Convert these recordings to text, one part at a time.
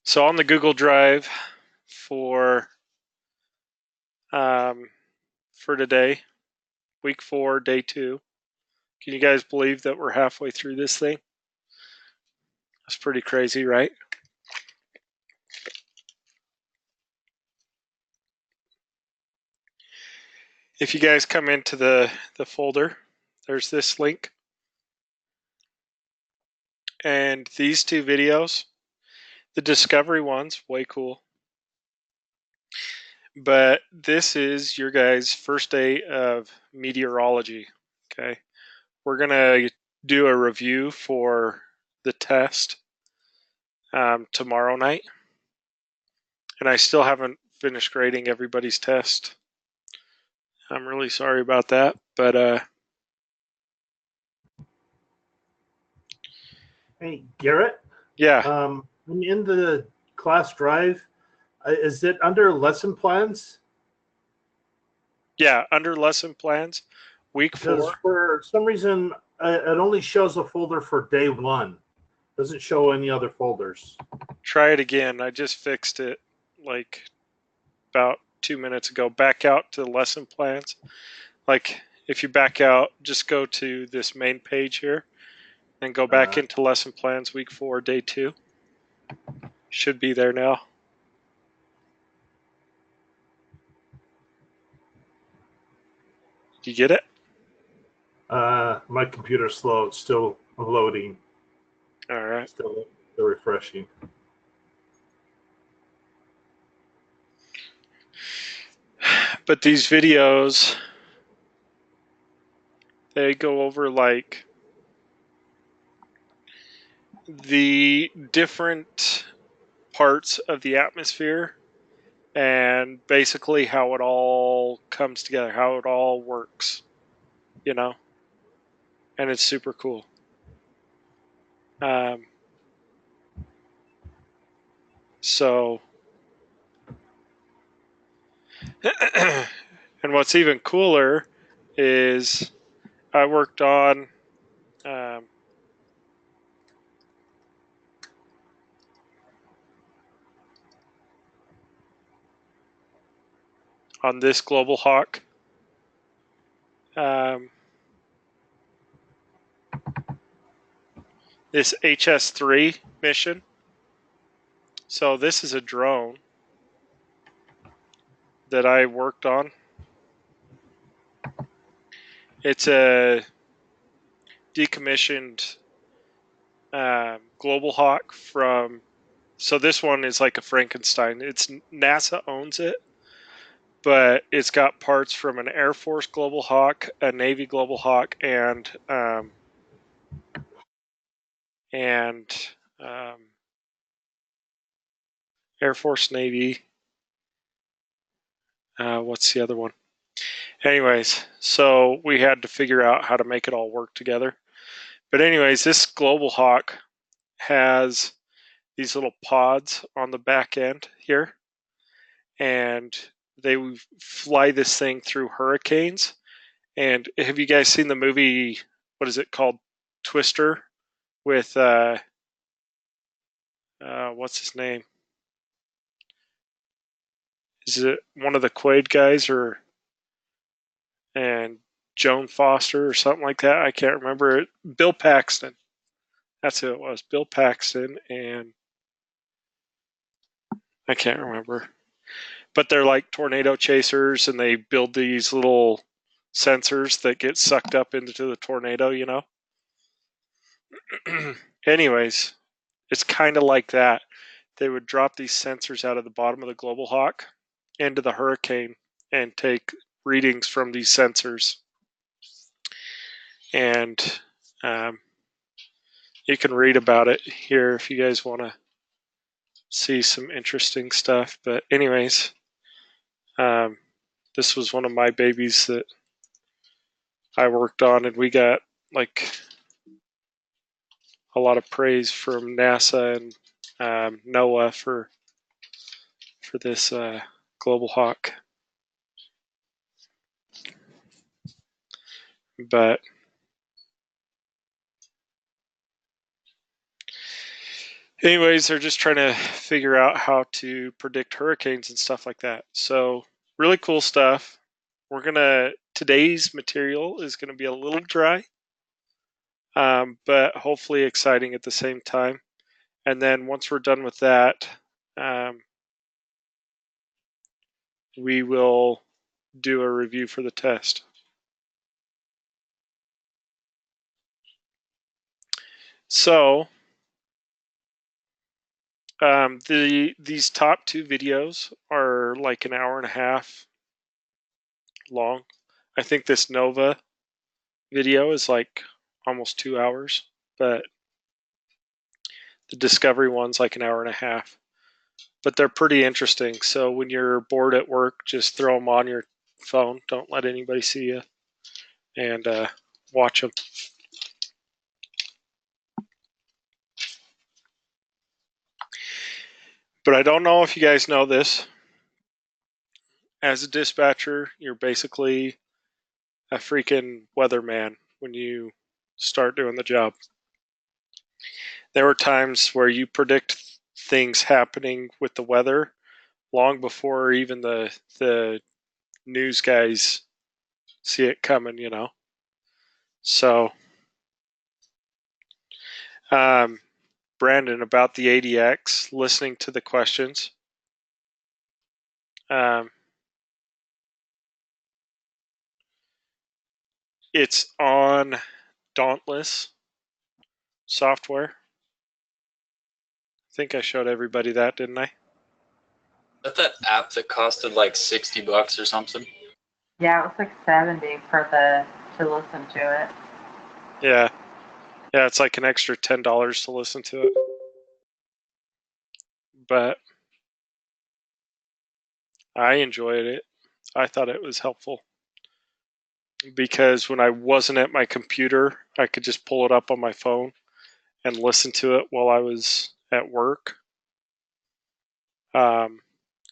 So on the Google Drive for um, for today, week 4, day 2. Can you guys believe that we're halfway through this thing? That's pretty crazy, right? If you guys come into the folder, there's this link. And these 2 videos, the Discovery one's way cool. But this is your guys' first day of meteorology. Okay. We're going to do a review for the test tomorrow night. And I still haven't finished grading everybody's test. I'm really sorry about that. But Hey, Garrett, yeah. in the class drive, is it under lesson plans? Yeah, under lesson plans, week Because 4. for some reason, it only shows a folder for day 1. Doesn't show any other folders. Try it again. I just fixed it like about 2 minutes ago. Back out to lesson plans. Like if you back out, just go to this main page here and go back into lesson plans week 4, day 2. Should be there now. You get it? My computer's slow. It's still loading. All right. Still refreshing. But these videos, they go over like the different parts of the atmosphere and basically how it all comes together, how it all works, you know? And it's super cool. So, and what's even cooler is I worked on this Global Hawk. This HS3 mission. So this is a drone that I worked on. It's a decommissioned Global Hawk from. So this one is like a Frankenstein. It's NASA owns it, but it's got parts from an Air Force Global Hawk, a Navy Global Hawk, and Air Force, Navy. What's the other one? Anyways, so we had to figure out how to make it all work together. But anyways, this Global Hawk has these little pods on the back end here, and they fly this thing through hurricanes. And have you guys seen the movie? What is it called? Twister with what's his name? Is it one of the Quaid guys and Joan Foster or something like that? I can't remember it. Bill Paxton. That's who it was. Bill Paxton and I can't remember. But they're like tornado chasers and they build these little sensors that get sucked up into the tornado, you know? Anyways, it's kind of like that. They would drop these sensors out of the bottom of the Global Hawk into the hurricane and take readings from these sensors. And you can read about it here if you guys want to see some interesting stuff. But anyways, this was one of my babies that I worked on, and we got like a lot of praise from NASA and NOAA for this Global Hawk. But anyways, they're just trying to figure out how to predict hurricanes and stuff like that. So really cool stuff. Today's material is gonna be a little dry, but hopefully exciting at the same time. And then once we're done with that, we will do a review for the test. So these top two videos are like an hour and a half long. I think this Nova video is like almost 2 hours, but the Discovery one's like an hour and a half. But they're pretty interesting. So when you're bored at work, just throw them on your phone. Don't let anybody see you, and watch them. But I don't know if you guys know this. As a dispatcher, you're basically a freaking weatherman when you start doing the job. There were times where you predict things happening with the weather long before even the news guys see it coming, you know. So, Brandon, about the ADX, listening to the questions. It's on Dauntless software. I think I showed everybody that, didn't I? That app that costed like $60 or something? Yeah, it was like 70 to listen to it. Yeah. Yeah, it's like an extra $10 to listen to it. But I enjoyed it. I thought it was helpful. Because when I wasn't at my computer, I could just pull it up on my phone and listen to it while I was at work. And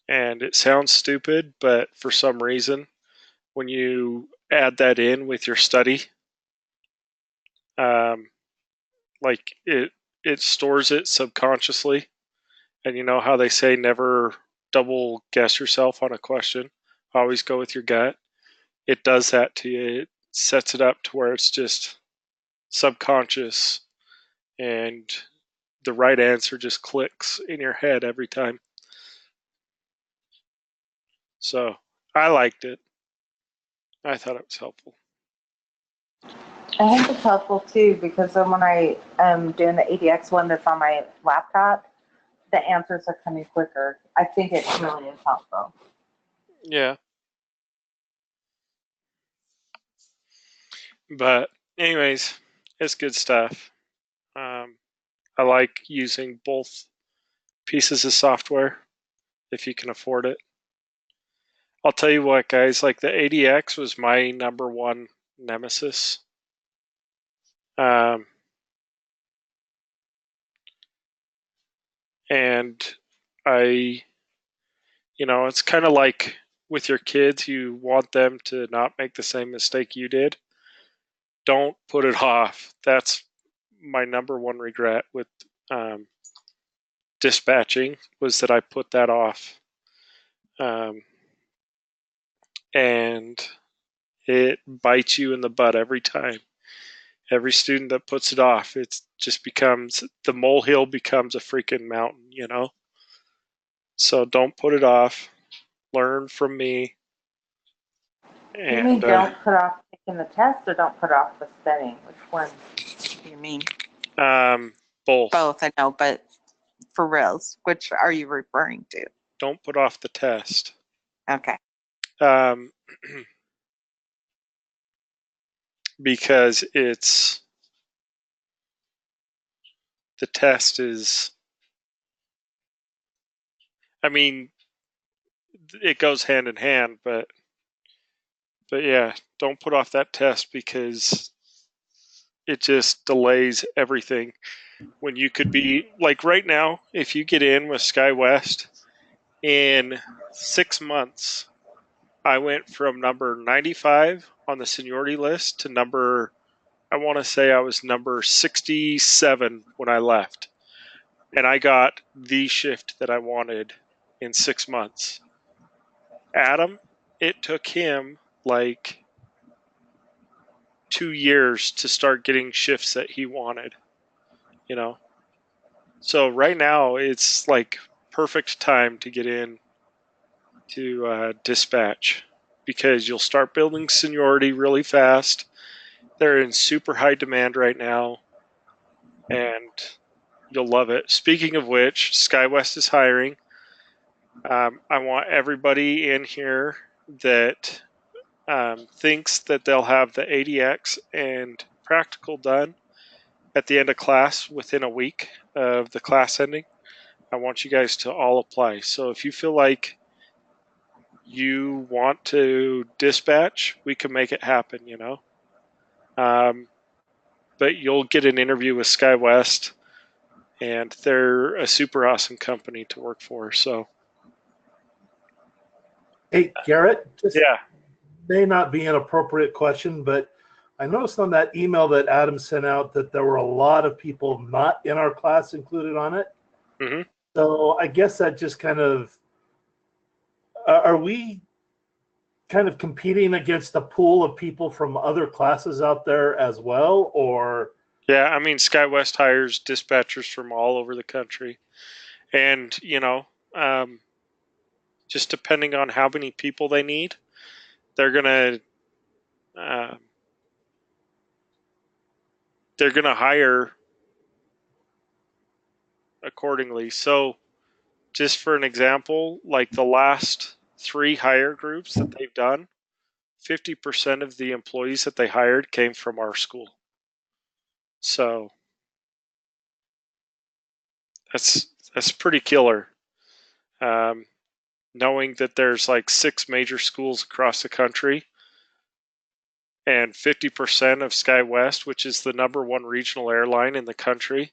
it sounds stupid, but for some reason, when you add that in with your study, like it stores it subconsciously. And you know how they say never double guess yourself on a question, always go with your gut. It does that to you. It sets it up to where it's just subconscious, and the right answer just clicks in your head every time. So I liked it. I thought it was helpful. I think it's helpful too because then when I am doing the ADX one that's on my laptop, the answers are coming quicker. I think it really is helpful. Yeah. But anyways, it's good stuff. I like using both pieces of software if you can afford it. I'll tell you what, guys, like the ADX was my number one nemesis. And it's kind of like with your kids, you want them to not make the same mistake you did. Don't put it off. That's my number one regret with dispatching, was that I put that off. And it bites you in the butt every time. Every student that puts it off, it just becomes, the molehill becomes a freaking mountain, you know? So don't put it off. Learn from me. And, you mean don't put off taking the test or don't put off the studying? Which one do you mean? Both. Both, I know, but for reals, which are you referring to? Don't put off the test. Okay. Because the test is, I mean, it goes hand in hand, but yeah, don't put off that test because it just delays everything. When you could be, like right now, if you get in with SkyWest, in 6 months, I went from number 95 on the seniority list to I want to say I was number 67 when I left. and I got the shift that I wanted in 6 months. Adam, it took him like 2 years to start getting shifts that he wanted, you know. So right now it's like perfect time to get in to dispatch, because you'll start building seniority really fast. They're in super high demand right now, and you'll love it. Speaking of which, SkyWest is hiring. I want everybody in here that thinks that they'll have the ADX and practical done at the end of class within a week of the class ending. I want you guys to all apply. So if you feel like you want to dispatch, we can make it happen, you know. But you'll get an interview with SkyWest, and they're a super awesome company to work for. So, Hey, Garrett, just yeah. may not be an appropriate question, but I noticed on that email that Adam sent out that there were a lot of people not in our class included on it. Mm-hmm. So I guess that just kind of, are we kind of competing against a pool of people from other classes out there as well, or? Yeah, I mean, SkyWest hires dispatchers from all over the country. And, you know, just depending on how many people they need, they're gonna uh, hire accordingly. So, just for an example, like the last 3 hire groups that they've done, 50% of the employees that they hired came from our school. So that's pretty killer. Knowing that there's like 6 major schools across the country, and 50% of SkyWest, which is the #1 regional airline in the country,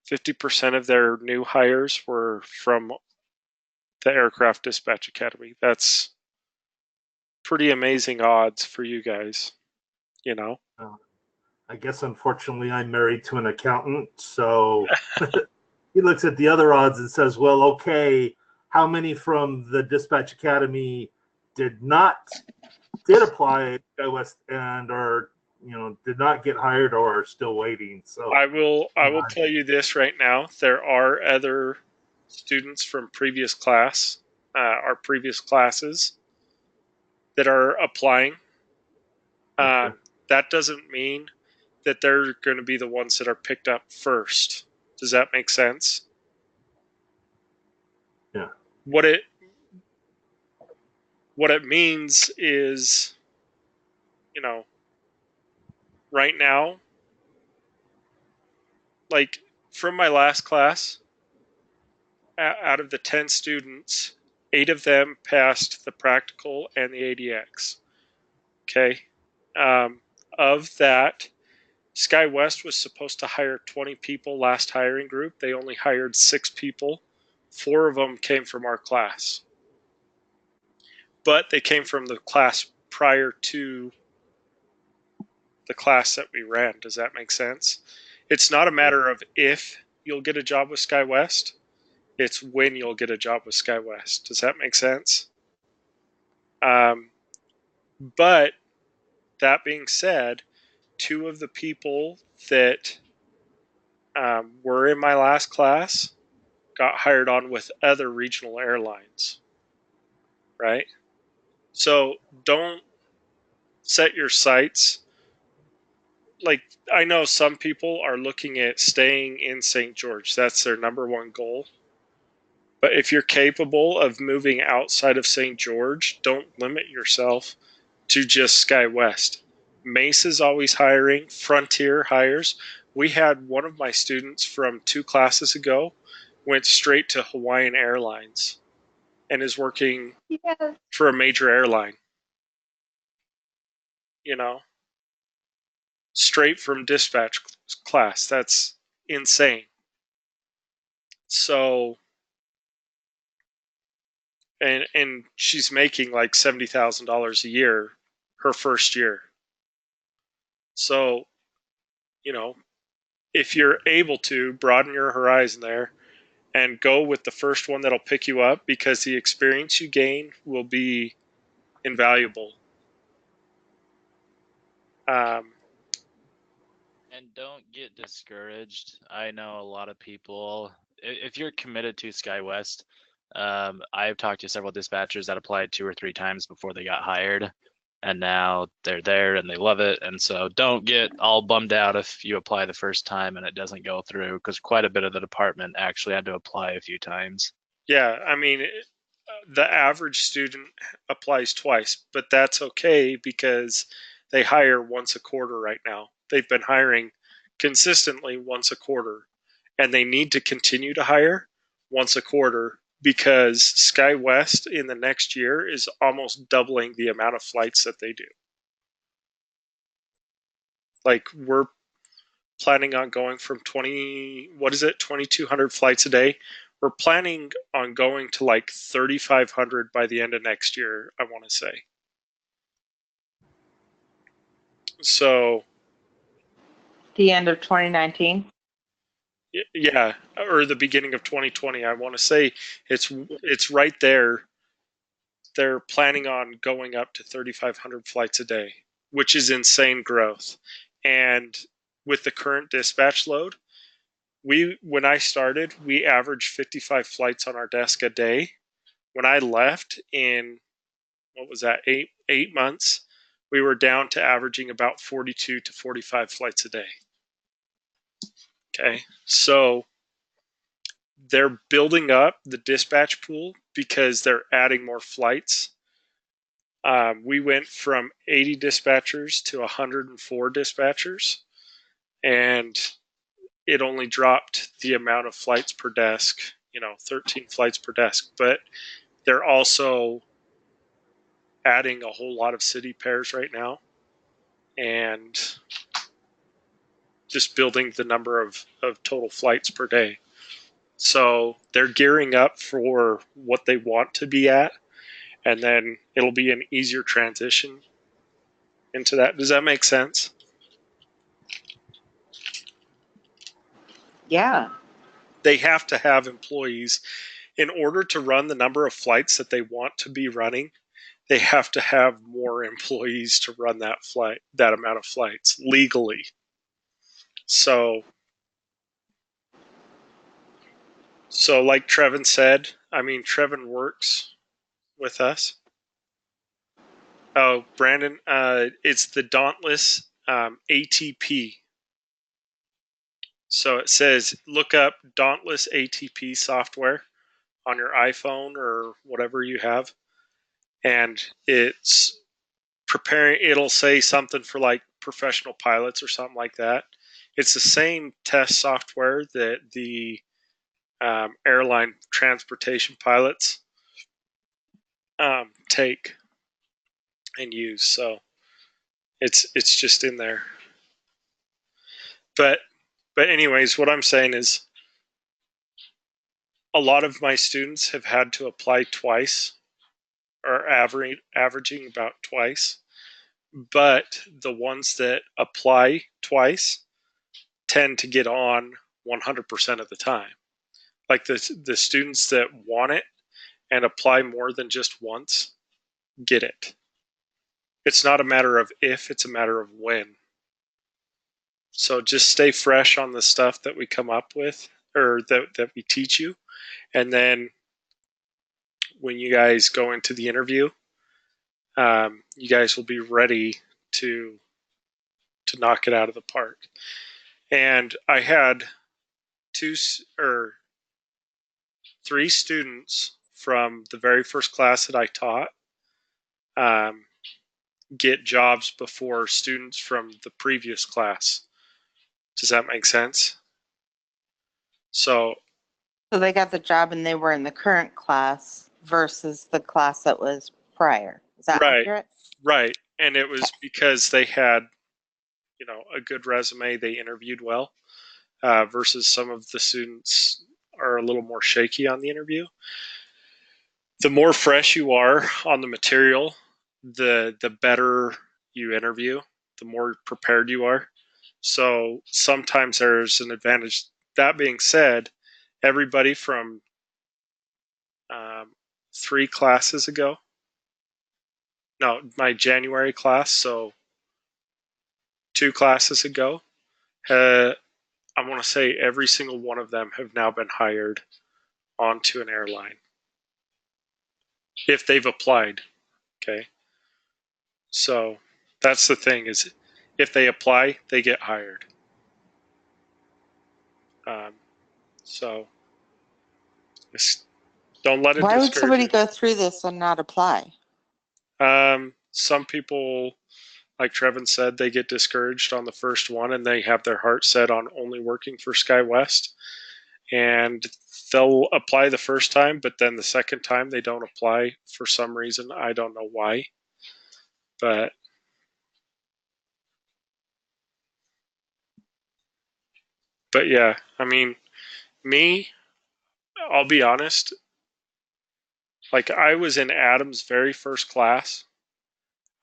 50% of their new hires were from the Aircraft Dispatch Academy. That's pretty amazing odds for you guys, you know? I guess unfortunately I'm married to an accountant, so he looks at the other odds and says, well, okay, how many from the Dispatch Academy did apply at SkyWest and are, did not get hired or are still waiting? So I will tell you this right now. There are other students from our previous classes that are applying. okay. That doesn't mean that they're going to be the ones that are picked up first. Does that make sense? Yeah. What it means is, you know, right now, like from my last class, out of the 10 students, 8 of them passed the practical and the ADX. Okay. Of that, SkyWest was supposed to hire 20 people last hiring group. They only hired 6 people. 4 of them came from our class. But they came from the class prior to the class that we ran. Does that make sense? It's not a matter of if you'll get a job with SkyWest, it's when you'll get a job with SkyWest. Does that make sense? But that being said, 2 of the people that were in my last class got hired on with other regional airlines, right? So don't set your sights. Like, I know some people are looking at staying in St. George. That's their #1 goal. But if you're capable of moving outside of St. George, don't limit yourself to just SkyWest. Mesa's always hiring. Frontier hires. We had one of my students from 2 classes ago went straight to Hawaiian Airlines and is working for a major airline. You know, straight from dispatch class. That's insane. So, and she's making like $70,000 a year her first year. So, you know, if you're able to, broaden your horizon there and go with the first one that'll pick you up, because the experience you gain will be invaluable. And don't get discouraged. I know a lot of people, if you're committed to SkyWest, I've talked to several dispatchers that applied 2 or 3 times before they got hired, and now they're there and they love it. And so don't get all bummed out if you apply the first time and it doesn't go through, because quite a bit of the department actually had to apply a few times. Yeah, I mean, the average student applies twice, but that's okay because they hire once a quarter right now. They've been hiring consistently once a quarter, and they need to continue to hire once a quarter because SkyWest in the next year is almost doubling the amount of flights that they do. Like, we're planning on going from 2,200 flights a day. We're planning on going to like 3,500 by the end of next year, I want to say. So, The end of 2019. yeah, or the beginning of 2020, I want to say it's right there. They're planning on going up to 3,500 flights a day, which is insane growth. And with the current dispatch load, when I started, we averaged 55 flights on our desk a day. When I left in, what was that, 8 months, we were down to averaging about 42 to 45 flights a day. Okay, so they're building up the dispatch pool because they're adding more flights. We went from 80 dispatchers to 104 dispatchers, and it only dropped the amount of flights per desk, 13 flights per desk. But they're also adding a whole lot of city pairs right now and just building the number of total flights per day. So they're gearing up for what they want to be at, and then it'll be an easier transition into that. Does that make sense? Yeah. They have to have employees in order to run the number of flights that they want to be running. They have to have more employees to run that amount of flights legally. So like Trevin said, I mean, Trevin works with us. Oh, Brandon, it's the Dauntless ATP. So it says look up Dauntless ATP software on your iPhone or whatever you have, and it's preparing. It'll say something for like professional pilots or something like that. It's the same test software that the airline transportation pilots take and use. So it's just in there. But anyways, what I'm saying is a lot of my students have had to apply twice, or averaging about twice. But the ones that apply twice tend to get on 100% of the time. Like the students that want it and apply more than just once get it. It's not a matter of if, it's a matter of when. So just stay fresh on the stuff that we come up with, or that we teach you. And then when you guys go into the interview, you guys will be ready to knock it out of the park. And I had 3 students from the very first class that I taught get jobs before students from the previous class. Does that make sense? So they got the job and they were in the current class versus the class that was prior. Is that accurate? Right. And it was because they had, a good resume, they interviewed well, versus some of the students are a little more shaky on the interview. The more fresh you are on the material, the better you interview, the more prepared you are. So sometimes there's an advantage. That being said, everybody from 3 classes ago, no, my January class, so 2 classes ago, I want to say every single one of them have now been hired onto an airline if they've applied. Okay, so that's the thing, is if they apply, they get hired. So don't let it Why would discourage somebody you. go through this and not apply? Some people, like Trevin said, they get discouraged on the first one and they have their heart set on only working for SkyWest, and they'll apply the first time, but then the second time they don't apply for some reason. I don't know why, but yeah, I mean, me, I'll be honest, like I was in Adam's very first class.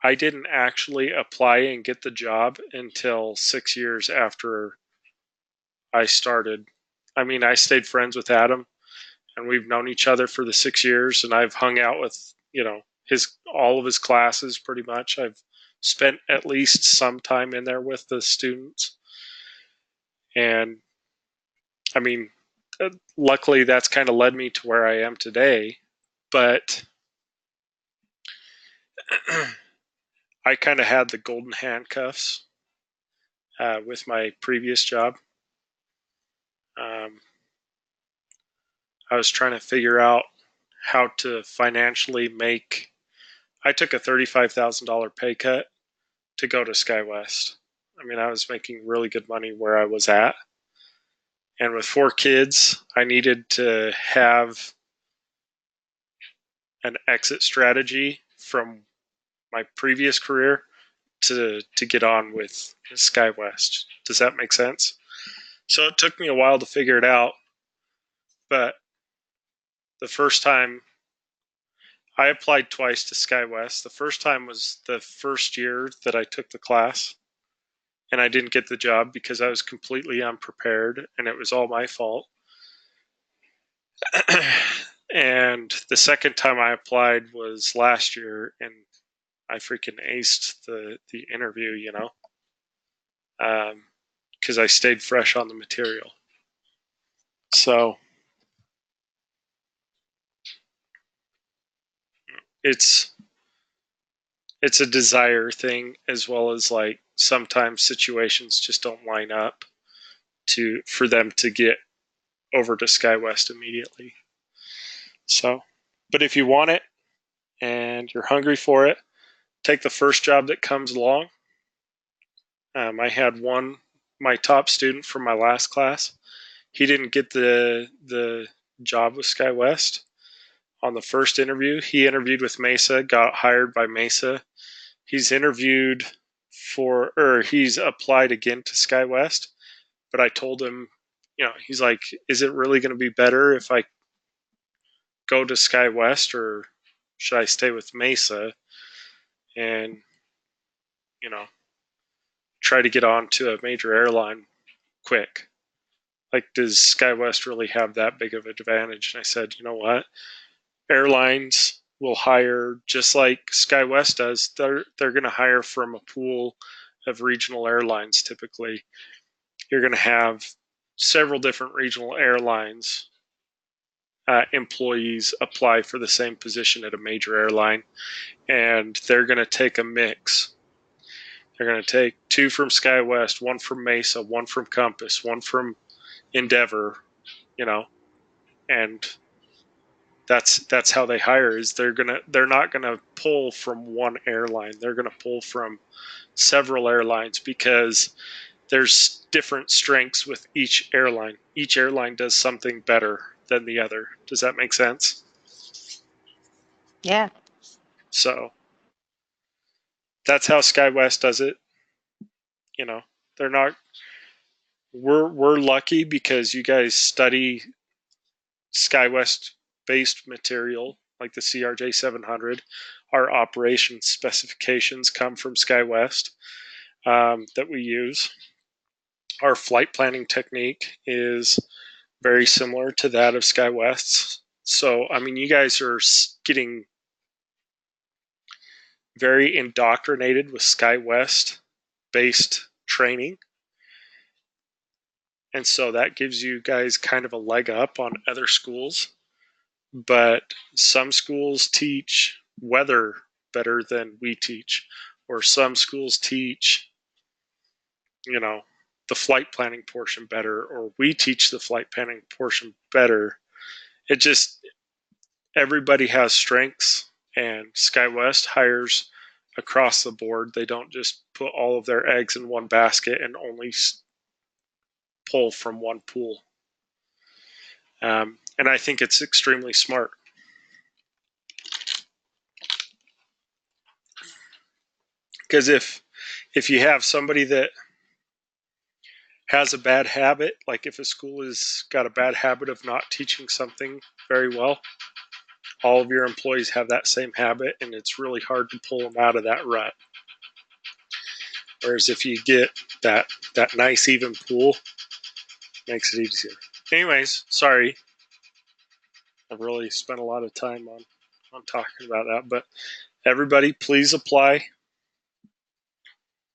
I didn't actually apply and get the job until 6 years after I started. I mean, I stayed friends with Adam and we've known each other for the 6 years, and I've hung out with, all of his classes pretty much. I've spent at least some time in there with the students. And I mean, luckily that's kind of led me to where I am today, but I kind of had the golden handcuffs with my previous job. I was trying to figure out how to financially make. I took a $35,000 pay cut to go to SkyWest. I mean, I was making really good money where I was at. And with 4 kids, I needed to have an exit strategy from my previous career to get on with SkyWest. Does that make sense? So it took me a while to figure it out, but the first time I applied twice to SkyWest. The first time was the first year that I took the class, and I didn't get the job because I was completely unprepared, and it was all my fault. And the second time I applied was last year, and I freaking aced the interview, because I stayed fresh on the material. So it's a desire thing, as well as like sometimes situations just don't line up for them to get over to SkyWest immediately. So, but if you want it and you're hungry for it, take the first job that comes along. I had my top student from my last class. He didn't get the job with SkyWest on the first interview. He interviewed with Mesa, got hired by Mesa. He's he's applied again to SkyWest, but I told him, he's like, is it really going to be better if I go to SkyWest, or should I stay with Mesa and, try to get on to a major airline quick? Like, does SkyWest really have that big of an advantage? And I said, you know what? Airlines will hire just like SkyWest does. They're going to hire from a pool of regional airlines typically. You're going to have several different regional airlines employees apply for the same position at a major airline, and they're going to take a mix. They're going to take 2 from SkyWest, 1 from Mesa, 1 from Compass, 1 from Endeavor, and that's how they hire. Is they're not gonna pull from one airline. They're gonna pull from several airlines because there's different strengths with each airline. Each airline does something better than the other. Does that make sense? Yeah. So that's how SkyWest does it. They're not. We're lucky because you guys study SkyWest based material like the CRJ 700. Our operation specifications come from SkyWest that we use. Our flight planning technique is very similar to that of SkyWest's. So, I mean, you guys are getting very indoctrinated with SkyWest based training. And so that gives you guys kind of a leg up on other schools. But some schools teach weather better than we teach, or some schools teach, the flight planning portion better, or we teach the flight planning portion better. It just, everybody has strengths, and SkyWest hires across the board. They don't just put all of their eggs in one basket and only pull from one pool. And I think it's extremely smart. Because if you have somebody that has a bad habit, like if a school has got a bad habit of not teaching something very well, all of your employees have that same habit, and it's really hard to pull them out of that rut. Whereas if you get that nice even pool, makes it easier. Anyways, sorry. I've really spent a lot of time on talking about that, but everybody please apply.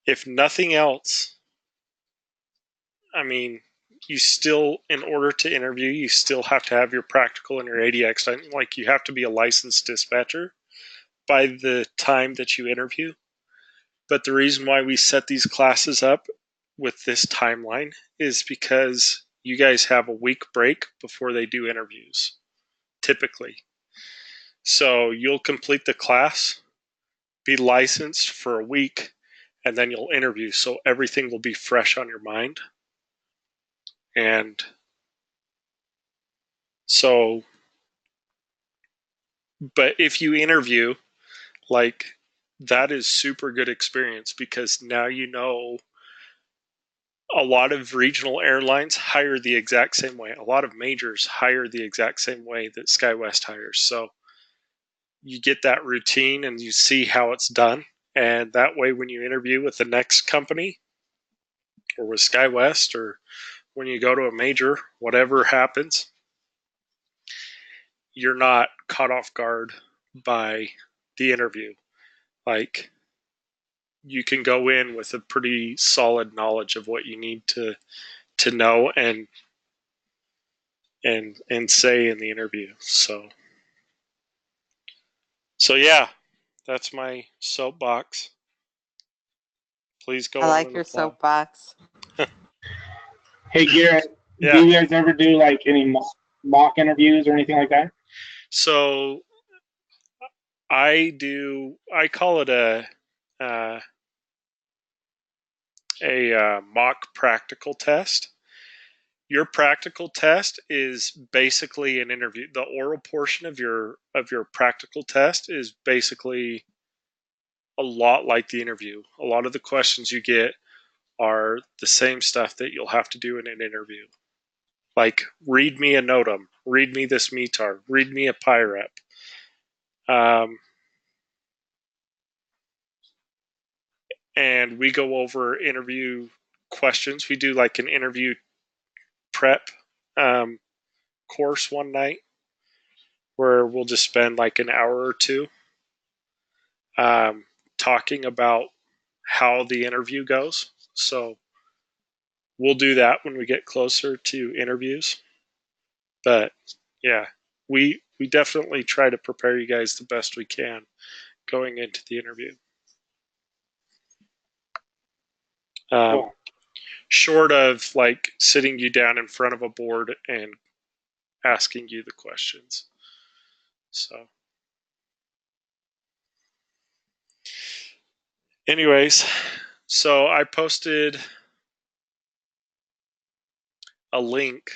If nothing else, I mean, you still, in order to interview, you still have to have your practical and your ADX done. Like, you have to be a licensed dispatcher by the time that you interview. But the reason why we set these classes up with this timeline is because you guys have a week break before they do interviews, typically. So you'll complete the class, be licensed for a week, and then you'll interview. So everything will be fresh on your mind. And so, but if you interview, like, that is super good experience, because now you know a lot of regional airlines hire the exact same way. A lot of majors hire the exact same way that SkyWest hires. So you get that routine and you see how it's done. And that way, when you interview with the next company or with SkyWest, or when you go to a major, whatever happens, you're not caught off guard by the interview. Like, you can go in with a pretty solid knowledge of what you need to know and say in the interview. So yeah, that's my soapbox. Please go I on like and your apply. soapbox. Hey, Garrett, Yeah. do you guys ever do like any mock interviews or anything like that? So I call it a mock practical test. Your practical test is basically an interview. The oral portion of your practical test is basically a lot like the interview. A lot of the questions you get are the same stuff that you'll have to do in an interview. Like, read me a NOTAM, read me this METAR, read me a PIREP. And we go over interview questions. We do like an interview prep course one night where we'll just spend like an hour or two talking about how the interview goes. So we'll do that when we get closer to interviews. But yeah, we definitely try to prepare you guys the best we can going into the interview. Cool. Short of like sitting you down in front of a board and asking you the questions. So anyways, so I posted a link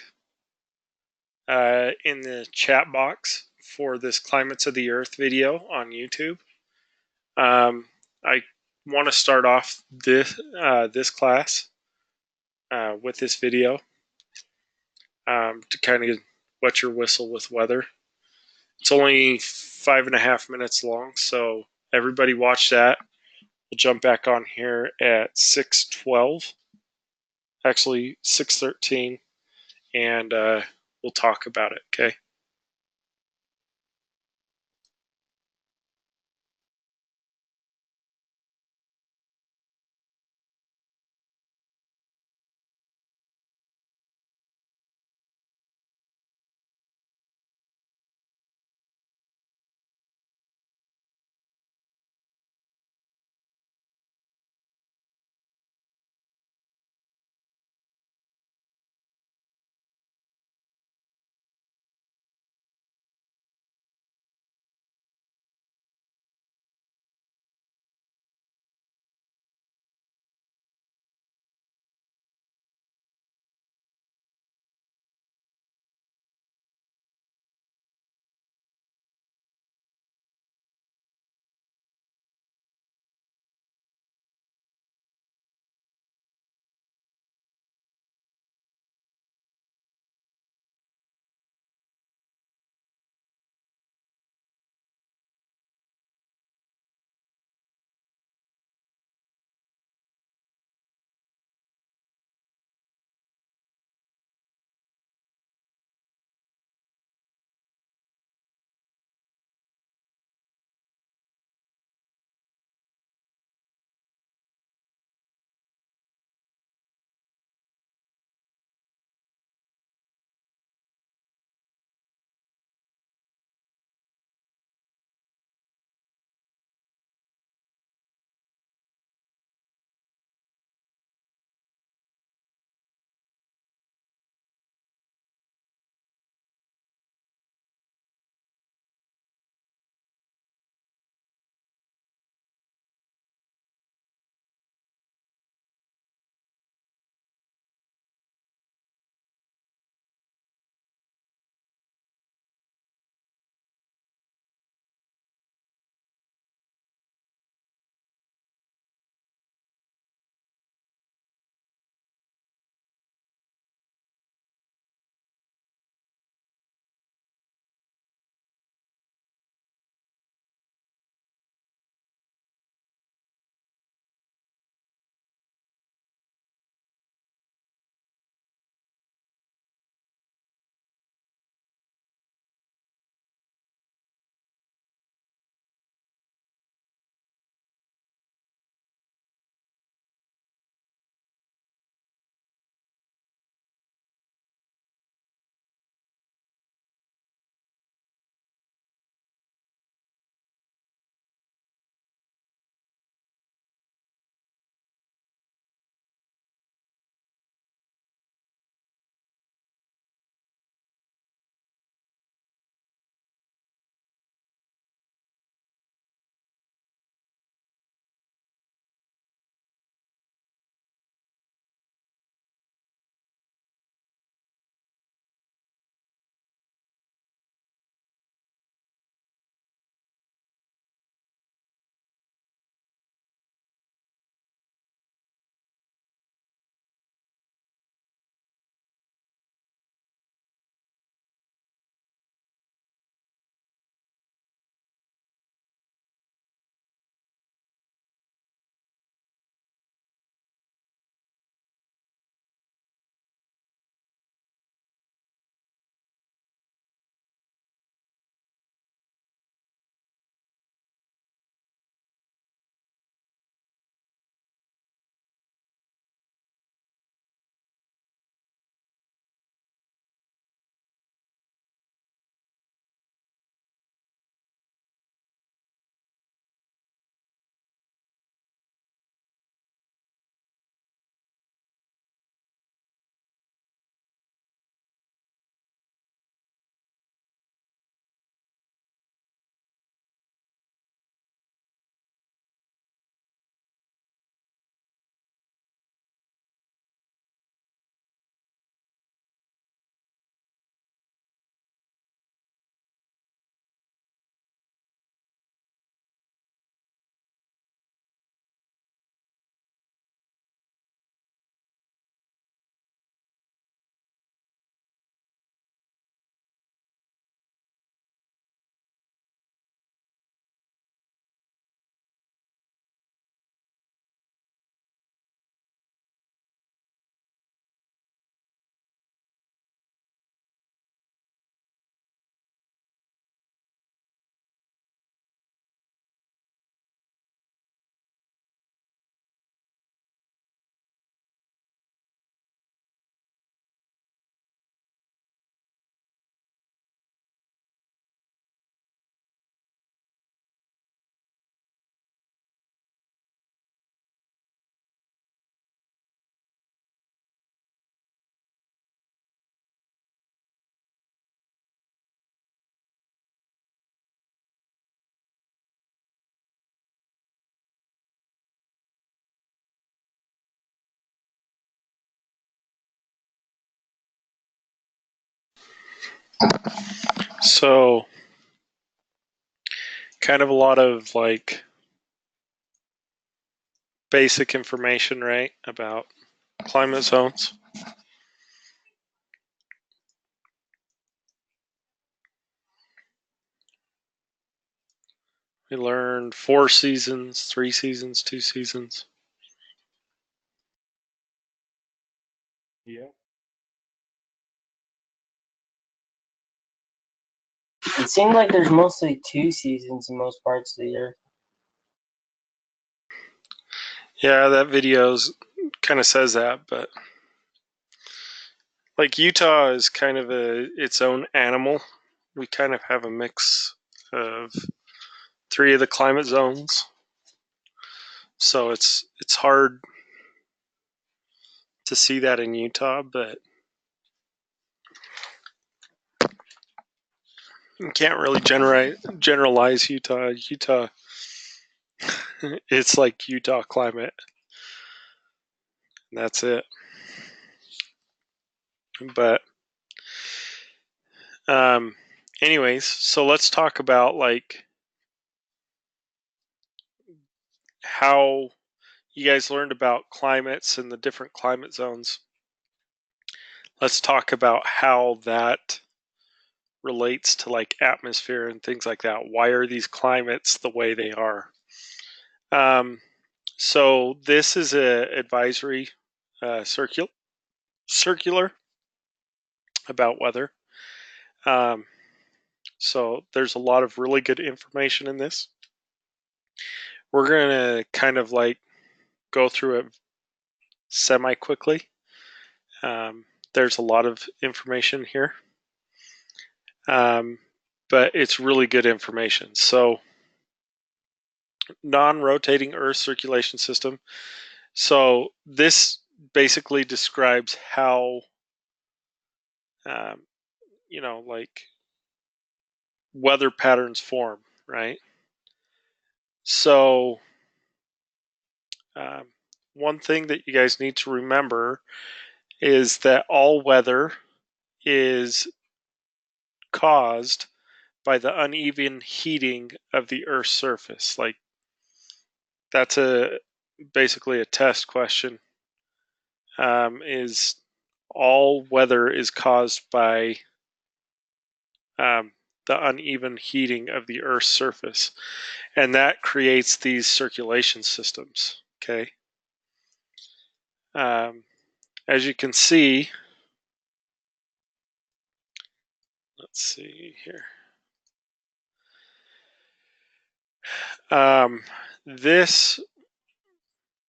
in the chat box for this Climates of the Earth video on YouTube. I want to start off this class with this video to kind of wet your whistle with weather. It's only 5.5 minutes long, so everybody watch that. We'll jump back on here at 6:12 actually 6:13, and we'll talk about it. Okay. So kind of a lot of like basic information, right, about climate zones. We learned 4 seasons, 3 seasons, 2 seasons. Yeah. It seemed like there's mostly 2 seasons in most parts of the year. Yeah, that video's kind of says that, but like Utah is kind of its own animal. We kind of have a mix of 3 of the climate zones. So it's hard to see that in Utah, but you can't really generalize Utah. Utah, it's like Utah climate. And that's it. But anyways, so let's talk about like how you guys learned about climates and the different climate zones. Let's talk about how that relates to like atmosphere and things like that. Why are these climates the way they are? So this is a advisory circular about weather. So there's a lot of really good information in this. We're going to kind of like go through it semi quickly. There's a lot of information here, but it's really good information. So non-rotating Earth circulation system. So this basically describes how, like weather patterns form, right? So one thing that you guys need to remember is that all weather is caused by the uneven heating of the Earth's surface. Like that's basically a test question. Is all weather is caused by the uneven heating of the Earth's surface, and that creates these circulation systems. Okay. As you can see, let's see here. This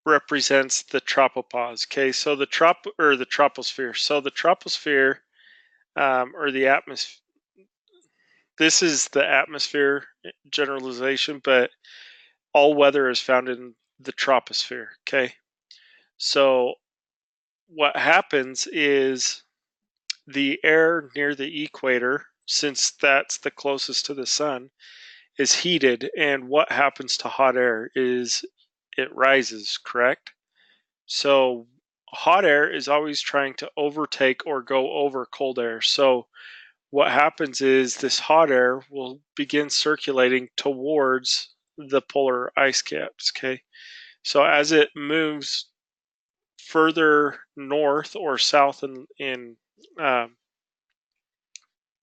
represents the tropopause. Okay, so the troposphere. So the troposphere, or the atmosphere. This is the atmosphere generalization, but all weather is found in the troposphere. Okay, so what happens is the air near the equator, since that's the closest to the sun, is heated, and what happens to hot air is it rises, correct? So hot air is always trying to overtake or go over cold air. So what happens is this hot air will begin circulating towards the polar ice caps, okay? So as it moves further north or south in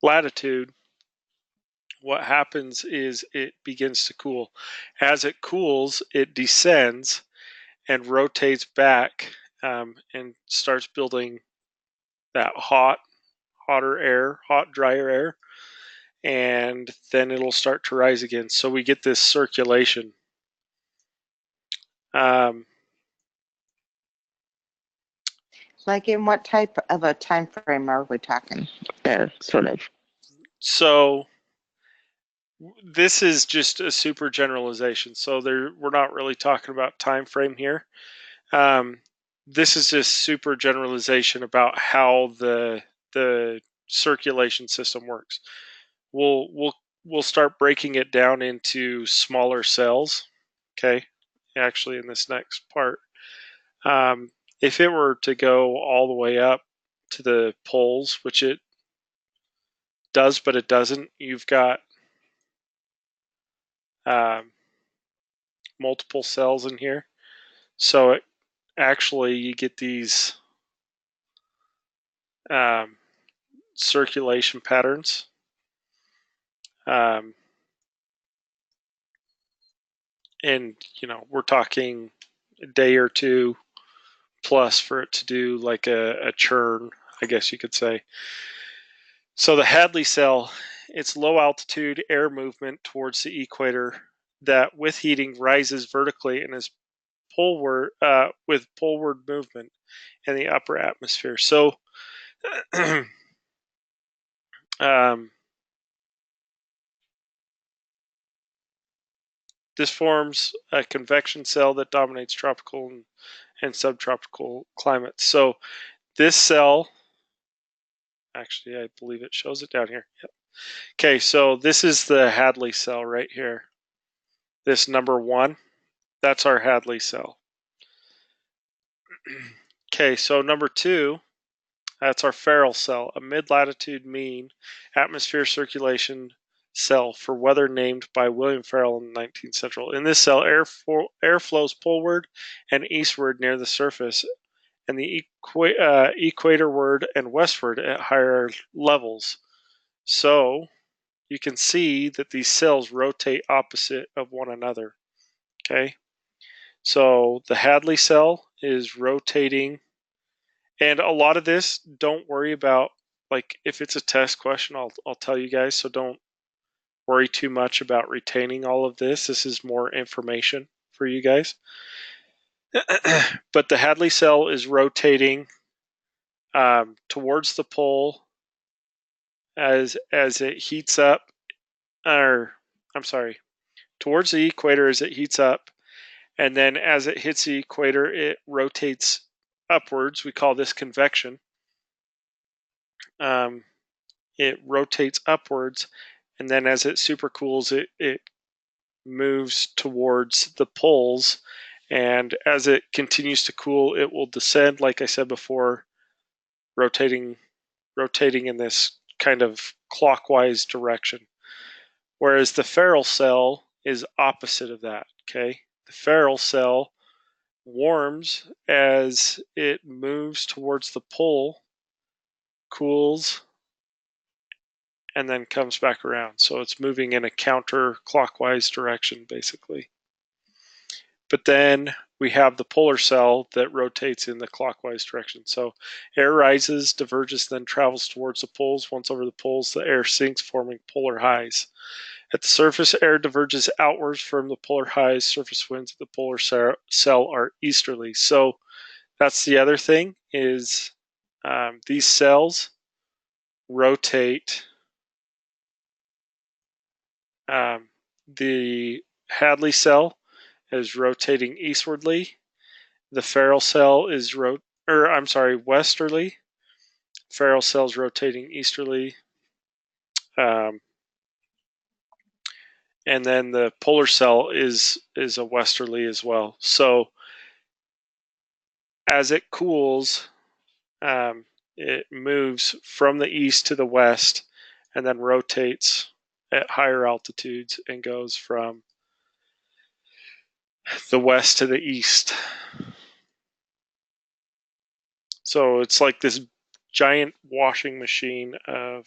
latitude, what happens is it begins to cool. As it cools, it descends and rotates back, and starts building that hotter air, hot, drier air, and then it'll start to rise again. So we get this circulation. Like in what type of a time frame are we talking there, sort of? So this is just a super generalization. So we're not really talking about time frame here. This is just super generalization about how the circulation system works. We'll start breaking it down into smaller cells. Okay, actually, in this next part, if it were to go all the way up to the poles, which it does, but it doesn't. You've got multiple cells in here. So it actually, you get these circulation patterns. And, we're talking a day or two plus for it to do like a churn, I guess you could say. So the Hadley cell, it's low altitude air movement towards the equator that with heating rises vertically and is with poleward movement in the upper atmosphere. So this forms a convection cell that dominates tropical and subtropical climates. So this cell, actually, I believe it shows it down here. Yep. Okay, so this is the Hadley cell right here. This number 1, that's our Hadley cell. Okay, so number 2, that's our Farrell cell, a mid-latitude mean atmosphere circulation cell for weather named by William Farrell in the 19th century. In this cell, air flows poleward and eastward near the surface, and the equatorward and westward at higher levels. So you can see that these cells rotate opposite of one another. Okay, so the Hadley cell is rotating, and a lot of this, don't worry about, like if it's a test question, I'll tell you guys, so don't worry too much about retaining all of this. This is more information for you guys. But the Hadley cell is rotating towards the pole as it heats up, or I'm sorry, towards the equator as it heats up, and then as it hits the equator, it rotates upwards. We call this convection. It rotates upwards, and then as it supercools, it moves towards the poles, and as it continues to cool, it will descend, like I said before, rotating in this kind of clockwise direction. Whereas the Farrell cell is opposite of that. Okay, the Farrell cell warms as it moves towards the pole, cools, and then comes back around. So it's moving in a counterclockwise direction, basically. But then we have the polar cell that rotates in the clockwise direction. So air rises, diverges, then travels towards the poles. Once over the poles, the air sinks, forming polar highs. At the surface, air diverges outwards from the polar highs. Surface winds at the polar cell are easterly. So that's the other thing, is these cells rotate. The Hadley cell is rotating eastwardly. The Farrell cell is westerly. Farrell cell is rotating easterly. And then the polar cell is a westerly as well. So as it cools, it moves from the east to the west and then rotates at higher altitudes and goes from the west to the east. So it's like this giant washing machine of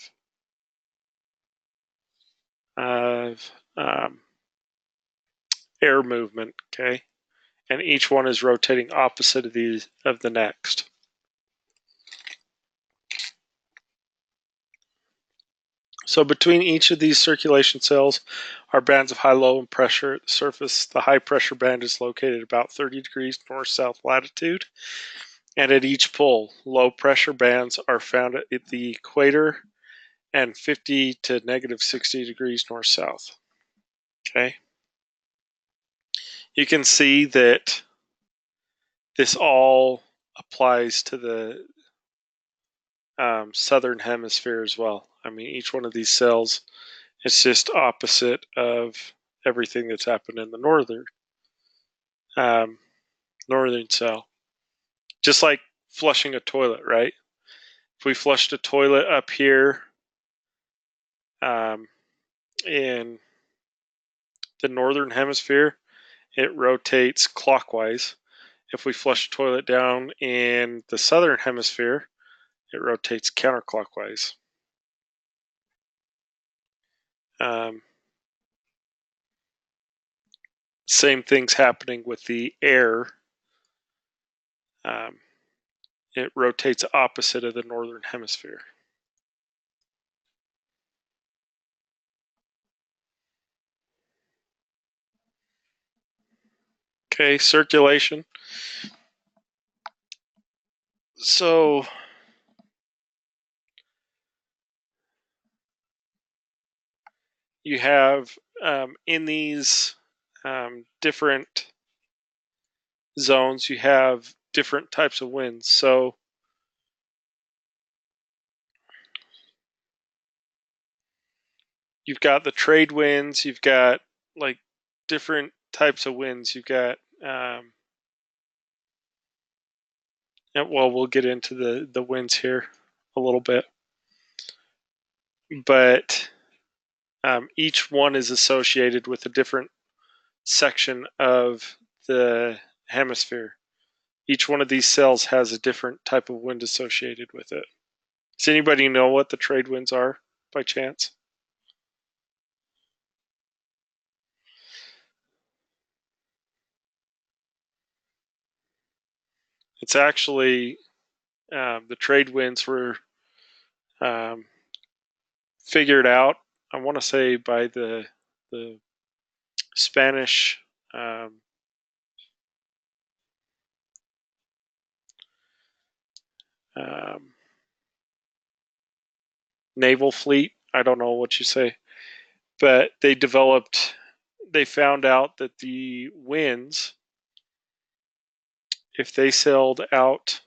air movement, okay? And each one is rotating opposite of the next. So between each of these circulation cells are bands of high, low, and pressure at the surface. The high pressure band is located about 30 degrees north-south latitude. And at each pole, low pressure bands are found at the equator and 50 to negative 60 degrees north-south. Okay. You can see that this all applies to the southern hemisphere as well. I mean, each one of these cells is just opposite of everything that's happened in the northern cell. Just like flushing a toilet, right? If we flushed a toilet up here in the northern hemisphere, it rotates clockwise. If we flush the toilet down in the southern hemisphere, it rotates counterclockwise. Same thing's happening with the air. It rotates opposite of the northern hemisphere. Okay, circulation. So you have in these different zones, you have different types of winds. So you've got the trade winds, you've got like different types of winds. You've got well, we'll get into the winds here a little bit, but each one is associated with a different section of the hemisphere. Each one of these cells has a different type of wind associated with it. Does anybody know what the trade winds are by chance? It's actually the trade winds were figured out, I want to say, by the Spanish naval fleet. I don't know what you say, but they found out that the winds, if they sailed out,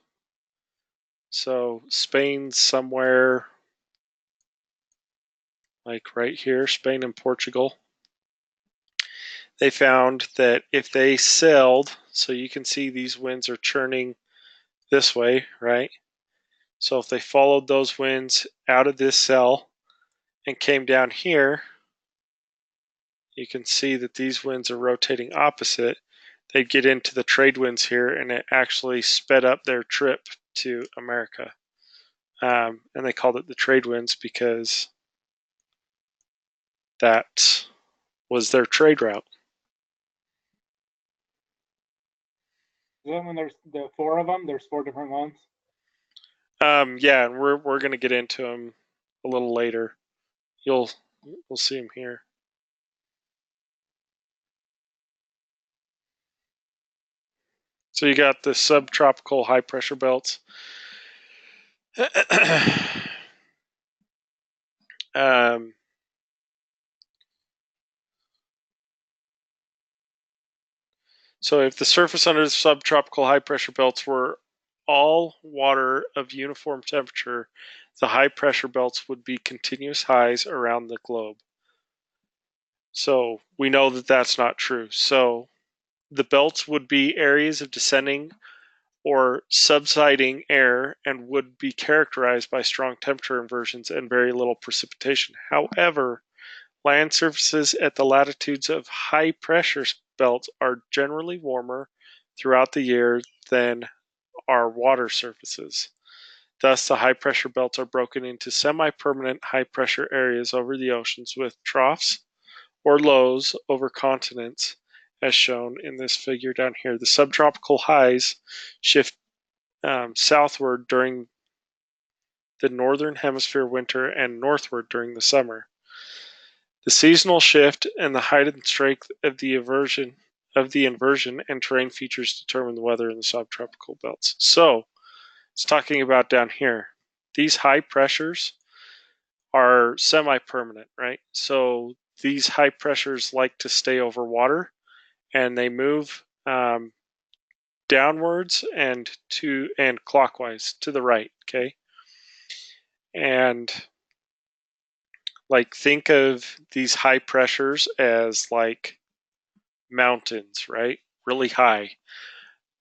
so Spain's somewhere like right here, Spain and Portugal, they found that if they sailed, so you can see these winds are churning this way, right? So if they followed those winds out of this cell and came down here, you can see that these winds are rotating opposite. They'd get into the trade winds here, and it actually sped up their trip to America. And they called it the trade winds because that was their trade route. Then when there's the four of them, there's four different ones. Yeah, and we're going to get into them a little later. We'll see them here. So you got the subtropical high pressure belts. So if the surface under the subtropical high pressure belts were all water of uniform temperature, the high pressure belts would be continuous highs around the globe. So we know that that's not true. So the belts would be areas of descending or subsiding air and would be characterized by strong temperature inversions and very little precipitation. However, land surfaces at the latitudes of high pressure belts are generally warmer throughout the year than are water surfaces. Thus, the high pressure belts are broken into semi-permanent high pressure areas over the oceans with troughs or lows over continents, as shown in this figure down here. The subtropical highs shift southward during the northern hemisphere winter and northward during the summer. The seasonal shift and the height and strength of the inversion and terrain features determine the weather in the subtropical belts. So it's talking about down here. These high pressures are semi-permanent, right? So these high pressures like to stay over water, and they move downwards and clockwise to the right. Okay, and like think of these high pressures as like mountains, right? Really high.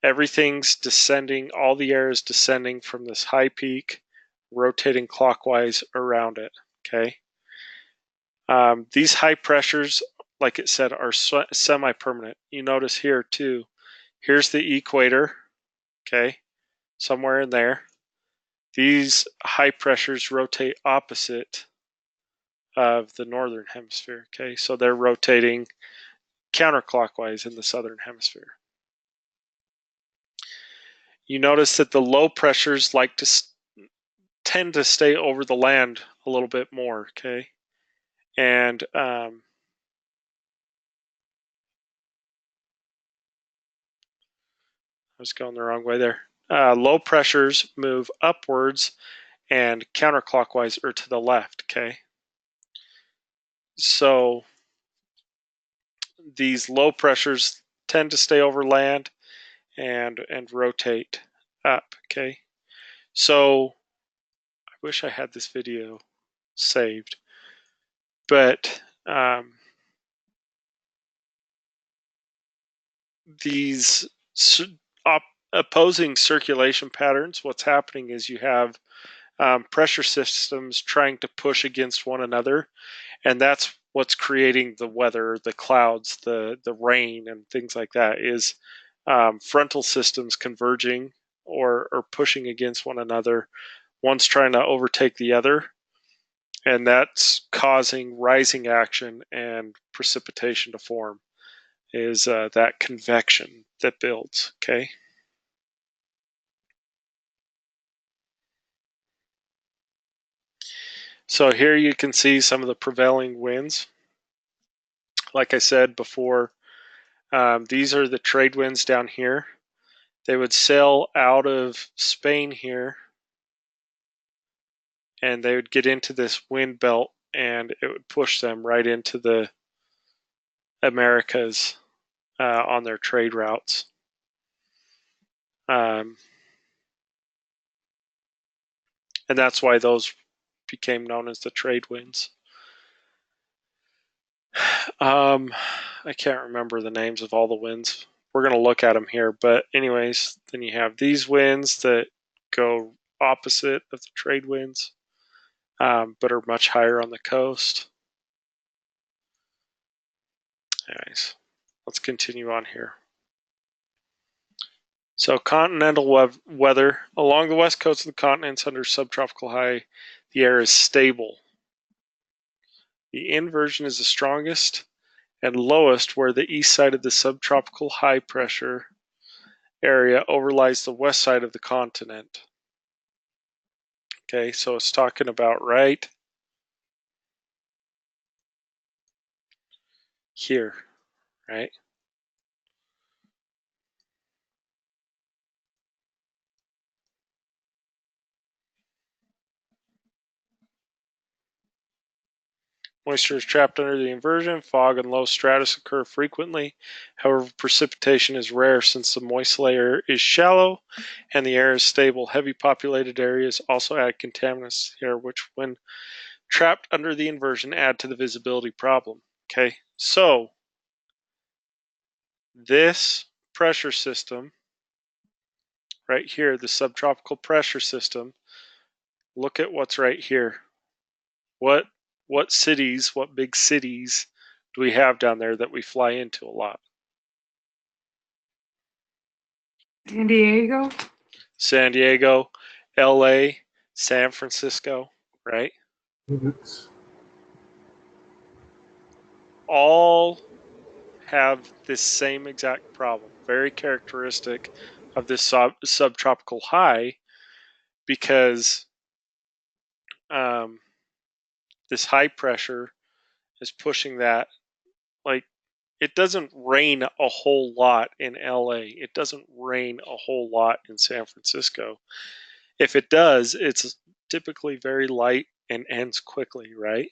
Everything's descending, all the air is descending from this high peak, rotating clockwise around it. Okay. These high pressures, like it said, are semi-permanent. You notice here too, here's the equator, okay, somewhere in there. These high pressures rotate opposite of the northern hemisphere, okay, so they're rotating counterclockwise in the southern hemisphere. You notice that the low pressures like to tend to stay over the land a little bit more, okay, and I was going the wrong way there. Low pressures move upwards and counterclockwise or to the left, okay? So these low pressures tend to stay over land and rotate up, okay? So I wish I had this video saved, but these opposing circulation patterns, what's happening is you have pressure systems trying to push against one another, and that's what's creating the weather, the clouds, the rain, and things like that. Is frontal systems converging or pushing against one another. One's trying to overtake the other, and that's causing rising action and precipitation to form. Is that convection that builds? Okay. So here you can see some of the prevailing winds. Like I said before, these are the trade winds down here. They would sail out of Spain here, and they would get into this wind belt, and it would push them right into the Americas on their trade routes. And that's why those became known as the trade winds. I can't remember the names of all the winds. We're going to look at them here, but anyways, then you have these winds that go opposite of the trade winds, but are much higher on the coast. Anyways, let's continue on here. So continental weather. Along the west coast of the continents under subtropical high, the air is stable. The inversion is the strongest and lowest where the east side of the subtropical high pressure area overlies the west side of the continent. Okay, so it's talking about right here, right? Moisture is trapped under the inversion. Fog and low stratus occur frequently. However, precipitation is rare since the moist layer is shallow and the air is stable. Heavy populated areas also add contaminants here, which when trapped under the inversion add to the visibility problem. Okay, so this pressure system right here, the subtropical pressure system, look at what's right here. What cities, what big cities do we have down there that we fly into a lot? San Diego? San Diego, LA, San Francisco, right? All have this same exact problem. Very characteristic of this subtropical high, because this high pressure is pushing that. Like, it doesn't rain a whole lot in LA. It doesn't rain a whole lot in San Francisco. If it does, it's typically very light and ends quickly, right?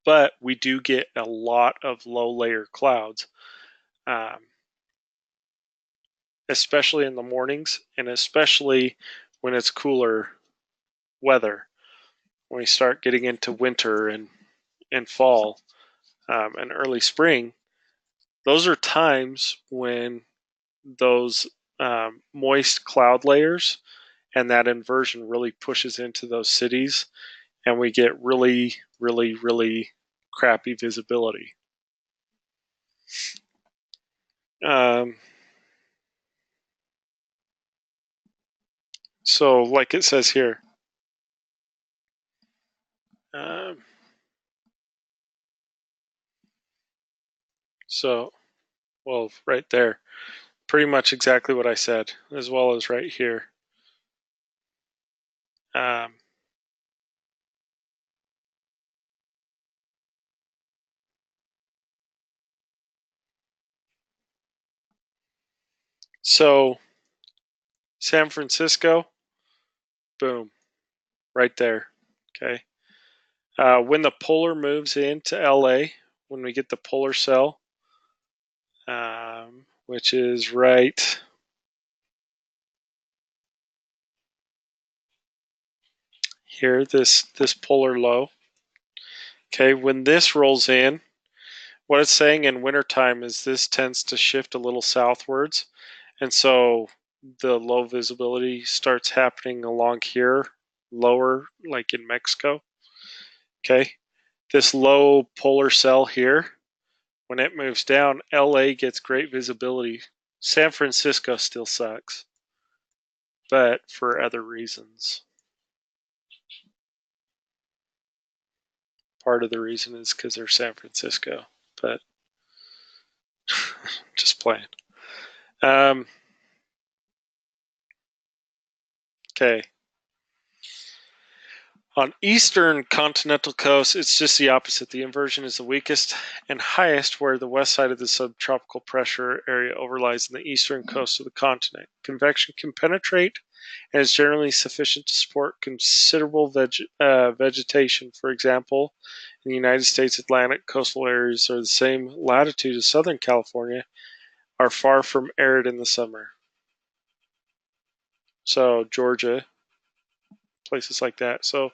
But we do get a lot of low layer clouds, especially in the mornings, and especially when it's cooler weather. When we start getting into winter and fall and early spring, those are times when those moist cloud layers and that inversion really pushes into those cities, and we get really, really, really crappy visibility. So like it says here, well, right there, pretty much exactly what I said, as well as right here. So San Francisco, boom, right there. Okay. When the polar moves into LA, when we get the polar cell, which is right here, this polar low. Okay, when this rolls in, what it's saying in wintertime is this tends to shift a little southwards, and so the low visibility starts happening along here, lower, like in Mexico. Okay, this low polar cell here, when it moves down, LA gets great visibility. San Francisco still sucks, but for other reasons. Part of the reason is because they're San Francisco, but just playing. Okay. On eastern continental coast, it's just the opposite. The inversion is the weakest and highest where the west side of the subtropical pressure area overlies in the eastern coast of the continent. Convection can penetrate and is generally sufficient to support considerable vegetation. For example, in the United States, Atlantic coastal areas are the same latitude as Southern California, are far from arid in the summer. So Georgia, places like that. So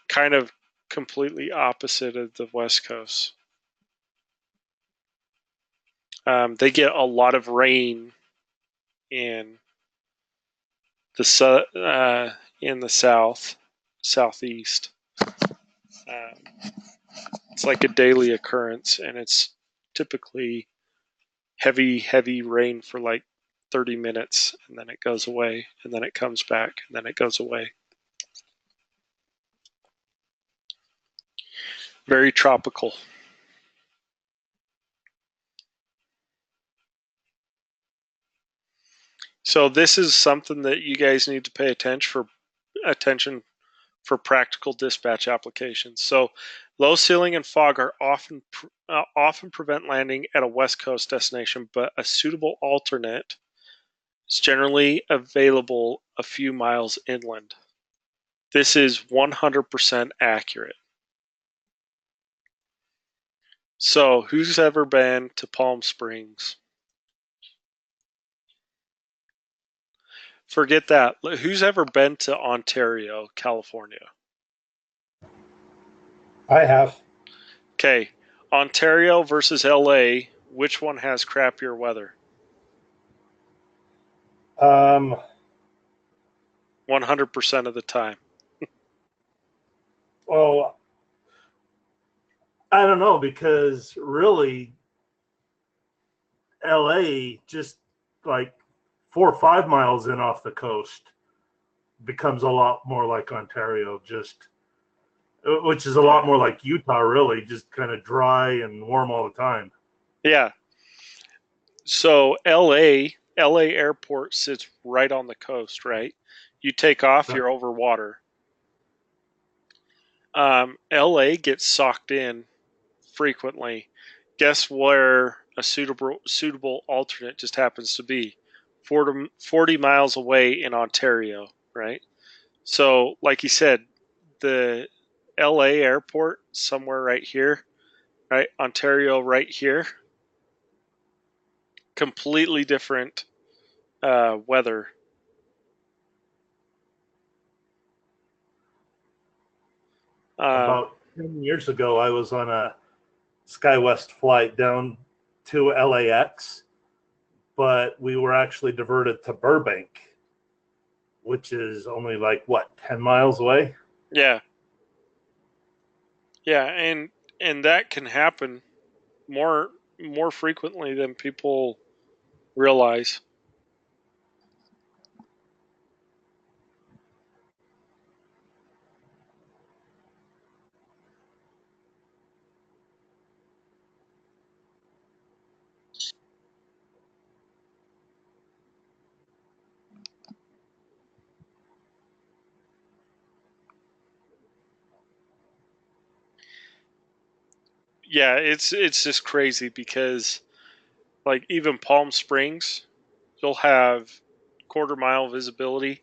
kind of completely opposite of the West Coast. They get a lot of rain in the southeast. It's like a daily occurrence, and it's typically heavy rain for like 30 minutes, and then it goes away, and then it comes back, and then it goes away. Very tropical. So this is something that you guys need to pay attention for practical dispatch applications. So low ceiling and fog are often prevent landing at a West Coast destination, but a suitable alternate is generally available a few miles inland. This is 100% accurate. So who's ever been to Palm Springs? Forget that. Who's ever been to Ontario, California? I have. Okay, Ontario versus LA, which one has crappier weather? 100% of the time. Well, I don't know, because really LA, just like 4 or 5 miles in off the coast, becomes a lot more like Ontario, which is a lot more like Utah, really, just kind of dry and warm all the time. Yeah. So LA airport sits right on the coast, right? You take off, you're over water. LA gets socked in frequently. Guess where a suitable alternate just happens to be? 40 miles away in Ontario, right? So, like you said, the LA airport somewhere right here, right? Ontario right here. Completely different weather. About 10 years ago, I was on a SkyWest flight down to LAX, but we were actually diverted to Burbank. which is only like what, 10 miles away? Yeah. Yeah, and that can happen more frequently than people realize. Yeah, it's just crazy because like even Palm Springs, you'll have quarter-mile visibility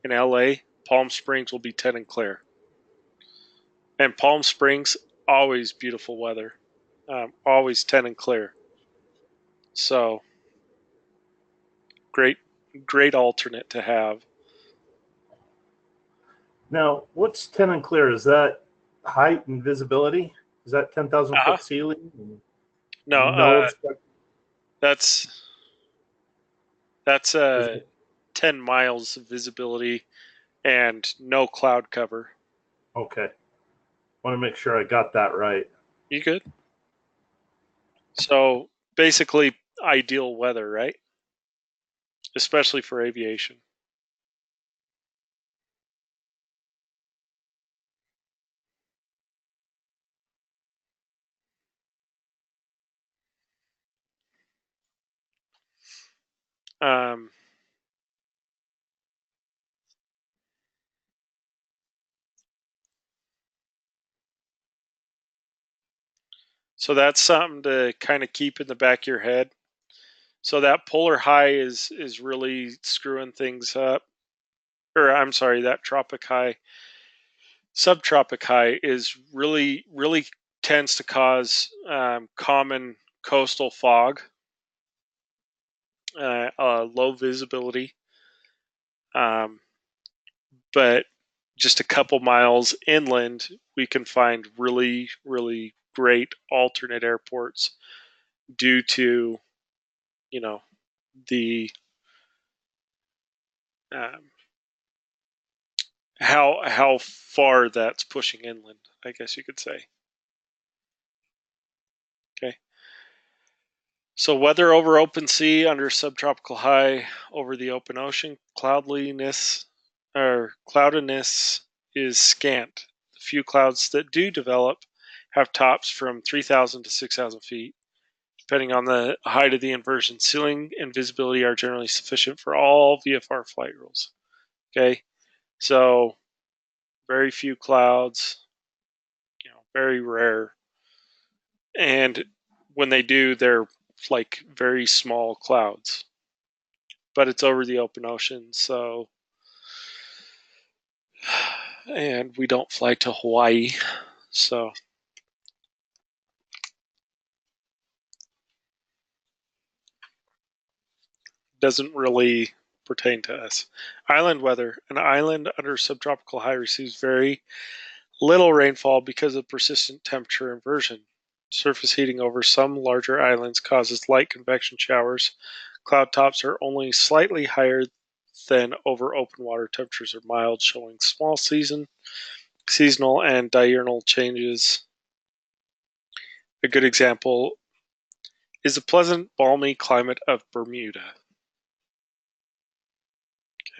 in LA. Palm Springs will be 10 and clear. And Palm Springs, always beautiful weather. Always 10 and clear. So great alternate to have. Now, what's 10 and clear? Is that height and visibility? Is that 10,000 Uh-huh. foot ceiling? No, obstruction? that's Is it- 10 miles of visibility and no cloud cover. Okay. Want to make sure I got that right. You good? So basically ideal weather, right? Especially for aviation. Um, so that's something to kind of keep in the back of your head. So that polar high is really screwing things up. Or I'm sorry, that tropic high, subtropic high is really tends to cause common coastal fog, low visibility, but just a couple miles inland, we can find really great alternate airports due to the um, how far that's pushing inland, I guess you could say. Okay. So weather over open sea under subtropical high over the open ocean, cloudiness is scant. The few clouds that do develop have tops from 3,000 to 6,000 feet. Depending on the height of the inversion, ceiling and visibility are generally sufficient for all VFR flight rules. Okay, so very few clouds, very rare, and when they do, they're like very small clouds. But it's over the open ocean, so and we don't fly to Hawaii, so doesn't really pertain to us. Island weather. An island under subtropical high receives very little rainfall because of persistent temperature inversion. Surface heating over some larger islands causes light convection showers. Cloud tops are only slightly higher than over open water. Temperatures are mild, showing small seasonal and diurnal changes. A good example is the pleasant, balmy climate of Bermuda.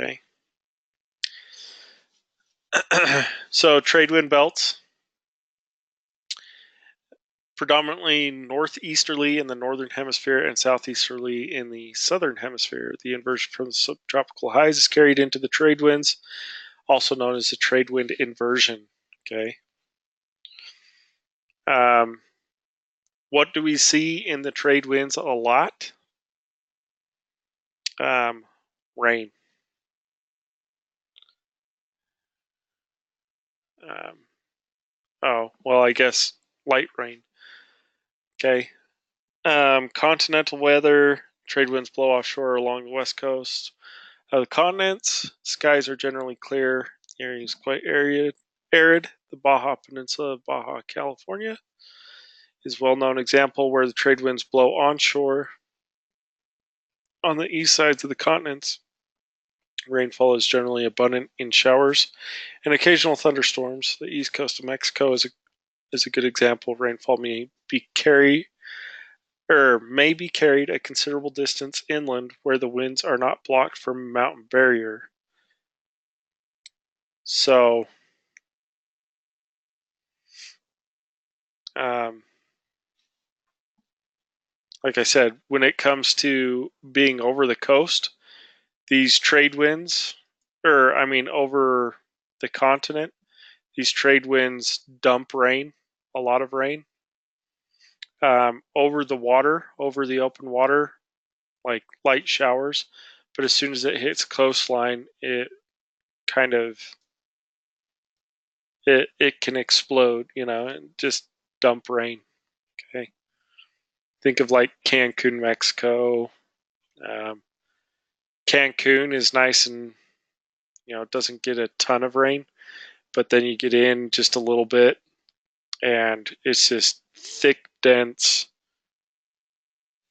Okay. So trade wind belts, predominantly northeasterly in the northern hemisphere and southeasterly in the southern hemisphere. The inversion from the subtropical highs is carried into the trade winds, also known as the trade wind inversion. Okay. What do we see in the trade winds a lot? Rain. Oh, well, I guess light rain. Okay. Continental weather, trade winds blow offshore along the west coast of the continents. Skies are generally clear. The area is quite arid. The Baja Peninsula of Baja California is a well-known example where the trade winds blow onshore on the east sides of the continents. Rainfall is generally abundant in showers and occasional thunderstorms. The east coast of Mexico is a good example of rainfall may be carried a considerable distance inland where the winds are not blocked from a mountain barrier. So, like I said, when it comes to being over the coast, these trade winds, over the continent, these trade winds dump rain, a lot of rain, over the water, over the open water, like light showers. But as soon as it hits coastline, it kind of it can explode, and just dump rain. Okay, think of like Cancun, Mexico. Cancun is nice and it doesn't get a ton of rain, but then you get in just a little bit, and it's just thick, dense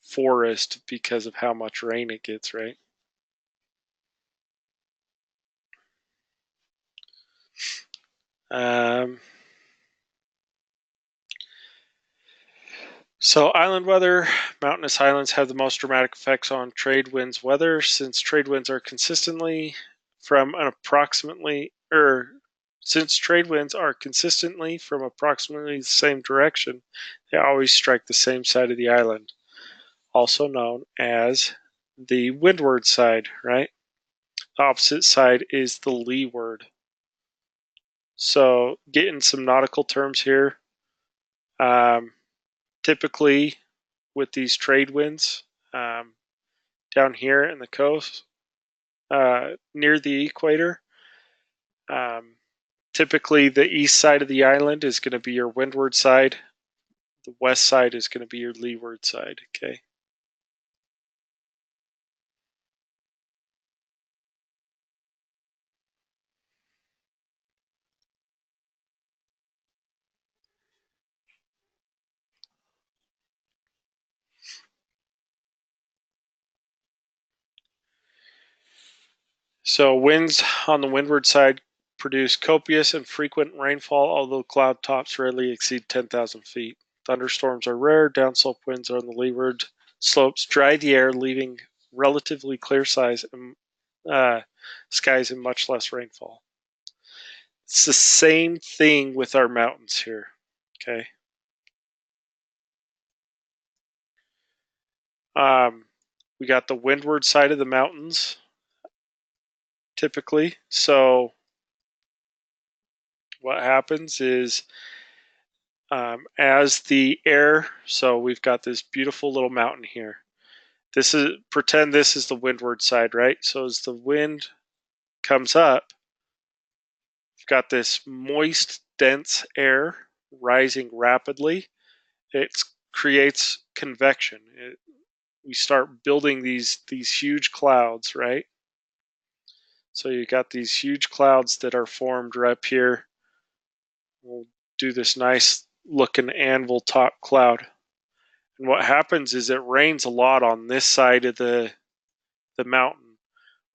forest because of how much rain it gets, right? So island weather, mountainous highlands have the most dramatic effects on trade winds weather, since trade winds are consistently from approximately the same direction, they always strike the same side of the island, also known as the windward side, right? The opposite side is the leeward. So getting some nautical terms here. Typically with these trade winds down here in the coast near the equator, typically the east side of the island is going to be your windward side. The west side is going to be your leeward side, okay? So winds on the windward side produce copious and frequent rainfall, although cloud tops rarely exceed 10,000 feet. Thunderstorms are rare. Downslope winds on the leeward slopes dry the air, leaving relatively clear skies and much less rainfall. It's the same thing with our mountains here, okay? We got the windward side of the mountains, typically. So what happens is as the air, so we've got this beautiful little mountain here. Pretend this is the windward side, right? So as the wind comes up, we've got this moist, dense air rising rapidly. It creates convection. We start building these huge clouds, right? So you got these huge clouds that are formed right up here. We'll do this nice looking anvil top cloud. And what happens is it rains a lot on this side of the mountain.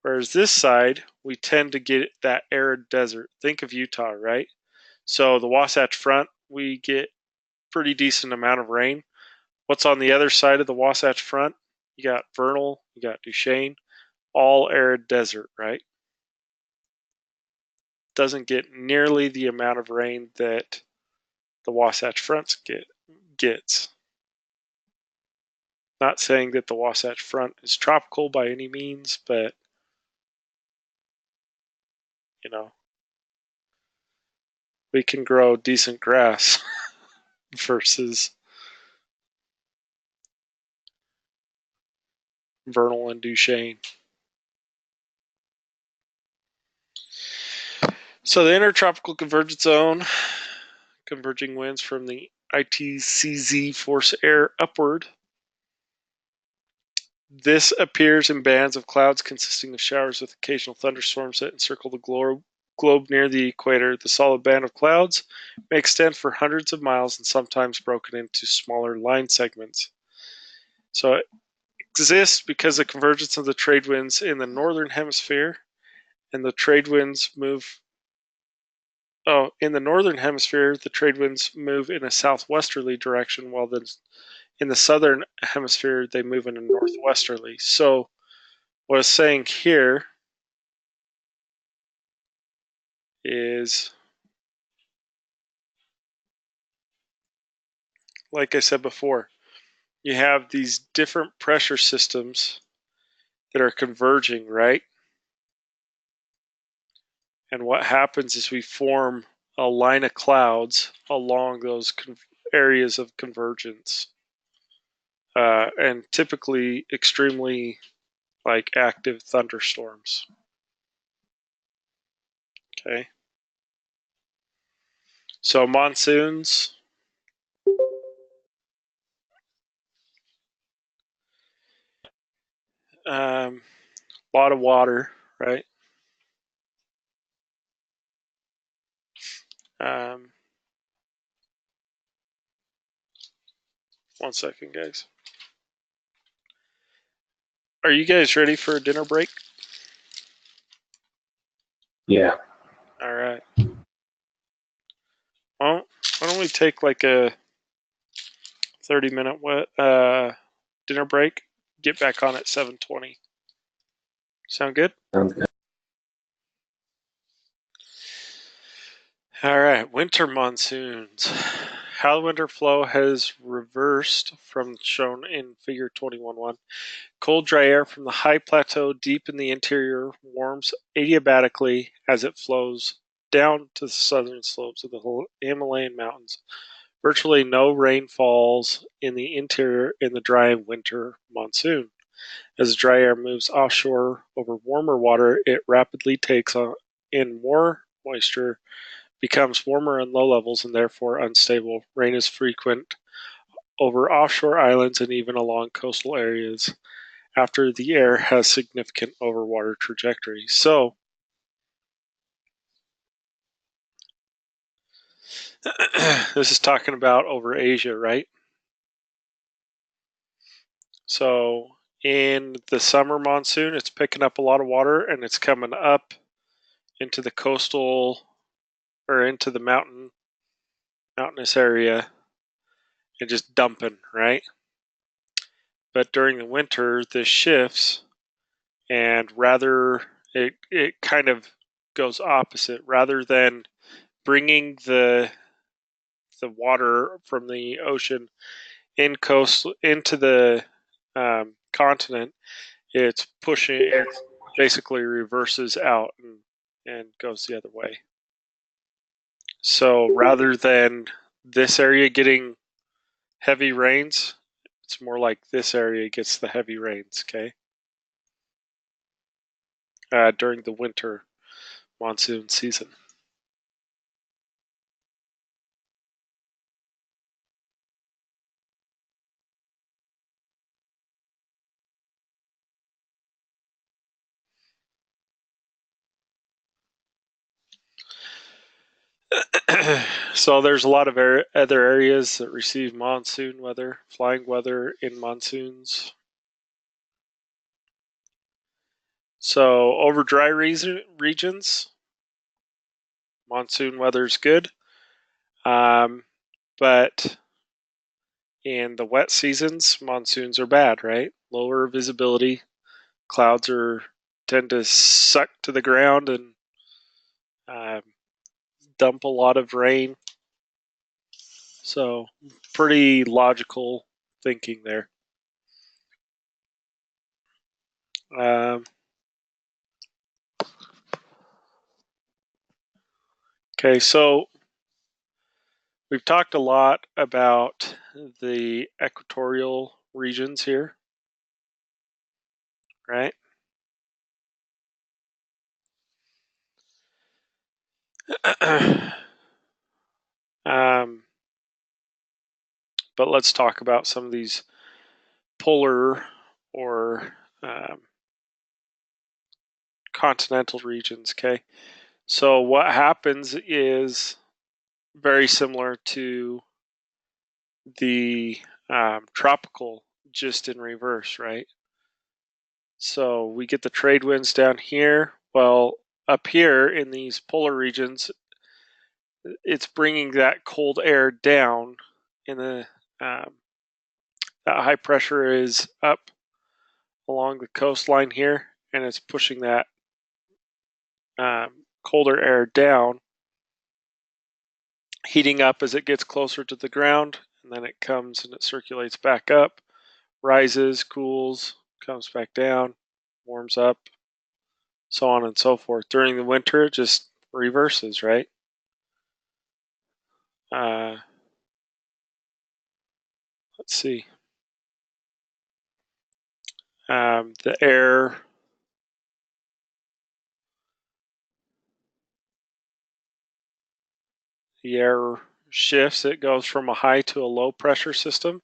Whereas this side, we tend to get that arid desert. Think of Utah, right? So the Wasatch Front, we get pretty decent amount of rain. What's on the other side of the Wasatch Front? You got Vernal, you got Duchesne, all arid desert, right? Doesn't get nearly the amount of rain that the Wasatch Front gets. Not saying that the Wasatch Front is tropical by any means, but we can grow decent grass versus Vernal and Duchesne. So the intertropical convergence zone, converging winds from the ITCZ force air upward. This appears in bands of clouds consisting of showers with occasional thunderstorms that encircle the globe near the equator. The solid band of clouds may extend for hundreds of miles and sometimes broken into smaller line segments. So it exists because of the convergence of the trade winds in the northern hemisphere and the trade winds move. Oh, in the northern hemisphere, the trade winds move in a southwesterly direction, while in the southern hemisphere, they move in a northwesterly. So what it's saying here is, like I said before, you have these different pressure systems that are converging, right? And what happens is we form a line of clouds along those areas of convergence, and typically extremely like active thunderstorms. Okay. So monsoons, a lot of water, right? One second, guys. Are you guys ready for a dinner break? Yeah. All right. Well, why don't we take like a 30-minute dinner break? Get back on at 7:20. Sound good? Sounds good. All right. Winter monsoons. How the winter flow has reversed from shown in Figure 21.1. Cold, dry air from the high plateau deep in the interior warms adiabatically as it flows down to the southern slopes of the Himalayan mountains. Virtually no rain falls in the interior in the dry winter monsoon. As dry air moves offshore over warmer water, it rapidly takes in more moisture, becomes warmer in low levels, and therefore unstable. Rain is frequent over offshore islands and even along coastal areas after the air has significant overwater trajectory. So, this is talking about over Asia, right? So, in the summer monsoon, it's picking up a lot of water and it's coming up into the coastal or into the mountainous area and just dumping, right? But during the winter, this shifts, and rather it kind of goes opposite. Rather than bringing the water from the ocean into the continent, it's pushing. It basically reverses out and goes the other way. So rather than this area getting heavy rains, it's more like this area gets the heavy rains. Okay, during the winter monsoon season. So there's a lot of other areas that receive monsoon weather, flying weather in monsoons. So over dry regions, monsoon weather is good, but in the wet seasons, monsoons are bad, right? Lower visibility, clouds tend to suck to the ground and dump a lot of rain. So pretty logical thinking there. Okay, so we've talked a lot about the equatorial regions here, right? But let's talk about some of these polar or continental regions, okay? So what happens is very similar to the tropical, just in reverse, right? So we get the trade winds down here. Well, up here in these polar regions, it's bringing that cold air down. In the that high pressure is up along the coastline here, and it's pushing that colder air down, heating up as it gets closer to the ground, and then it comes and it circulates back up, rises, cools, comes back down, warms up, so on and so forth. During the winter, it just reverses, right? Let's see. The air shifts. It goes from a high to a low pressure system.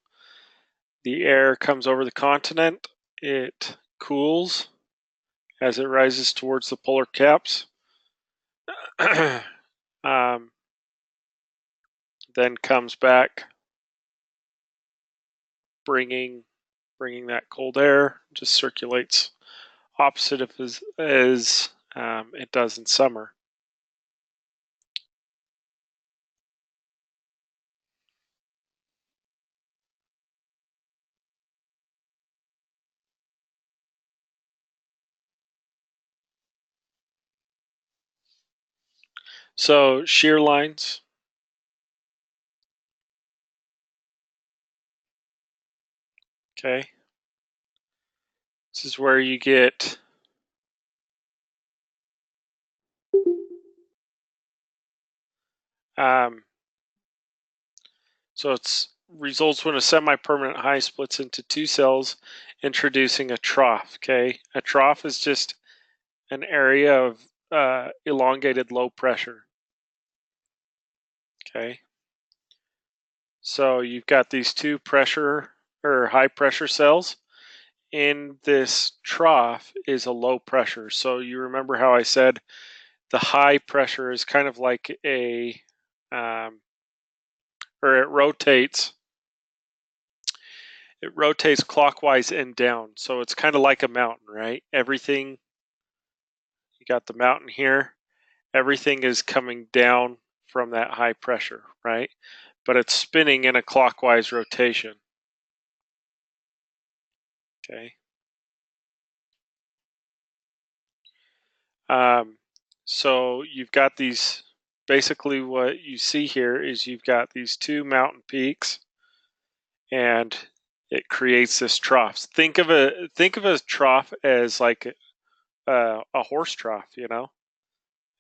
The air comes over the continent. It cools as it rises towards the polar caps. Then comes back, bringing that cold air. Just circulates opposite of as it does in summer. So shear lines. Okay. This is where you get so it's results when a semi-permanent high splits into two cells, introducing a trough. Okay, a trough is just an area of elongated low pressure. Okay, so you've got these two pressure or high pressure cells. In this trough is a low pressure. So you remember how I said the high pressure is kind of like a or it rotates clockwise and down. So it's kind of like a mountain, right? Everything, you got the mountain here, everything is coming down from that high pressure, right? But it's spinning in a clockwise rotation. Okay. So you've got these, basically what you see here is you've got these two mountain peaks, and it creates this trough. Think of a trough as like a horse trough, you know?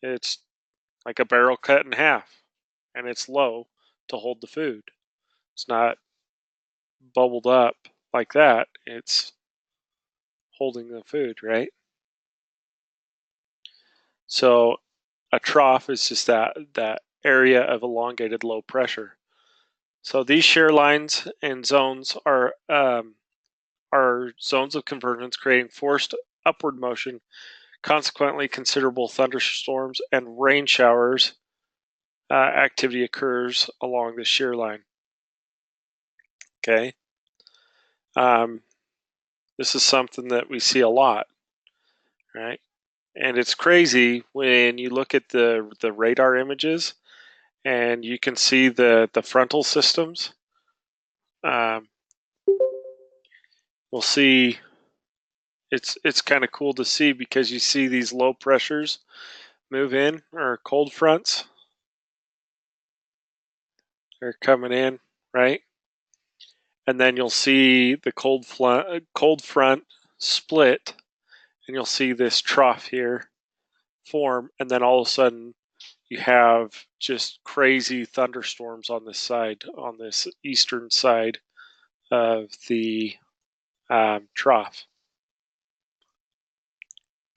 It's like a barrel cut in half, and it's low to hold the food. It's not bubbled up like that. It's holding the food, right? So a trough is just that area of elongated low pressure. So these shear lines and zones are zones of convergence, creating forced upward motion. Consequently, considerable thunderstorms and rain showers activity occurs along the shear line. Okay. This is something that we see a lot, right? And it's crazy when you look at the radar images and you can see the frontal systems. We'll see. It's kind of cool to see because you see these low pressures move in, or cold fronts. They're coming in, right? And then you'll see the cold front split, and you'll see this trough here form, and then all of a sudden you have just crazy thunderstorms on this side, on this eastern side of the trough.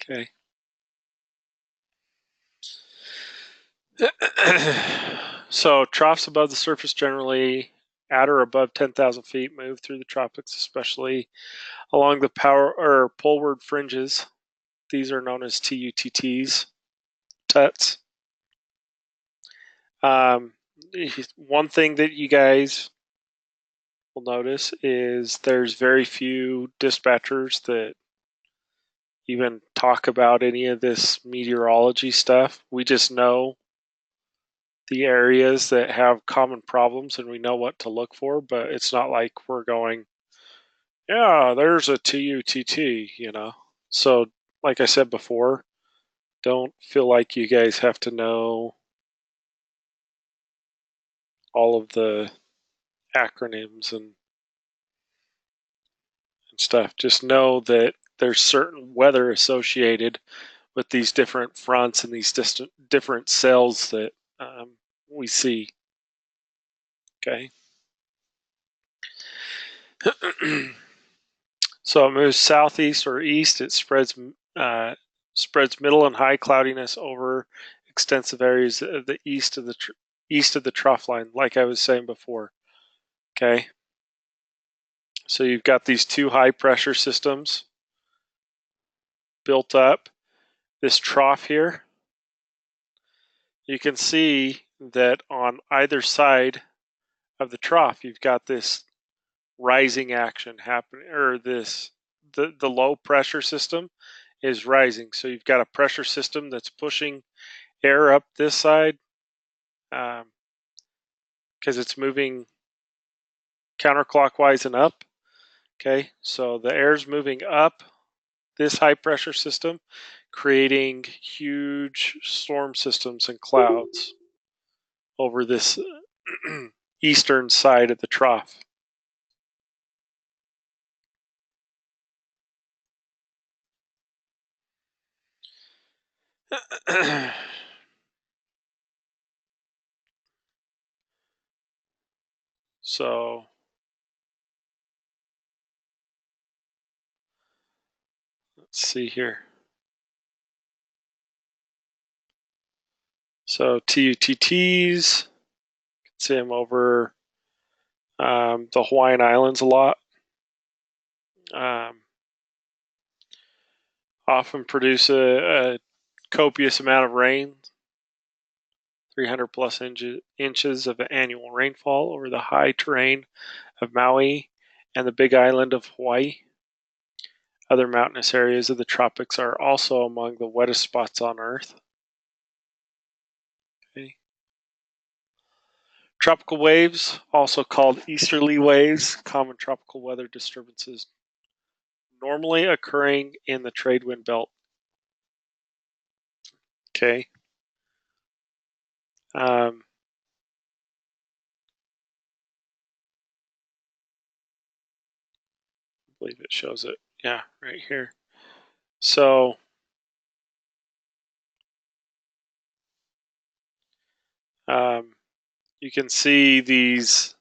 Okay. So troughs above the surface generally at or above 10,000 feet move through the tropics, especially along the poleward fringes. These are known as TUTTs, tuts. One thing that you guys will notice is there's very few dispatchers that even talk about any of this meteorology stuff. We just know the areas that have common problems and we know what to look for, but it's not like we're going, yeah, there's a TUTT, you know. So, like I said before, don't feel like you guys have to know all of the acronyms and stuff. Just know that there's certain weather associated with these different fronts and these different cells that we see. Okay. So it moves southeast or east. It spreads middle and high cloudiness over extensive areas of the east of the trough line, like I was saying before. Okay. So you've got these two high pressure systems built up. This trough here, you can see that on either side of the trough, you've got this rising action happening, or the low pressure system is rising. So you've got a pressure system that's pushing air up this side because it's moving counterclockwise and up. Okay, so the air's moving up this high pressure system, creating huge storm systems and clouds over this eastern side of the trough. So let's see here. So TUTTs, see them over the Hawaiian Islands a lot. Often produce a copious amount of rain, 300 plus inches of annual rainfall over the high terrain of Maui and the Big Island of Hawaii. Other mountainous areas of the tropics are also among the wettest spots on Earth. Okay. Tropical waves, also called easterly waves, common tropical weather disturbances normally occurring in the trade wind belt. Okay. I believe it shows it. Yeah, right here. So you can see these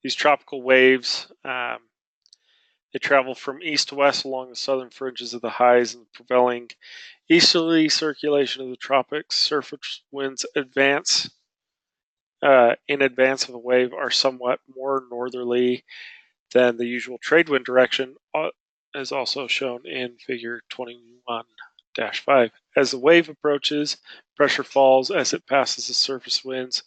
tropical waves. They travel from east to west along the southern fringes of the highs, and the prevailing easterly circulation of the tropics. Surface winds advance in advance of the wave are somewhat more northerly than the usual trade wind direction, as also shown in Figure 21-5. As the wave approaches, pressure falls as it passes the surface winds.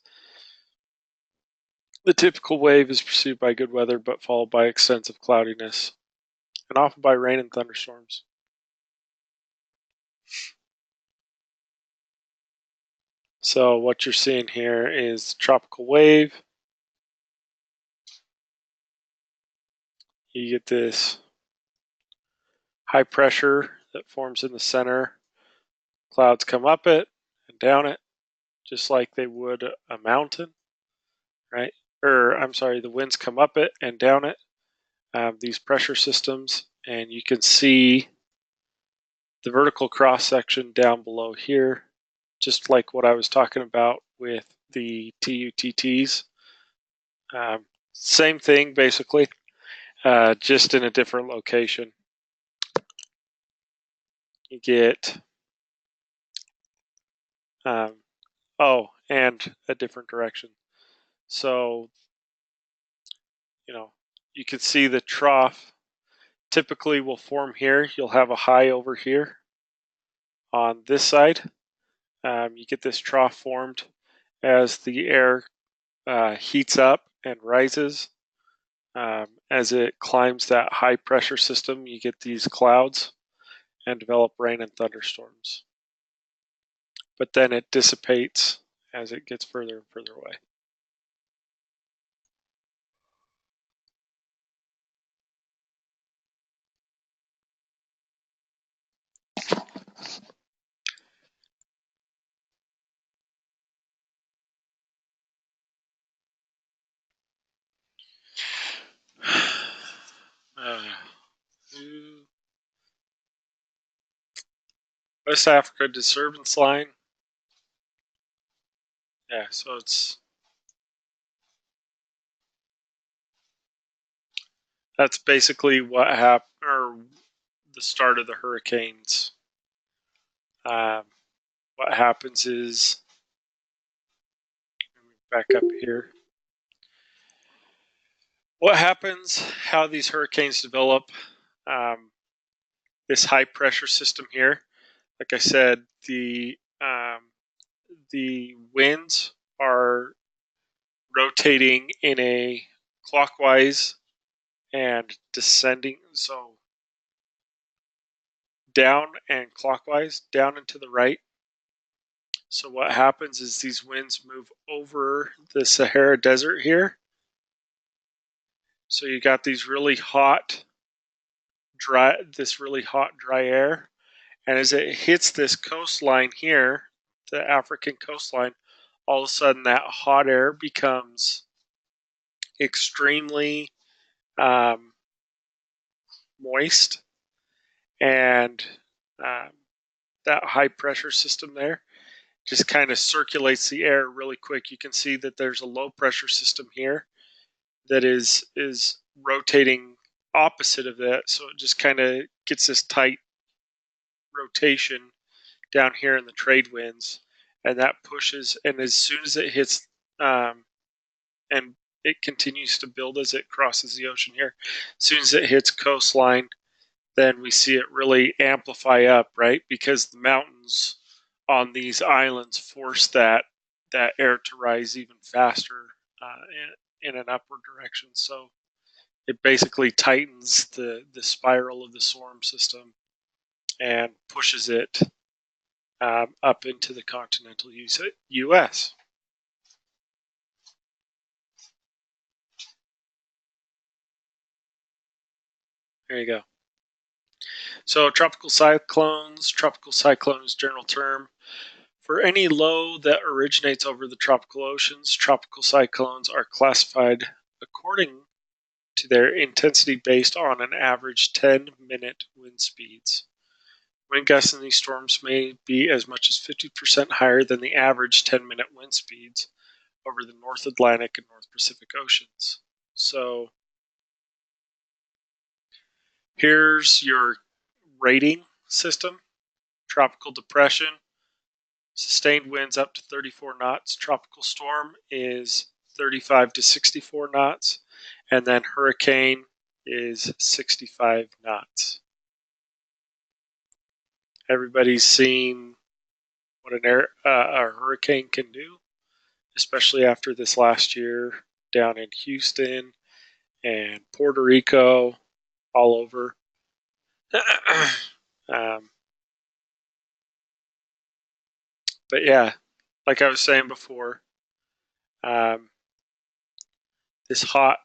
The typical wave is preceded by good weather, but followed by extensive cloudiness, and often by rain and thunderstorms. So what you're seeing here is tropical wave. You get this high pressure that forms in the center. Clouds come up it and down it, just like they would a mountain, right? Or I'm sorry, the winds come up it and down it. These pressure systems, and you can see the vertical cross section down below here, just like what I was talking about with the TUTTs. Same thing basically, just in a different location. You get and a different direction. So, you can see the trough typically will form here. You'll have a high over here on this side. You get this trough formed as the air heats up and rises. As it climbs that high pressure system, you get these clouds. and develop rain and thunderstorms. But then it dissipates as it gets further and further away. West Africa disturbance line. Yeah, so that's basically what happened, or the start of the hurricanes. What happens is, let me back up here. What happens, how these hurricanes develop, this high pressure system here, like I said, the winds are rotating in a clockwise and descending, so down and clockwise, down and to the right. So what happens is these winds move over the Sahara Desert here. So you got these really hot, dry air, and as it hits this coastline here, the African coastline, all of a sudden that hot air becomes extremely moist, and that high pressure system there just kind of circulates the air really quick. You can see that there's a low pressure system here that is rotating opposite of that, so it just kind of gets this tight rotation down here in the trade winds, and that pushes, and as soon as it hits, and it continues to build as it crosses the ocean here, as soon as it hits coastline, then we see it really amplify up, right? Because the mountains on these islands force that air to rise even faster in an upward direction. So it basically tightens the spiral of the storm system and pushes it up into the continental U.S. There you go. So tropical cyclones is general term. For any low that originates over the tropical oceans, tropical cyclones are classified according to their intensity based on an average 10-minute wind speeds. Wind gusts in these storms may be as much as 50% higher than the average 10-minute wind speeds over the North Atlantic and North Pacific Oceans. So here's your rating system. Tropical depression, sustained winds up to 34 knots. Tropical storm is 35 to 64 knots. And then hurricane is 65 knots. Everybody's seen what a hurricane can do, especially after this last year down in Houston and Puerto Rico, all over. But yeah, like I was saying before, this hot,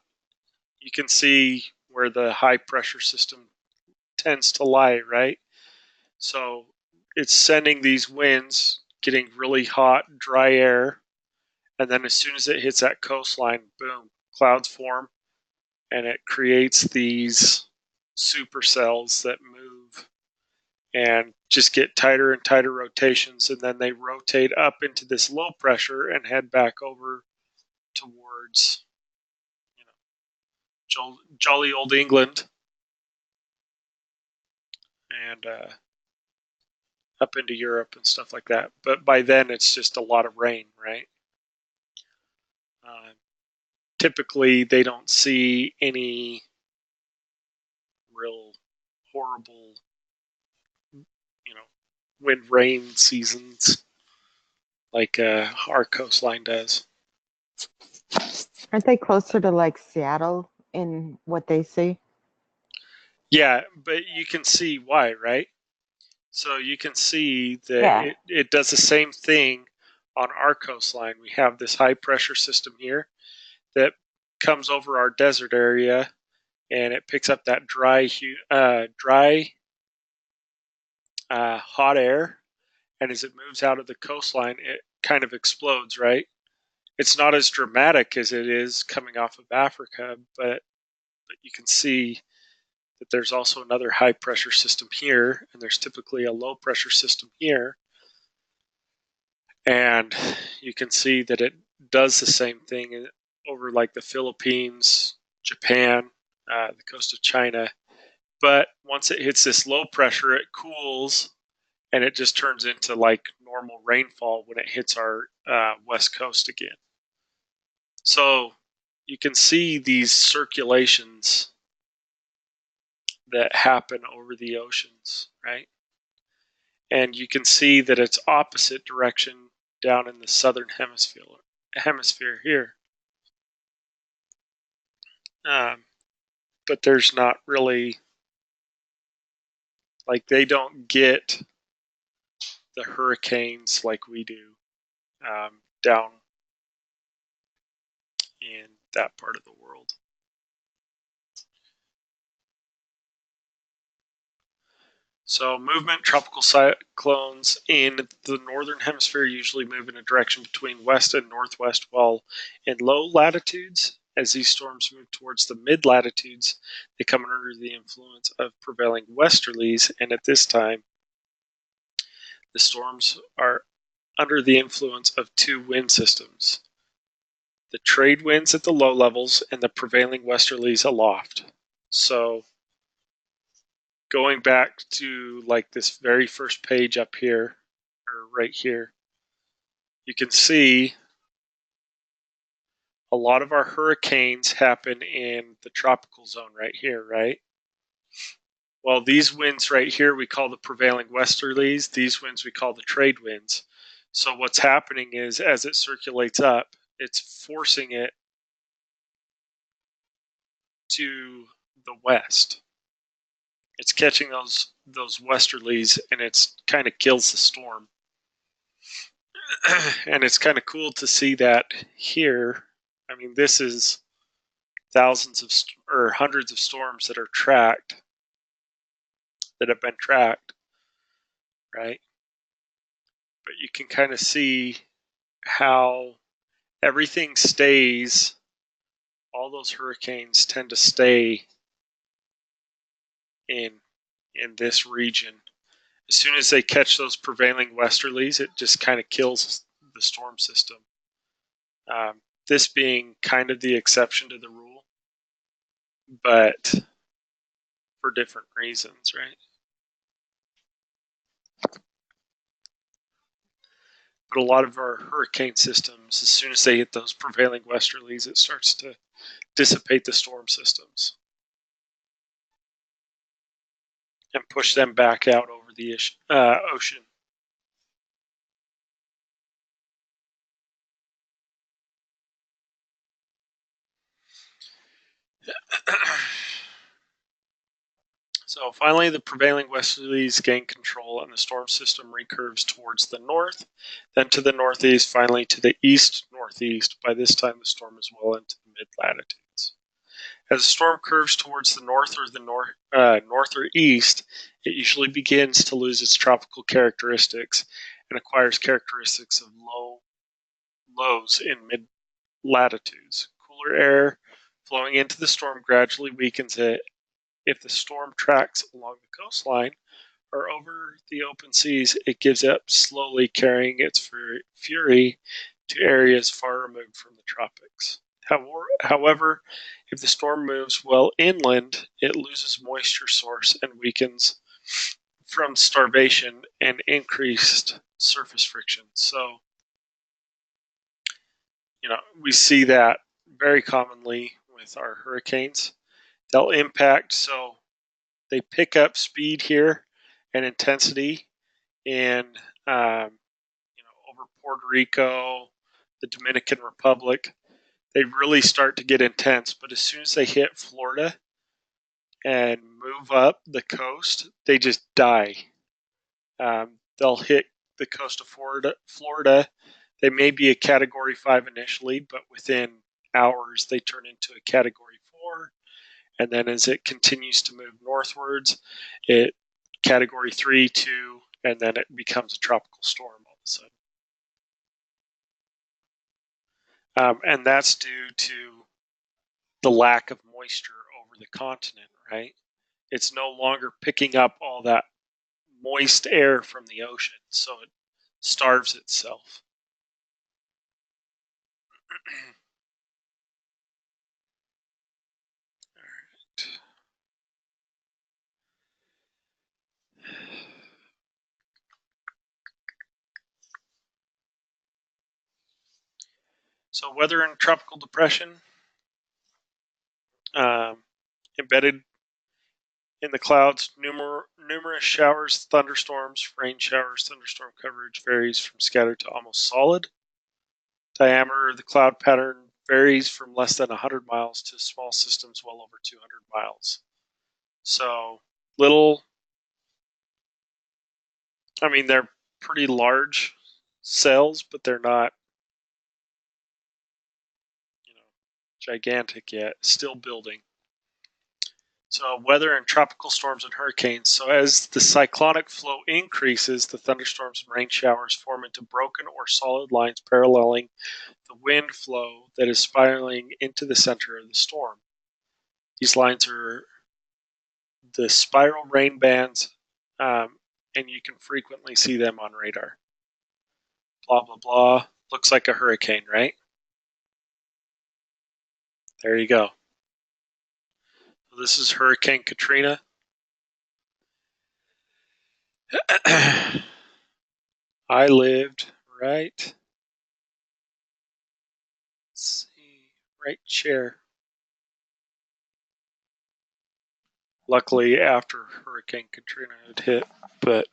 you can see where the high pressure system tends to lie, right? So it's sending these winds, getting really hot, dry air, and then as soon as it hits that coastline, boom, clouds form, and it creates these supercells that move and just get tighter and tighter rotations, and then they rotate up into this low pressure and head back over towards, jolly old England and up into Europe and stuff like that. But by then, it's just a lot of rain, right? Typically, they don't see any real horrible, wind rain seasons like our coastline does. Aren't they closer to like Seattle in what they see? Yeah, but you can see why, right? So you can see that Yeah. it does the same thing on our coastline. We have this high pressure system here that comes over our desert area, and it picks up that dry, hot air. And as it moves out of the coastline, it kind of explodes, right? It's not as dramatic as it is coming off of Africa, but you can see that there's also another high pressure system here, and there's typically a low pressure system here. And you can see that it does the same thing over like the Philippines, Japan, the coast of China. But once it hits this low pressure, it cools and it just turns into like normal rainfall when it hits our west coast again. So you can see these circulations that happen over the oceans, right? And you can see that it's opposite direction down in the southern hemisphere here. But there's not really, like, they don't get the hurricanes like we do down in that part of the world. So movement, tropical cyclones in the northern hemisphere usually move in a direction between west and northwest, while in low latitudes, as these storms move towards the mid latitudes, they come under the influence of prevailing westerlies, and at this time, the storms are under the influence of two wind systems: the trade winds at the low levels and the prevailing westerlies aloft. So going back to like this very first page up here, or right here, you can see a lot of our hurricanes happen in the tropical zone right here, right? Well, these winds right here we call the prevailing westerlies. These winds we call the trade winds. So what's happening is as it circulates up, it's forcing it to the west. It's catching those westerlies, and it's kind of kills the storm. And it's kind of cool to see that here. I mean, this is thousands of or hundreds of storms that are tracked, that have been tracked, right? But you can kind of see how everything stays. All those hurricanes tend to stay in this region. As soon as they catch those prevailing westerlies, it just kind of kills the storm system. This being kind of the exception to the rule, but for different reasons, right? But a lot of our hurricane systems, as soon as they hit those prevailing westerlies, it starts to dissipate the storm systems and push them back out over the ocean. So finally, the prevailing westerlies gain control and the storm system recurves towards the north, then to the northeast, finally to the east-northeast. By this time, the storm is well into the mid-latitudes. As the storm curves towards the north or the north or east, it usually begins to lose its tropical characteristics and acquires characteristics of lows in mid-latitudes. Cooler air flowing into the storm gradually weakens it. If the storm tracks along the coastline or over the open seas, it gives up slowly, carrying its fury to areas far removed from the tropics. However, if the storm moves well inland, it loses moisture source and weakens from starvation and increased surface friction. So, we see that very commonly with our hurricanes. They'll impact, so they pick up speed here and intensity in over Puerto Rico, the Dominican Republic. They really start to get intense, but as soon as they hit Florida and move up the coast, they just die. They'll hit the coast of Florida. They may be a Category 5 initially, but within hours they turn into a Category 4. And then as it continues to move northwards, it Category 3, 2, and then it becomes a tropical storm all of a sudden. And that's due to the lack of moisture over the continent, right? It's no longer picking up all that moist air from the ocean, so it starves itself. So weather in tropical depression, embedded in the clouds, numerous showers, thunderstorms, rain showers, thunderstorm coverage varies from scattered to almost solid. Diameter of the cloud pattern varies from less than 100 miles to small systems well over 200 miles. So little, I mean, they're pretty large cells, but they're not, gigantic yet, still building. So weather and tropical storms and hurricanes. So as the cyclonic flow increases, the thunderstorms and rain showers form into broken or solid lines paralleling the wind flow that is spiraling into the center of the storm. These lines are the spiral rain bands, and you can frequently see them on radar. Blah, blah, blah. Looks like a hurricane, right? There you go. This is Hurricane Katrina. I lived right chair. Luckily, after Hurricane Katrina had hit, but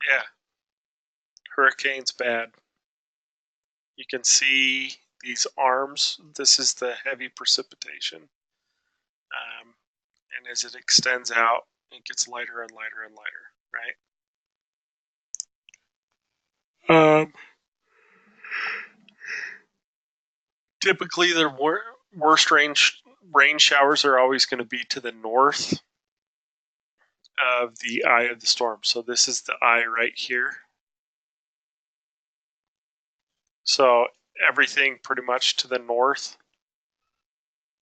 yeah, hurricane's bad. You can see these arms. This is the heavy precipitation. And as it extends out, it gets lighter and lighter and lighter, right? Typically, the worst rain showers are always going to be to the north of the eye of the storm. So this is the eye right here. So everything pretty much to the north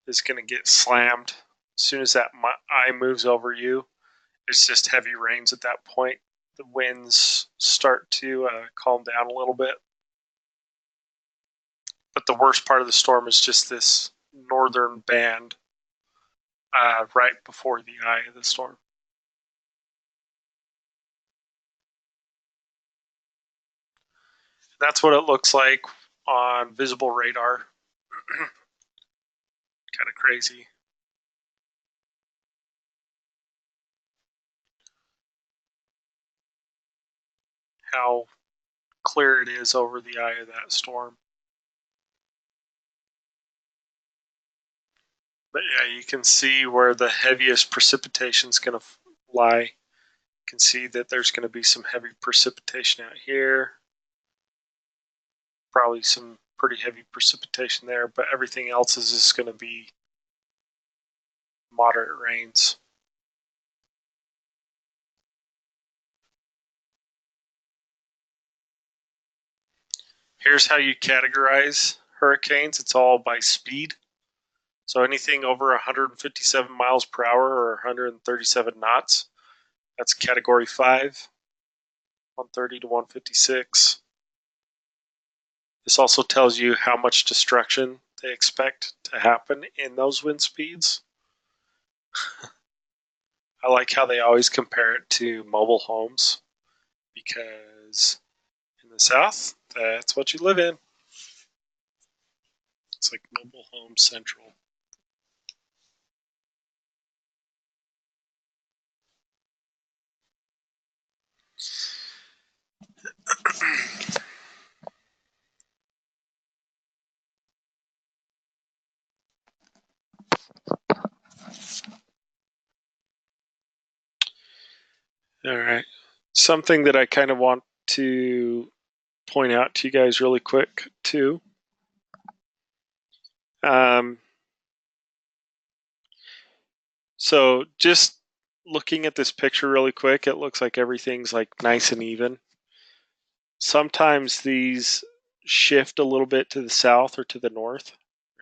is going to get slammed. As soon as that eye moves over you, it's just heavy rains at that point. The winds start to calm down a little bit. But the worst part of the storm is just this northern band right before the eye of the storm. That's what it looks like on visible radar. Kind of crazy. How clear it is over the eye of that storm. But yeah, you can see where the heaviest precipitation is going to lie. You can see that there's going to be some heavy precipitation out here. Probably some pretty heavy precipitation there, but everything else is just going to be moderate rains. Here's how you categorize hurricanes. It's all by speed. So anything over 157 miles per hour or 137 knots, that's Category 5, 130 to 156. This also tells you how much destruction they expect to happen in those wind speeds. I like how they always compare it to mobile homes, because in the South, that's what you live in. It's like mobile home central. something that I kind of want to point out to you guys really quick too. So just looking at this picture really quick, it looks like everything's like nice and even. Sometimes these shift a little bit to the south or to the north,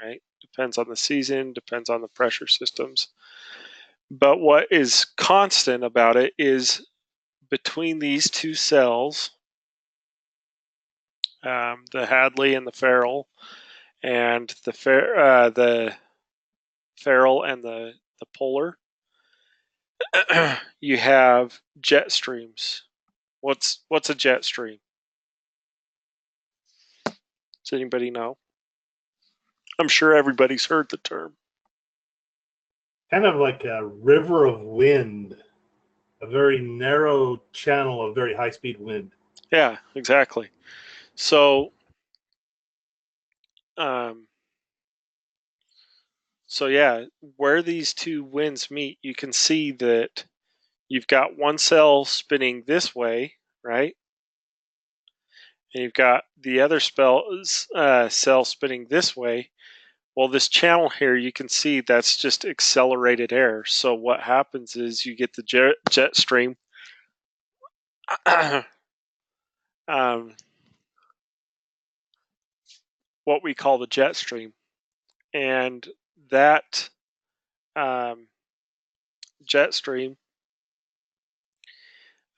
right? Depends on the season, depends on the pressure systems. But what is constant about it is between these two cells, the Hadley and the Farrell, and the Farrell and the polar, you have jet streams. What's a jet stream? Does anybody know? I'm sure everybody's heard the term. Kind of like a river of wind, a very narrow channel of very high-speed wind. Yeah, exactly. So, yeah, where these two winds meet, you can see that you've got one cell spinning this way, right? And you've got the other cell spinning this way. Well, this channel here, you can see that's just accelerated air. So what happens is you get the jet stream. What we call the jet stream. And that jet stream,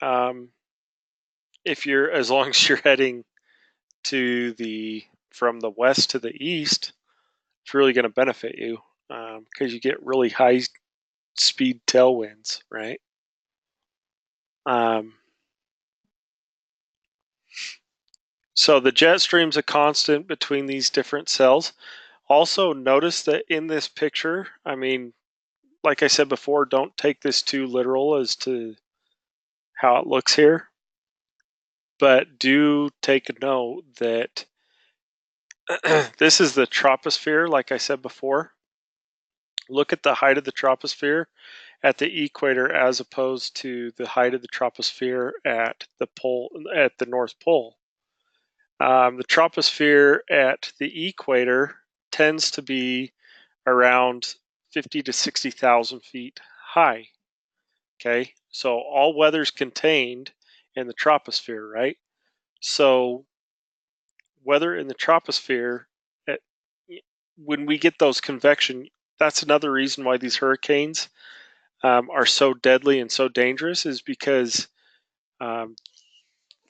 as long as you're heading from the west to the east, it's really going to benefit you because you get really high speed tailwinds, right? So the jet stream's a constant between these different cells. Also notice that in this picture, I mean, like I said before, don't take this too literal as to how it looks here, but do take a note that this is the troposphere, like I said before. Look at the height of the troposphere at the equator as opposed to the height of the troposphere at the North Pole. The troposphere at the equator tends to be around 50 to 60,000 feet high. Okay, so all weather's contained in the troposphere, right? So weather in the troposphere, when we get those convection, that's another reason why these hurricanes are so deadly and so dangerous, is because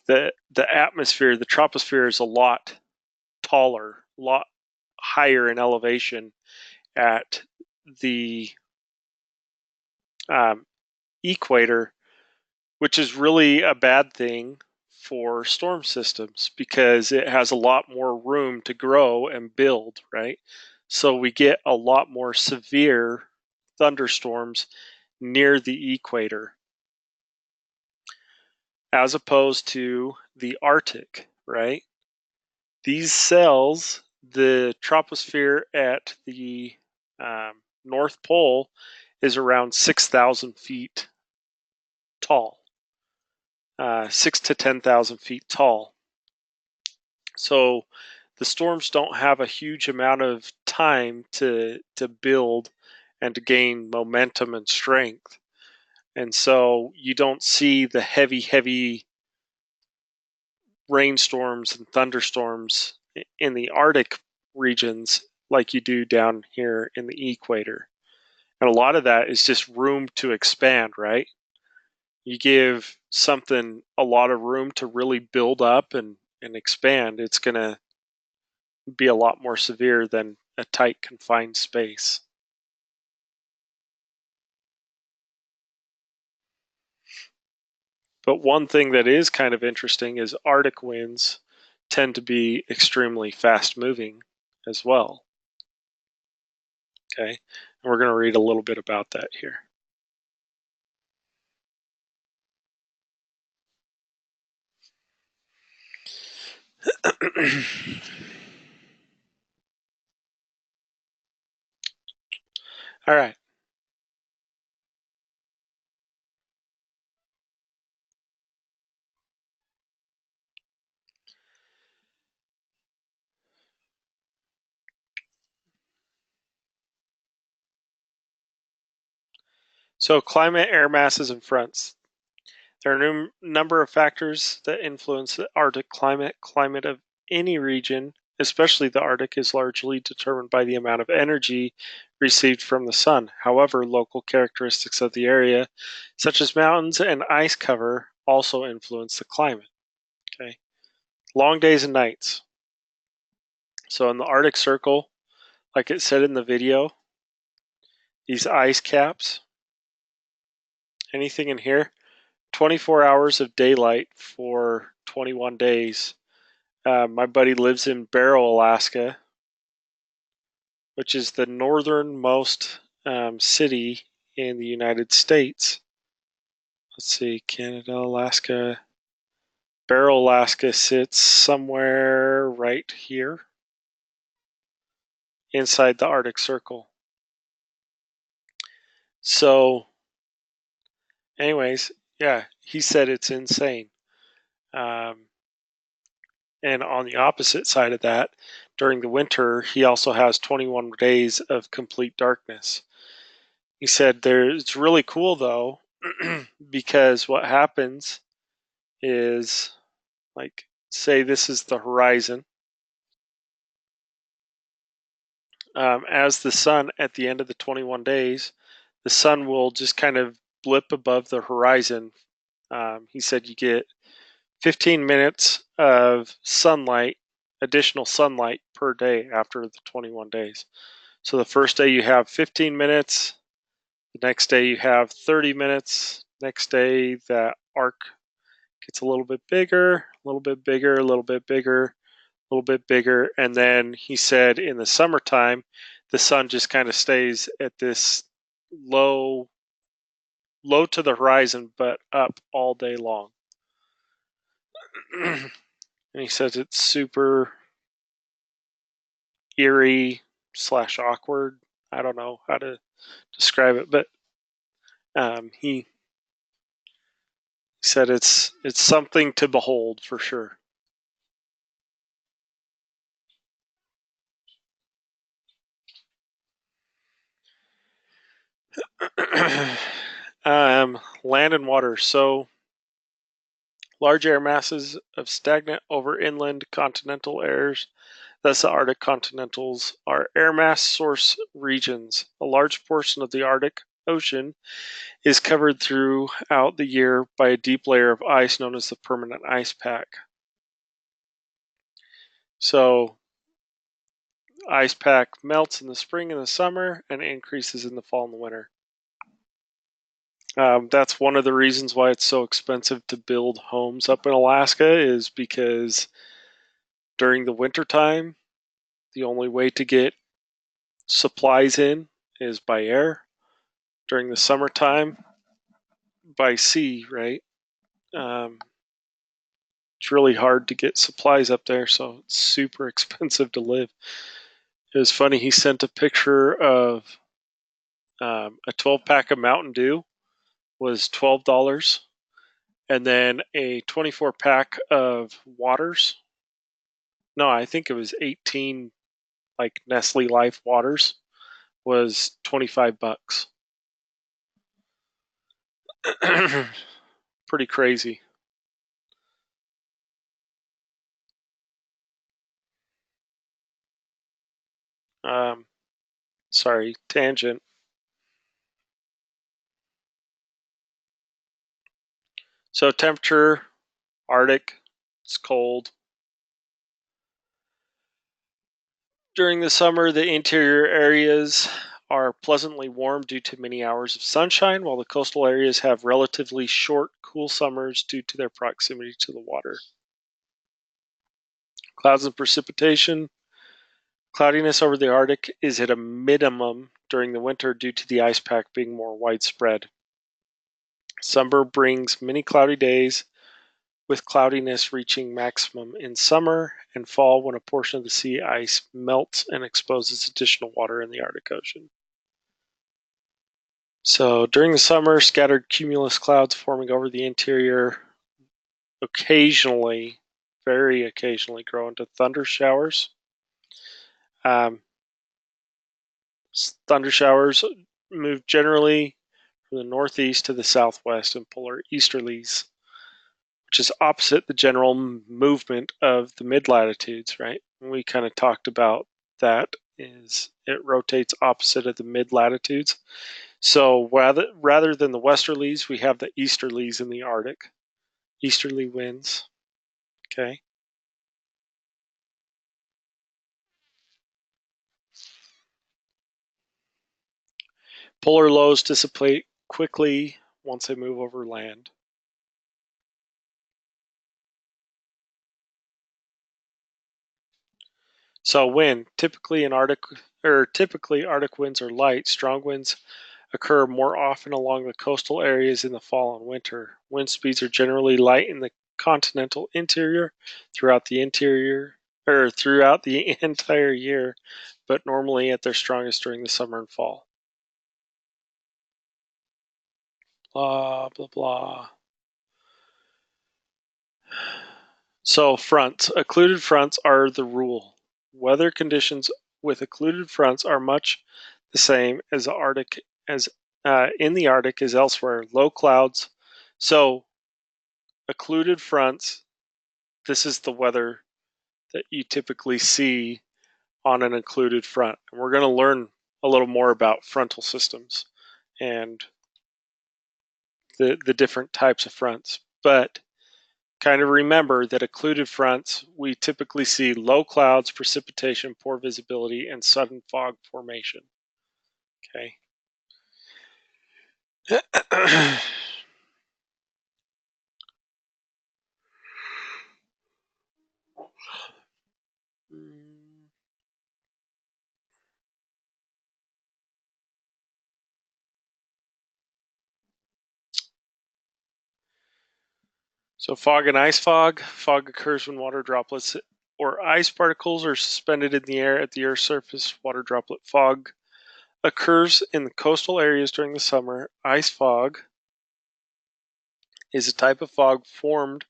the atmosphere, the troposphere, is a lot taller, a lot higher in elevation at the equator, which is really a bad thing for storm systems because it has a lot more room to grow and build, right? So we get a lot more severe thunderstorms near the equator as opposed to the Arctic, right? These cells, the troposphere at the North Pole is around 6,000 feet tall, 6 to 10,000 feet tall. So the storms don't have a huge amount of time to build and to gain momentum and strength. And so you don't see the heavy rainstorms and thunderstorms in the Arctic regions like you do down here in the equator. And a lot of that is just room to expand, right? You give something a lot of room to really build up and expand, it's going to be a lot more severe than a tight, confined space. But one thing that is kind of interesting is Arctic winds tend to be extremely fast moving as well. Okay, and we're going to read a little bit about that here. All right. So climate, air masses, and fronts. There are a number of factors that influence the Arctic climate. Climate of any region, especially the Arctic, is largely determined by the amount of energy received from the sun. However, local characteristics of the area, such as mountains and ice cover, also influence the climate. Okay. Long days and nights. So in the Arctic Circle, like it said in the video, these ice caps, anything in here, 24 hours of daylight for 21 days. My buddy lives in Barrow, Alaska, which is the northernmost city in the United States. Let's see, Canada, Alaska. Barrow, Alaska sits somewhere right here inside the Arctic Circle. So, anyways, yeah, he said it's insane. And on the opposite side of that, during the winter, he also has 21 days of complete darkness. He said it's really cool though, because what happens is, like, say this is the horizon. As the sun at the end of the 21 days, the sun will just kind of blip above the horizon. He said you get 15 minutes of sunlight, additional sunlight per day after the 21 days. So the first day you have 15 minutes, the next day you have 30 minutes, next day that arc gets a little bit bigger, a little bit bigger, a little bit bigger, a little bit bigger, and then he said in the summertime, the sun just kind of stays at this low to the horizon, but up all day long. And he says it's super eerie / awkward. I don't know how to describe it, but he said it's something to behold for sure. Land and water. So large air masses of stagnant over inland continental airs, thus the Arctic continentals, are air mass source regions. A large portion of the Arctic Ocean is covered throughout the year by a deep layer of ice known as the permanent ice pack. So ice pack melts in the spring and the summer and increases in the fall and the winter. That's one of the reasons why it's so expensive to build homes up in Alaska, is because during the winter time, the only way to get supplies in is by air. During the summertime, by sea, right? It's really hard to get supplies up there, so it's super expensive to live. It was funny, he sent a picture of a 12-pack of Mountain Dew was $12, and then a 24-pack of waters. No, I think it was 18, like Nestle Life waters, was $25. Pretty crazy. Sorry, tangent. So temperature, Arctic, it's cold. During the summer, the interior areas are pleasantly warm due to many hours of sunshine, while the coastal areas have relatively short, cool summers due to their proximity to the water. Clouds and precipitation. Cloudiness over the Arctic is at a minimum during the winter due to the ice pack being more widespread. Summer brings many cloudy days, with cloudiness reaching maximum in summer and fall when a portion of the sea ice melts and exposes additional water in the Arctic Ocean. So during the summer, scattered cumulus clouds forming over the interior occasionally, very occasionally, grow into thunder showers. Thunder showers move generally from the northeast to the southwest in polar easterlies, which is opposite the general movement of the mid-latitudes, right? And we kind of talked about that, is it rotates opposite of the mid-latitudes. So rather than the westerlies, we have the easterlies in the Arctic. Easterly winds, okay? Polar lows dissipate quickly once they move over land. So wind, typically Arctic winds are light. Strong winds occur more often along the coastal areas in the fall and winter. Wind speeds are generally light in the continental interior throughout the entire year, but normally at their strongest during the summer and fall. Blah blah blah. So fronts, occluded fronts are the rule. Weather conditions with occluded fronts are much the same as the Arctic as in the Arctic as elsewhere. Low clouds. So occluded fronts, this is the weather that you typically see on an occluded front. And we're going to learn a little more about frontal systems and the different types of fronts. But kind of remember that occluded fronts, we typically see low clouds, precipitation, poor visibility, and sudden fog formation. Okay. So fog and ice fog. Fog occurs when water droplets or ice particles are suspended in the air at the Earth's surface. Water droplet fog occurs in the coastal areas during the summer. Ice fog is a type of fog formed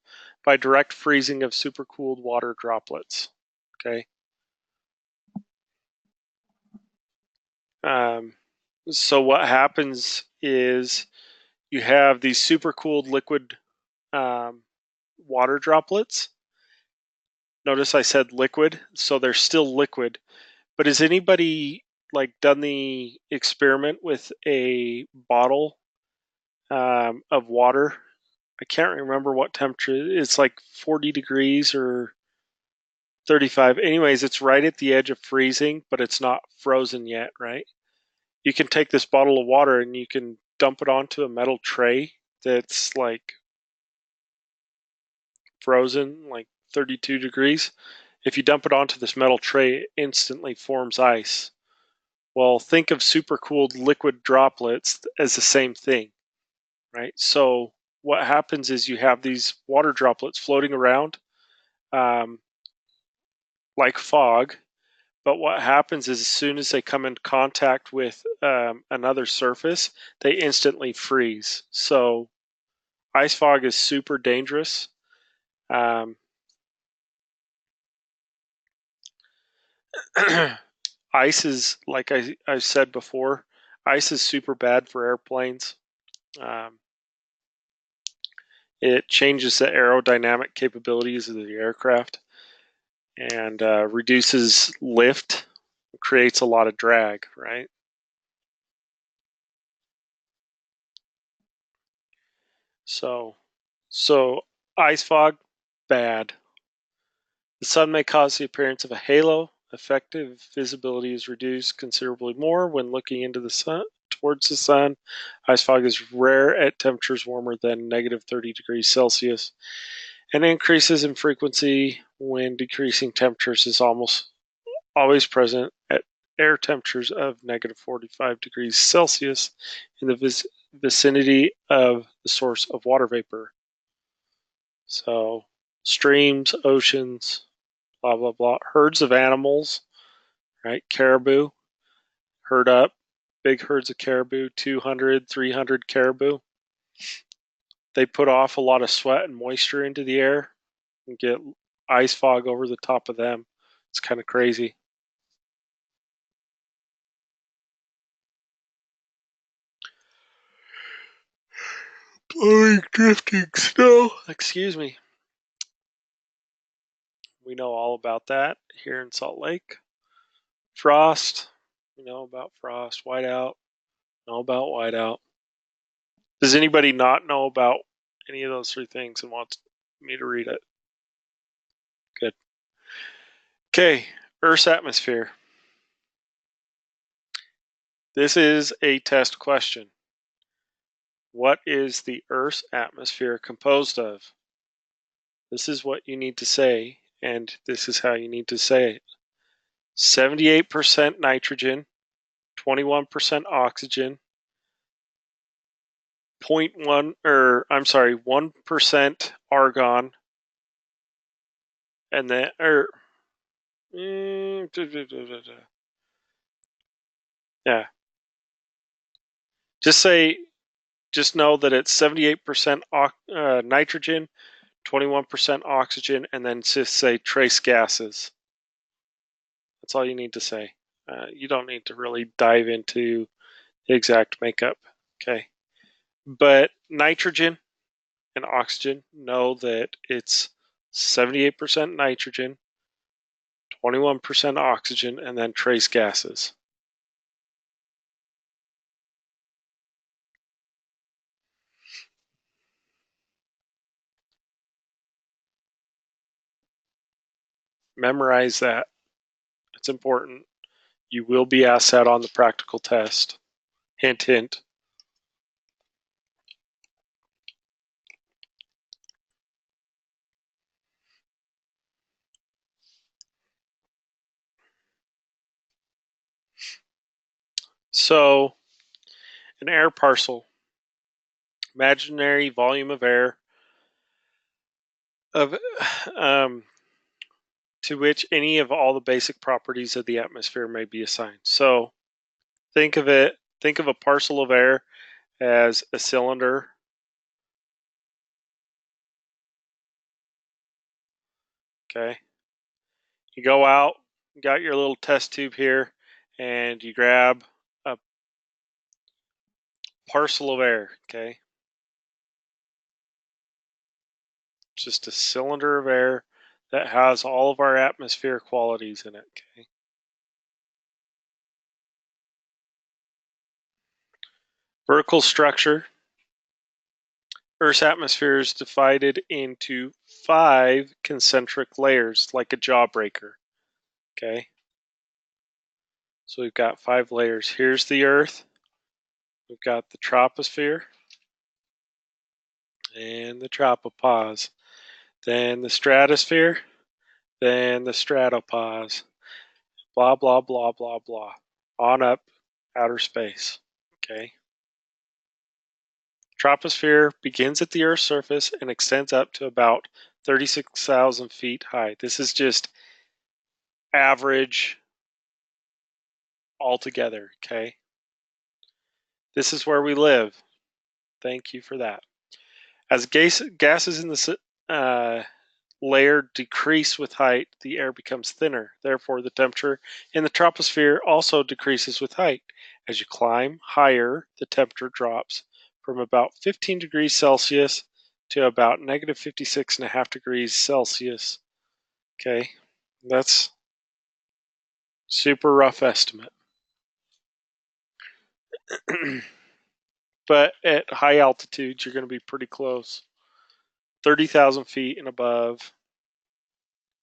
by direct freezing of supercooled water droplets. Okay. So what happens is you have these supercooled liquid water droplets. Notice I said liquid, so they're still liquid. But has anybody like done the experiment with a bottle of water? I can't remember what temperature. It's like 40 degrees or 35. Anyways, it's right at the edge of freezing, but it's not frozen yet, right? You can take this bottle of water and you can dump it onto a metal tray that's like frozen, like 32 degrees. If you dump it onto this metal tray, it instantly forms ice. Well, think of supercooled liquid droplets as the same thing, right? So what happens is you have these water droplets floating around like fog, but what happens is as soon as they come in contact with another surface, they instantly freeze. So ice fog is super dangerous. Ice is, like I've said before, ice is super bad for airplanes. It changes the aerodynamic capabilities of the aircraft and reduces lift, creates a lot of drag, right? So ice fog, bad. The sun may cause the appearance of a halo. Effective visibility is reduced considerably more when looking into the sun towards the sun. Ice fog is rare at temperatures warmer than negative 30 degrees Celsius, and increases in frequency when decreasing temperatures is almost always present at air temperatures of negative 45 degrees Celsius in the vicinity of the source of water vapor. So streams, oceans, blah, blah, blah. Herds of animals, right? Caribou, herd up, big herds of caribou, 200, 300 caribou. They put off a lot of sweat and moisture into the air and get ice fog over the top of them. It's kind of crazy. Blowing, drifting snow. Excuse me. We know all about that here in Salt Lake. Frost. We know about frost. Whiteout. Know about whiteout. Does anybody not know about any of those three things and wants me to read it? Good. Okay, Earth's atmosphere. This is a test question. What is the Earth's atmosphere composed of? This is what you need to say, and this is how you need to say it. 78% nitrogen, 21% oxygen, 1% argon, and then yeah. Just know that it's 78% nitrogen, 21% oxygen, and then just say trace gases. That's all you need to say. You don't need to really dive into the exact makeup. Okay. But nitrogen and oxygen, know that it's 78% nitrogen, 21% oxygen, and then trace gases. Memorize that. It's important. You will be asked that on the practical test. Hint, hint. So, an air parcel, imaginary volume of air of to which any of all the basic properties of the atmosphere may be assigned. So, think of a parcel of air as a cylinder. Okay. You go out, you got your little test tube here, and you grab a parcel of air. Okay. Just a cylinder of air that has all of our atmosphere qualities in it. Okay. Vertical structure. Earth's atmosphere is divided into 5 concentric layers, like a jawbreaker. Okay. So we've got 5 layers. Here's the Earth. We've got the troposphere and the tropopause. Then the stratosphere, then the stratopause. Blah, blah, blah, blah, blah. On up outer space. Okay. Troposphere begins at the Earth's surface and extends up to about 36,000 feet high. This is just average altogether, okay? This is where we live. Thank you for that. As gases in the layer decrease with height, the air becomes thinner. Therefore, the temperature in the troposphere also decreases with height. As you climb higher, the temperature drops from about 15 degrees Celsius to about negative 56.5 degrees Celsius. Okay, that's super rough estimate. But at high altitudes, you're going to be pretty close. 30,000 feet and above,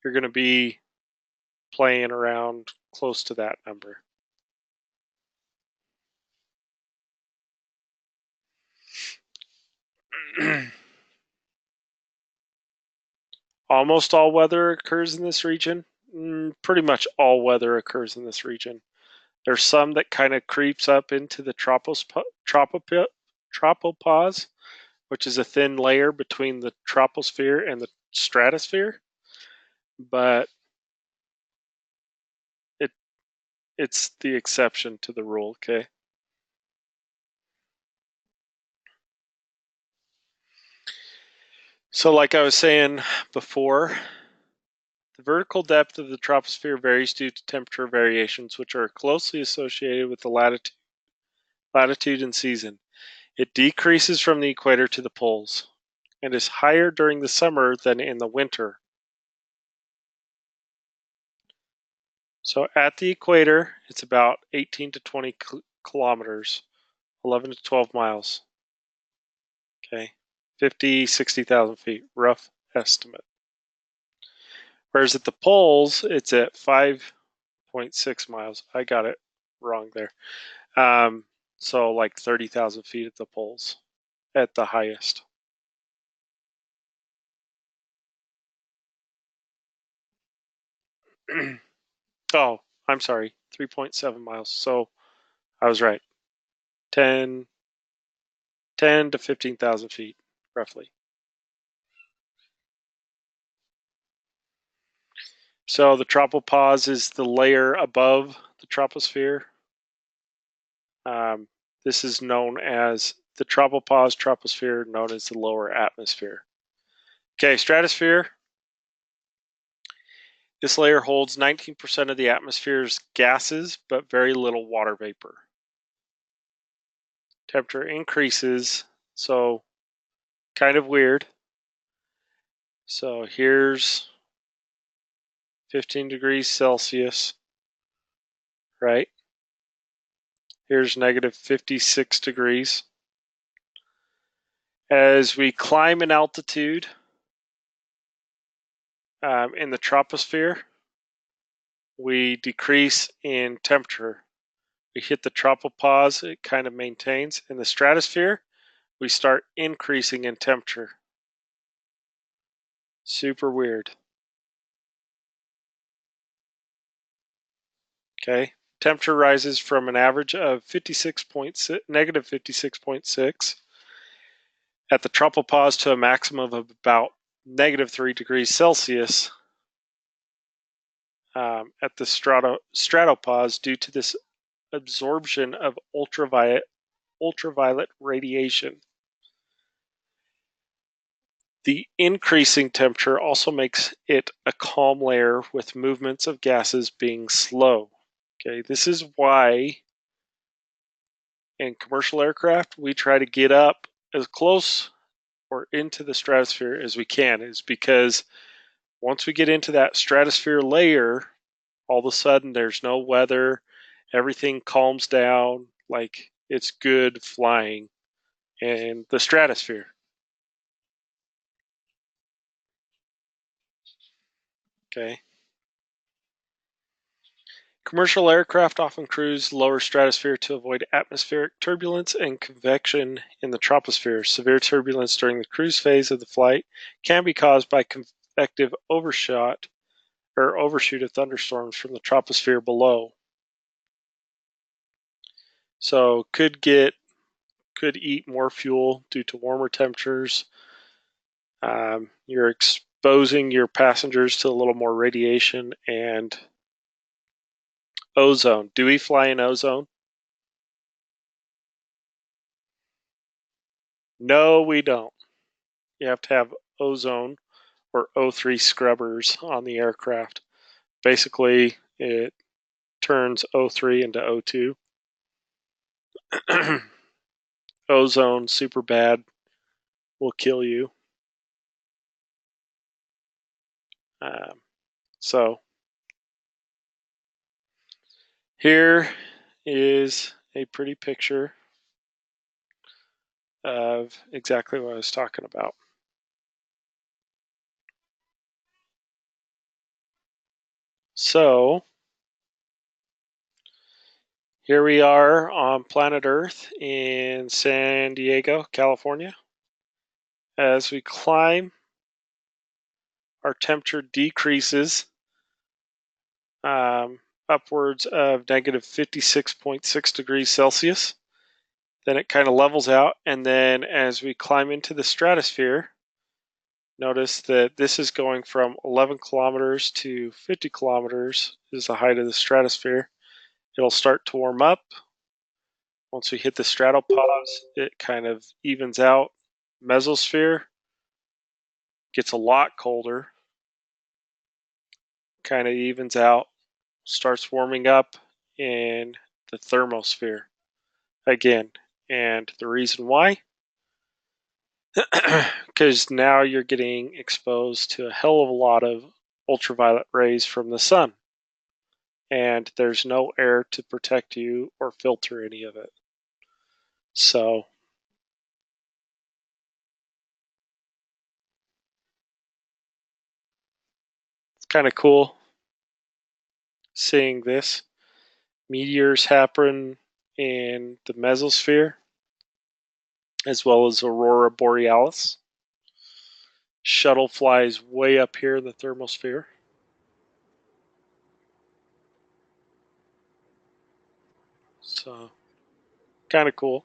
you're going to be playing around close to that number. Almost all weather occurs in this region. Pretty much all weather occurs in this region. There's some that kind of creeps up into the tropopause, which is a thin layer between the troposphere and the stratosphere. But it's the exception to the rule, okay? So like I was saying before, the vertical depth of the troposphere varies due to temperature variations, which are closely associated with the latitude and season. It decreases from the equator to the poles and is higher during the summer than in the winter. So at the equator, it's about 18 to 20 kilometers, 11 to 12 miles. Okay, 50, 60,000 feet, rough estimate. Whereas at the poles, it's at 5.6 miles. I got it wrong there. So like 30,000 feet at the poles at the highest. Oh, I'm sorry, 3.7 miles. So I was right. 10 to 15,000 feet, roughly. So the tropopause is the layer above the troposphere. This is known as the tropopause, troposphere, known as the lower atmosphere. Okay, stratosphere. This layer holds 19% of the atmosphere's gases, but very little water vapor. Temperature increases, so kind of weird. So here's 15 degrees Celsius, right? Here's negative 56 degrees. As we climb in altitude in the troposphere, we decrease in temperature. We hit the tropopause, it kind of maintains. In the stratosphere, we start increasing in temperature. Super weird. Okay, temperature rises from an average of negative 56.6 at the tropopause to a maximum of about negative 3 degrees Celsius at the stratopause due to this absorption of ultraviolet radiation. The increasing temperature also makes it a calm layer with movements of gases being slow. Okay, this is why in commercial aircraft we try to get up as close or into the stratosphere as we can, is because once we get into that stratosphere layer, all of a sudden there's no weather, everything calms down, like it's good flying in the stratosphere. Okay. Commercial aircraft often cruise lower stratosphere to avoid atmospheric turbulence and convection in the troposphere. Severe turbulence during the cruise phase of the flight can be caused by convective overshoot of thunderstorms from the troposphere below. So could eat more fuel due to warmer temperatures. You're exposing your passengers to a little more radiation and ozone. Do we fly in ozone? No, we don't. You have to have ozone or O3 scrubbers on the aircraft. Basically, it turns O3 into O2. Ozone, super bad, will kill you. So here is a pretty picture of exactly what I was talking about. So here we are on planet Earth in San Diego, California. As we climb, our temperature decreases upwards of negative 56.6 degrees Celsius. Then it kind of levels out, and then as we climb into the stratosphere, notice that this is going from 11 kilometers to 50 kilometers is the height of the stratosphere. It'll start to warm up. Once we hit the stratopause, it kind of evens out. Mesosphere gets a lot colder, kind of evens out, starts warming up in the thermosphere. Again, And the reason why? Because now you're getting exposed to a hell of a lot of ultraviolet rays from the sun. And there's no air to protect you or filter any of it. So it's kind of cool seeing this. Meteors happen in the mesosphere as well as aurora borealis. Shuttle flies way up here in the thermosphere. So kind of cool.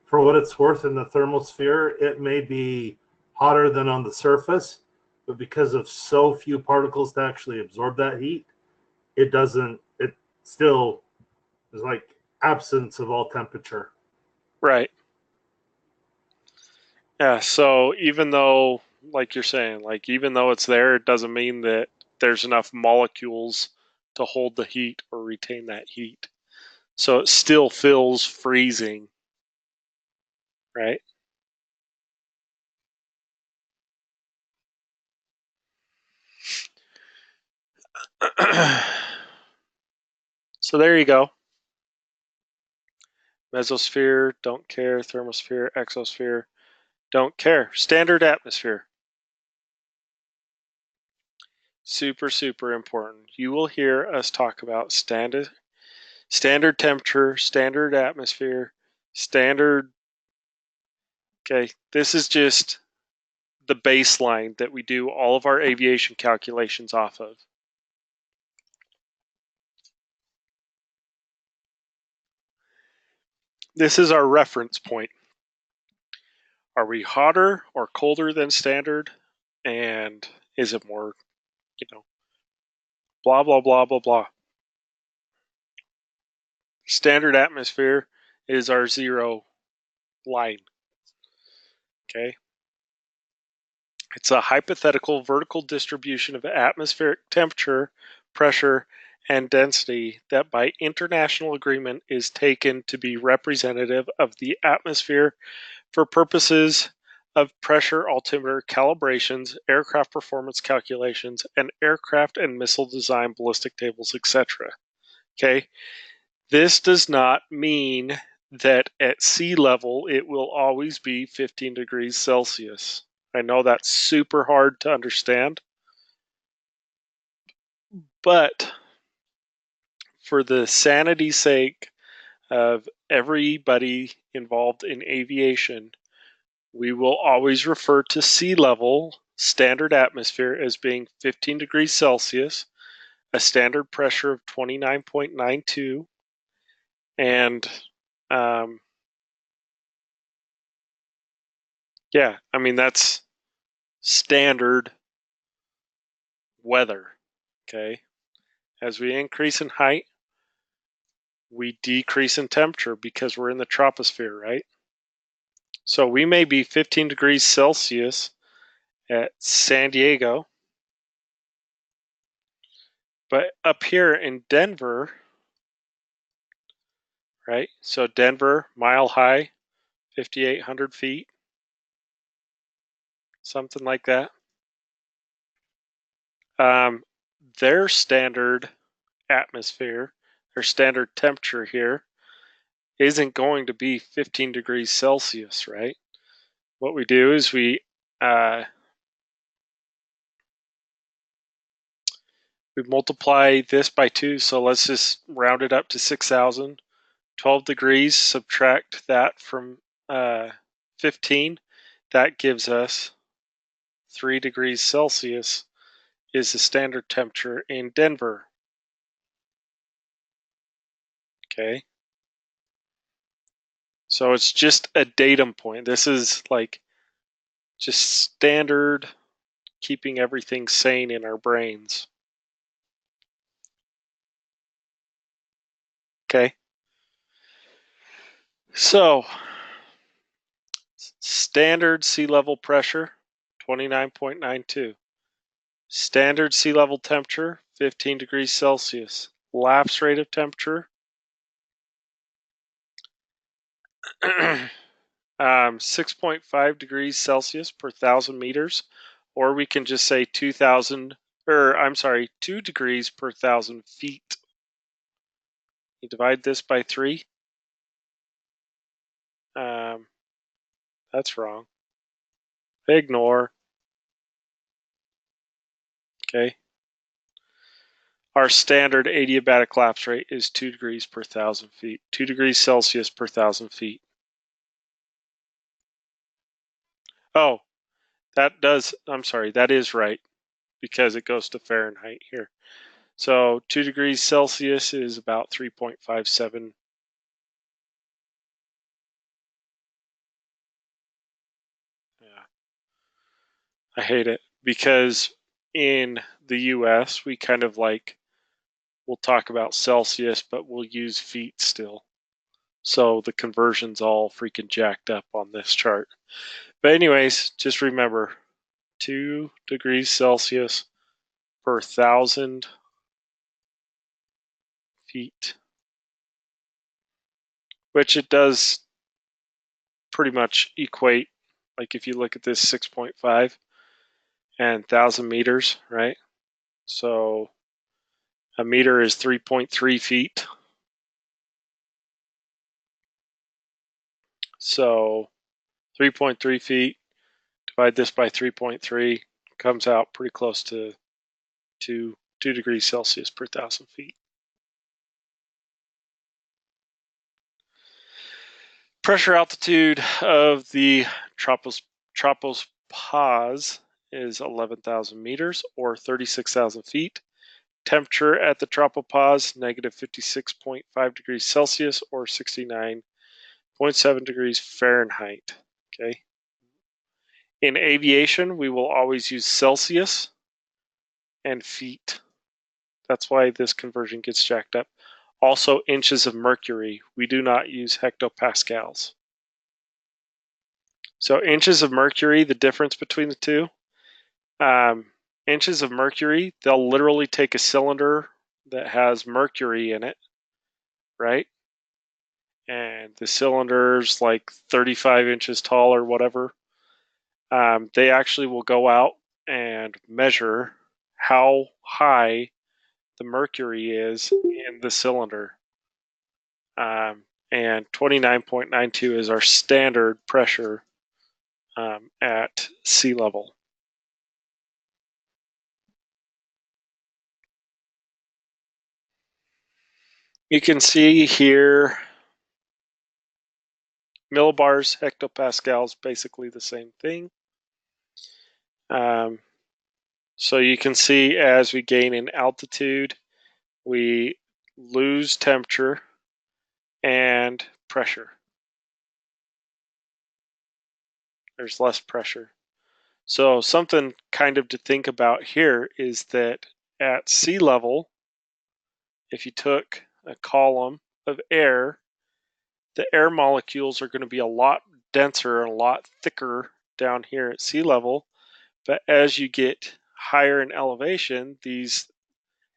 For what it's worth, in the thermosphere, it may be hotter than on the surface, but because of so few particles to actually absorb that heat, it still is like absence of all temperature. Right. Yeah, so even though, like you're saying, like even though it's there, it doesn't mean that there's enough molecules to hold the heat or retain that heat. So it still feels freezing, right? So there you go. Mesosphere, don't care. Thermosphere, exosphere, don't care. Standard atmosphere. Super, super important. You will hear us talk about standard temperature, standard atmosphere, standard. Okay, this is just the baseline that we do all of our aviation calculations off of. This is our reference point. Are we hotter or colder than standard? And is it more, blah, blah, blah, blah, blah. Standard atmosphere is our zero line. Okay. It's a hypothetical vertical distribution of atmospheric temperature, pressure, and density that by international agreement is taken to be representative of the atmosphere for purposes of pressure altimeter calibrations, aircraft performance calculations, and aircraft and missile design ballistic tables, etc. Okay? This does not mean that at sea level it will always be 15 degrees Celsius. I know that's super hard to understand, but for the sanity's sake of everybody involved in aviation, we will always refer to sea level standard atmosphere as being 15 degrees Celsius, a standard pressure of 29.92, and yeah, I mean, that's standard weather. Okay. As we increase in height, we decrease in temperature because we're in the troposphere, right? So we may be 15 degrees Celsius at San Diego, but up here in Denver, right? So Denver, mile high, 5,800 feet, something like that. Their standard atmosphere, their standard temperature here isn't going to be 15 degrees Celsius, right? What we do is we multiply this by 2, so let's just round it up to 6,000. 12 degrees, subtract that from 15, that gives us 3 degrees Celsius is the standard temperature in Denver. Okay. So it's just a datum point. This is like just standard, keeping everything sane in our brains. Okay. So standard sea level pressure, 29.92. Standard sea level temperature, 15 degrees Celsius. Lapse rate of temperature, 6.5 degrees Celsius per 1,000 meters, or we can just say 2,000, or I'm sorry, 2 degrees per 1,000 feet. You divide this by 3. That's wrong. Ignore. Okay. Our standard adiabatic lapse rate is 2 degrees per 1,000 feet. 2 degrees Celsius per 1,000 feet. Oh, that is right, because it goes to Fahrenheit here. So 2 degrees Celsius is about 3.57. Yeah. I hate it because in the US, we kind of we'll talk about Celsius, but we'll use feet still. So the conversion's all freaking jacked up on this chart. But anyways, just remember 2 degrees Celsius per 1,000 feet, which it does pretty much equate. Like if you look at this 6.5 and 1,000 meters, right? So a meter is 3.3 feet. So 3.3 feet, divide this by 3.3, comes out pretty close to 2 degrees Celsius per 1,000 feet. Pressure altitude of the Tropospause is 11,000 meters or 36,000 feet. Temperature at the Tropopause, negative 56.5 degrees Celsius or 69.7 degrees Fahrenheit. Okay. In aviation, we will always use Celsius and feet. That's why this conversion gets jacked up. Also, inches of mercury. We do not use hectopascals. So inches of mercury, the difference between the two. Inches of mercury, they'll literally take a cylinder that has mercury in it, right? And the cylinder's like 35 inches tall or whatever. They actually will go out and measure how high the mercury is in the cylinder. And 29.92 is our standard pressure at sea level. You can see here millibars, hectopascals, basically the same thing. So you can see as we gain in altitude, we lose temperature and pressure. There's less pressure. So something kind of to think about here is that at sea level, if you took a column of air, the air molecules are going to be a lot denser and a lot thicker down here at sea level. But as you get higher in elevation, these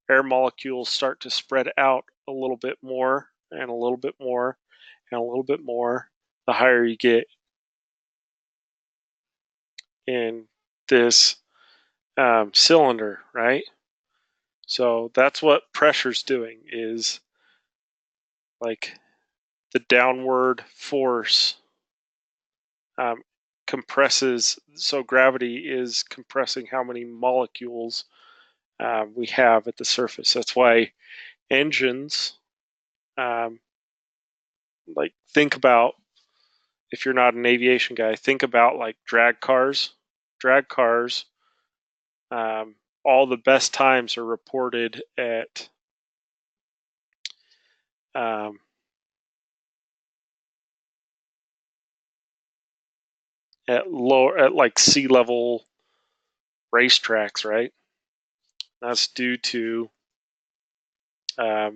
air molecules start to spread out a little bit more and a little bit more and a little bit more the higher you get in this cylinder, right? So that's what pressure's doing, is like the downward force compresses. So gravity is compressing how many molecules we have at the surface. That's why engines, like think about, if you're not an aviation guy, think about like drag cars. Drag cars, all the best times are reported at like sea level racetracks, right? That's due to a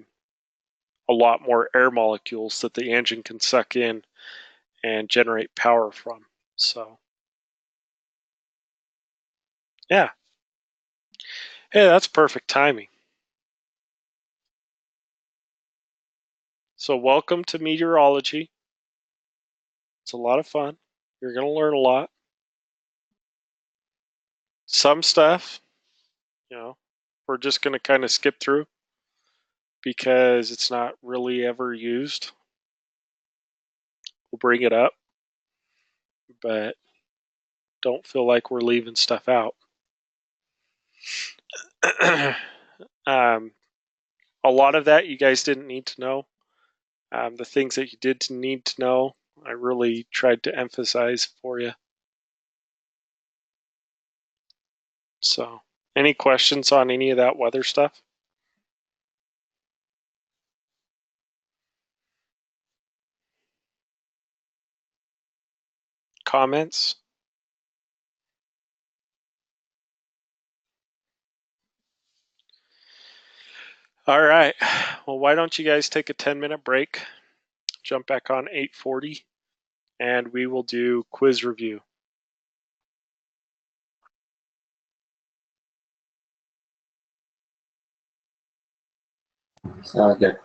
lot more air molecules that the engine can suck in and generate power from. So, yeah. Hey, that's perfect timing. So welcome to meteorology. It's a lot of fun. You're going to learn a lot. Some stuff, we're just going to kind of skip through because it's not really ever used. We'll bring it up, but don't feel like we're leaving stuff out. A lot of that you guys didn't need to know. The things that you did need to know, I really tried to emphasize for you. So, any questions on any of that weather stuff? Comments? All right. Well, why don't you guys take a 10-minute break, jump back on 8:40, and we will do quiz review. Sounds good.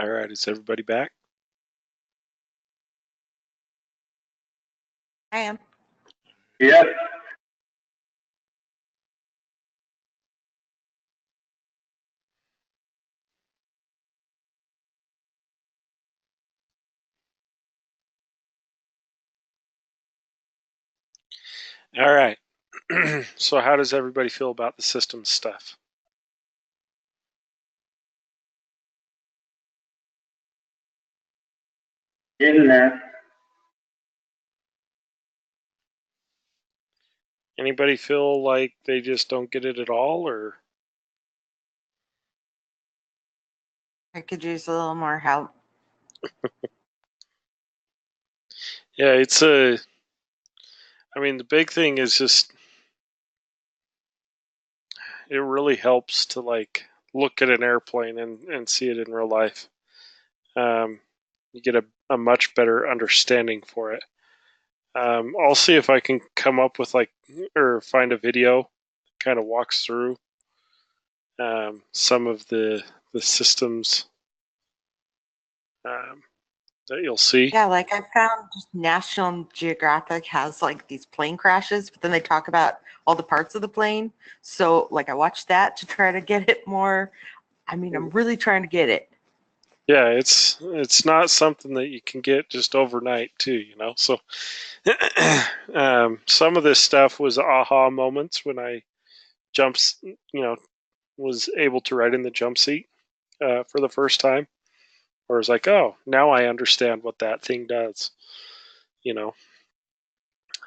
All right, is everybody back? I am. Yep. All right. So how does everybody feel about the system stuff? Getting there. Anybody feel like they just don't get it at all, or? I could use a little more help. Yeah, I mean, the big thing is just, it really helps to like look at an airplane and see it in real life. You get a much better understanding for it. I'll see if I can come up with or find a video that kind of walks through some of the systems that you'll see. Yeah, like I found National Geographic has like these plane crashes, but then they talk about all the parts of the plane. So like I watched that to try to get it more. I mean, I'm really trying to get it. Yeah, it's not something that you can get just overnight too, you know. So some of this stuff was aha moments when I was able to ride in the jump seat for the first time, or was like, oh, now I understand what that thing does. You know,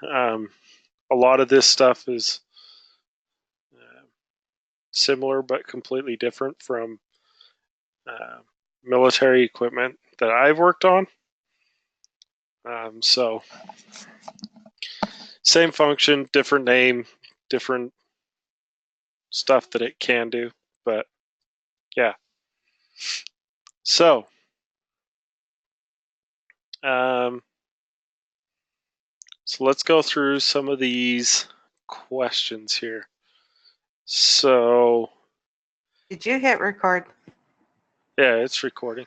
a lot of this stuff is similar but completely different from military equipment that I've worked on. So same function, different name, different stuff that it can do, but yeah. So so let's go through some of these questions here. So Did you hit record? yeah, it's recording.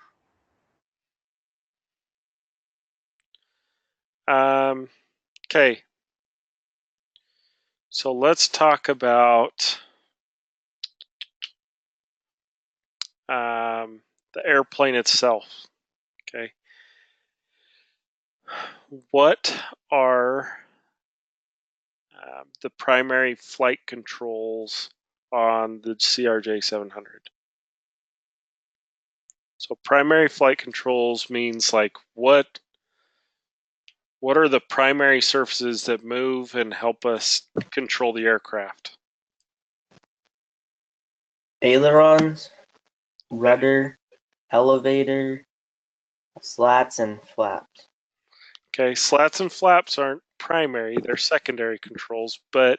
Okay. So let's talk about the airplane itself. Okay. What are the primary flight controls on the CRJ 700? So primary flight controls means like what are the primary surfaces that move and help us control the aircraft? Ailerons, rudder, elevator, slats, and flaps. Okay, slats and flaps aren't primary, they're secondary controls, but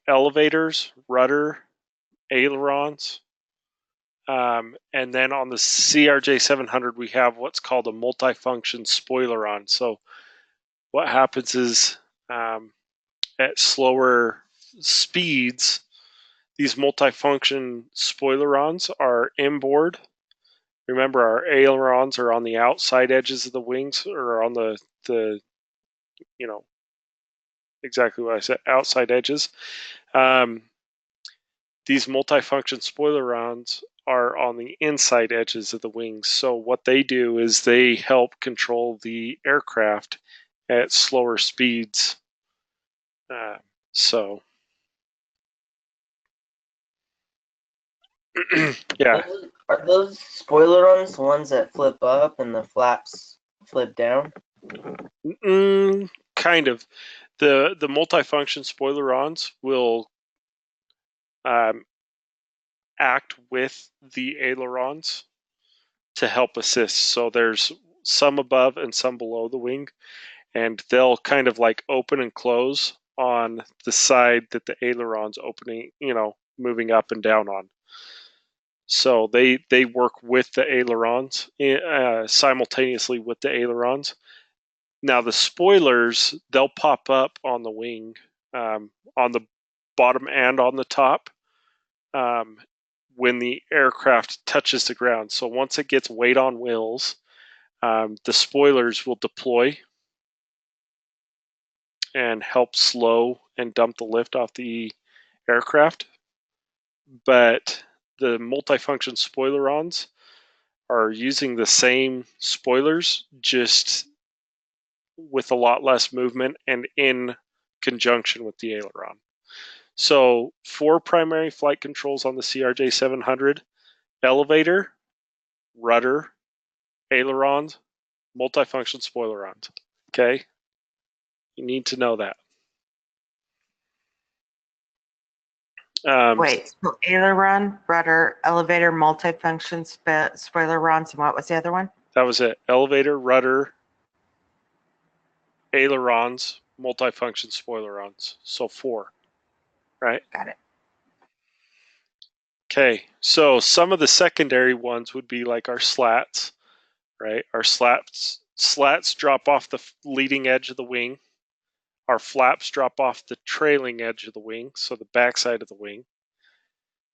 elevators, rudder, ailerons, and then on the CRJ 700 we have what's called a multifunction spoileron. So what happens is at slower speeds, these multifunction spoilerons are inboard. Remember, our ailerons are on the outside edges of the wings, or on the exactly what I said, outside edges. These multifunction spoilerons are on the inside edges of the wings. So what they do is they help control the aircraft at slower speeds. So yeah. Are those spoilerons the ones that flip up and the flaps flip down? Kind of. The multifunction spoilerons will act with the ailerons to help assist. So there's some above and some below the wing, and they'll kind of like open and close on the side that the aileron's opening, moving up and down on. So they work with the ailerons simultaneously with the ailerons. Now the spoilers, they'll pop up on the wing, on the bottom and on the top. when the aircraft touches the ground. So once it gets weight on wheels, the spoilers will deploy and help slow and dump the lift off the aircraft. But the multifunction spoilerons are using the same spoilers, just with a lot less movement and in conjunction with the aileron. So 4 primary flight controls on the CRJ 700: elevator, rudder, ailerons, multifunction spoilerons. Okay? You need to know that. Wait, so aileron, rudder, elevator, multifunction, spoilerons, and what was the other one? That was it. Elevator, rudder, ailerons, multifunction spoilerons. So 4, right? Got it. Okay, so some of the secondary ones would be like our slats, right? Our slats drop off the leading edge of the wing. Our flaps drop off the trailing edge of the wing, so the backside of the wing,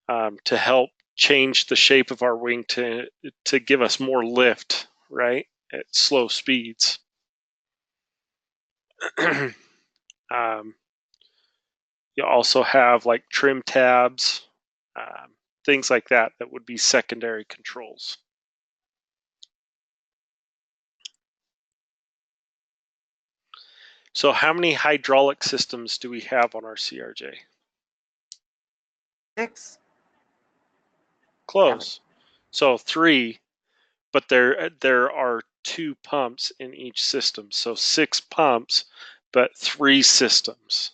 to help change the shape of our wing to give us more lift, right, at slow speeds. You also have like trim tabs, things like that would be secondary controls. So how many hydraulic systems do we have on our CRJ? 6. Close. So 3, but there are 2 pumps in each system. So 6 pumps, but 3 systems.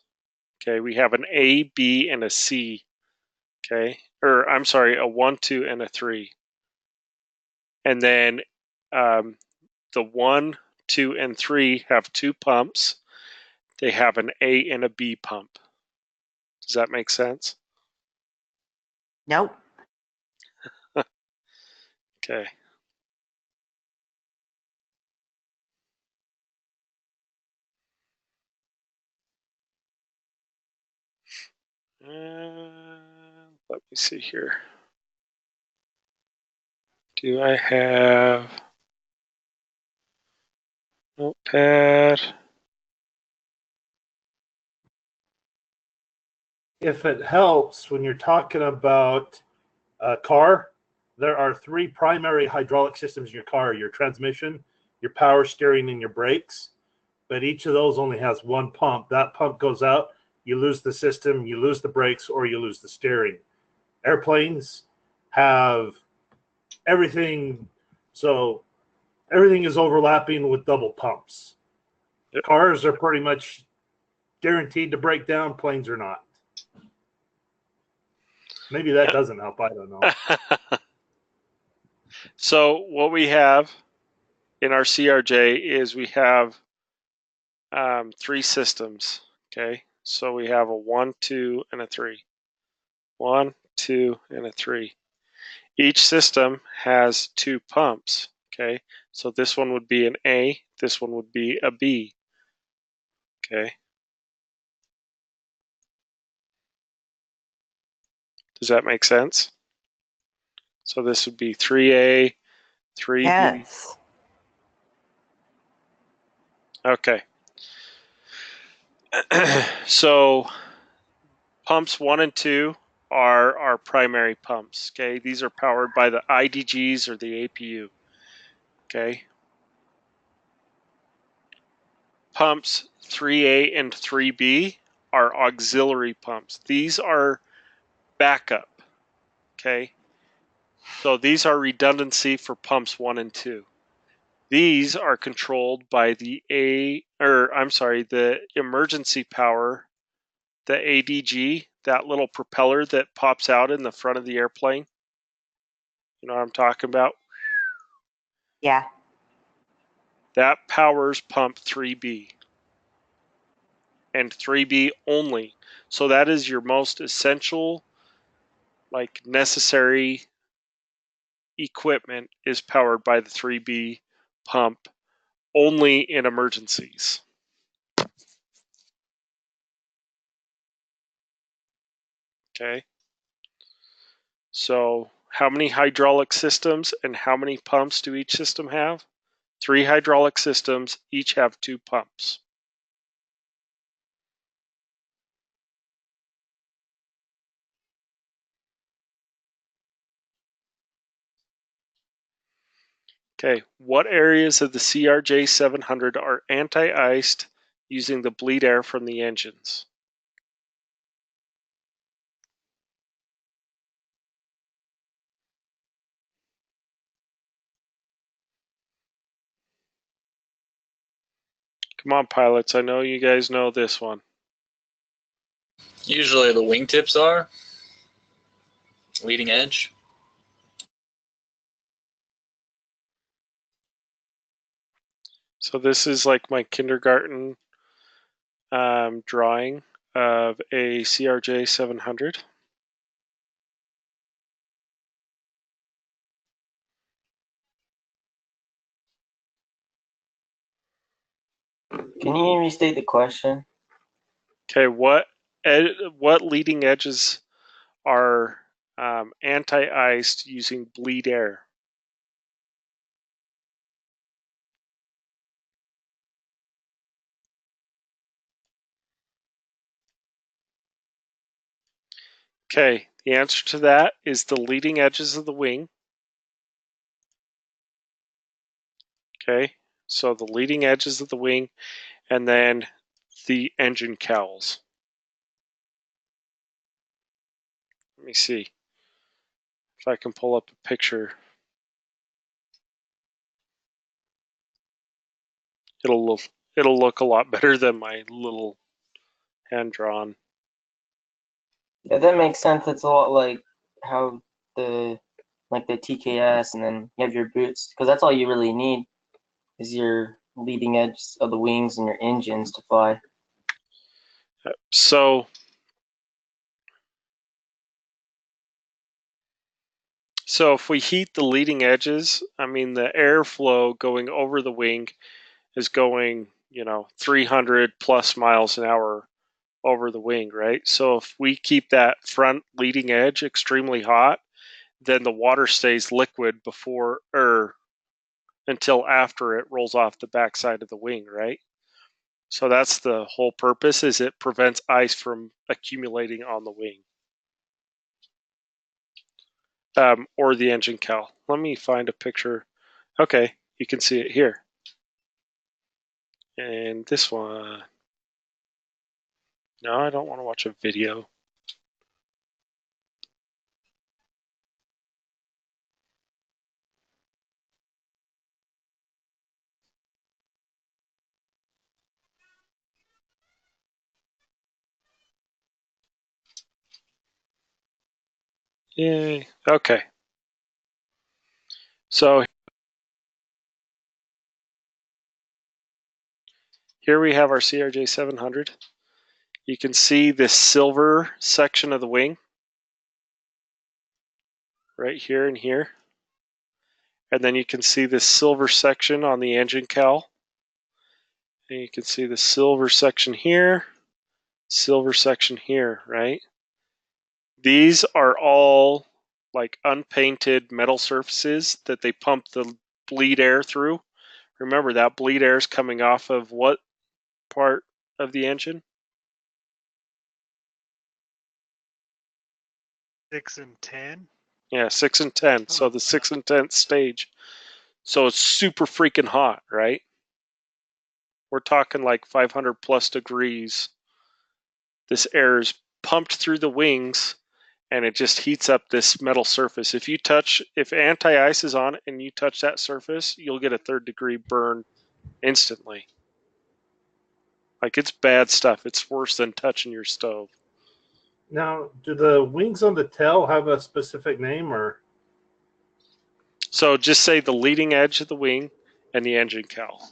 Okay, we have an A, B, and a C. Okay, or I'm sorry, a 1, 2, and a 3. And then the 1, 2, and 3 have 2 pumps. They have an A and a B pump. Does that make sense? Nope. Okay. Let me see here. Do I have notepad? If it helps, when you're talking about a car, there are 3 primary hydraulic systems in your car: your transmission, your power steering, and your brakes. But each of those only has 1 pump. That pump goes out, you lose the system, you lose the brakes, or you lose the steering. Airplanes have everything, so everything is overlapping with double pumps. Yep. Cars are pretty much guaranteed to break down, planes are not. Maybe that doesn't help, I don't know. So what we have in our CRJ is we have 3 systems. Okay, so we have a 1, 2, and a 3. 1, 2, and a 3. Each system has 2 pumps. Okay, so this one would be an A, this one would be a B. Okay. Does that make sense? So this would be 3A, 3B. Yes. Okay. So pumps 1 and 2 are our primary pumps. Okay, these are powered by the IDGs or the APU. Okay. Pumps 3A and 3B are auxiliary pumps. These are backup. Okay. So these are redundancy for pumps 1 and 2. These are controlled by the the emergency power, the ADG, that little propeller that pops out in the front of the airplane. You know what I'm talking about? Yeah. That powers pump 3B and 3B only. So that is your most essential, like necessary equipment is powered by the 3B pump only in emergencies. Okay. So how many hydraulic systems and how many pumps do each system have? 3 hydraulic systems, each have 2 pumps. Okay, what areas of the CRJ 700 are anti-iced using the bleed air from the engines? Come on, pilots, I know you guys know this one. Usually the wingtips are leading edge. So this is like my kindergarten drawing of a CRJ 700. Can you restate the question? Okay, what leading edges are anti-iced using bleed air? Okay, the answer to that is the leading edges of the wing. Okay, so the leading edges of the wing, and then the engine cowls. Let me see if I can pull up a picture. It'll look a lot better than my little hand drawn. Yeah, that makes sense. It's a lot like how the TKS, and then you have your boots, because that's all you really need is your leading edge of the wings and your engines to fly. So if we heat the leading edges, I mean the airflow going over the wing is going, 300 plus miles an hour over the wing, right? So if we keep that front leading edge extremely hot, then the water stays liquid before or until after it rolls off the backside of the wing, right? So that's the whole purpose, is it prevents ice from accumulating on the wing. Or the engine cowl. Let me find a picture. Okay, you can see it here. And this one. No, I don't want to watch a video. Yay. Okay. So here we have our CRJ 700. You can see this silver section of the wing right here and here. And then you can see this silver section on the engine cowl. And you can see the silver section here, silver section here, right? These are all like unpainted metal surfaces that they pump the bleed air through. Remember, that bleed air is coming off of what part of the engine? 6 and 10. Yeah, 6 and 10. So the 6 and 10th stage. So it's super freaking hot, right? We're talking like 500 plus degrees. This air is pumped through the wings and it just heats up this metal surface. If anti-ice is on it and you touch that surface, you'll get a 3rd degree burn instantly. Like, it's bad stuff. It's worse than touching your stove. Now, do the wings on the tail have a specific name, or? So just say the leading edge of the wing and the engine cowl.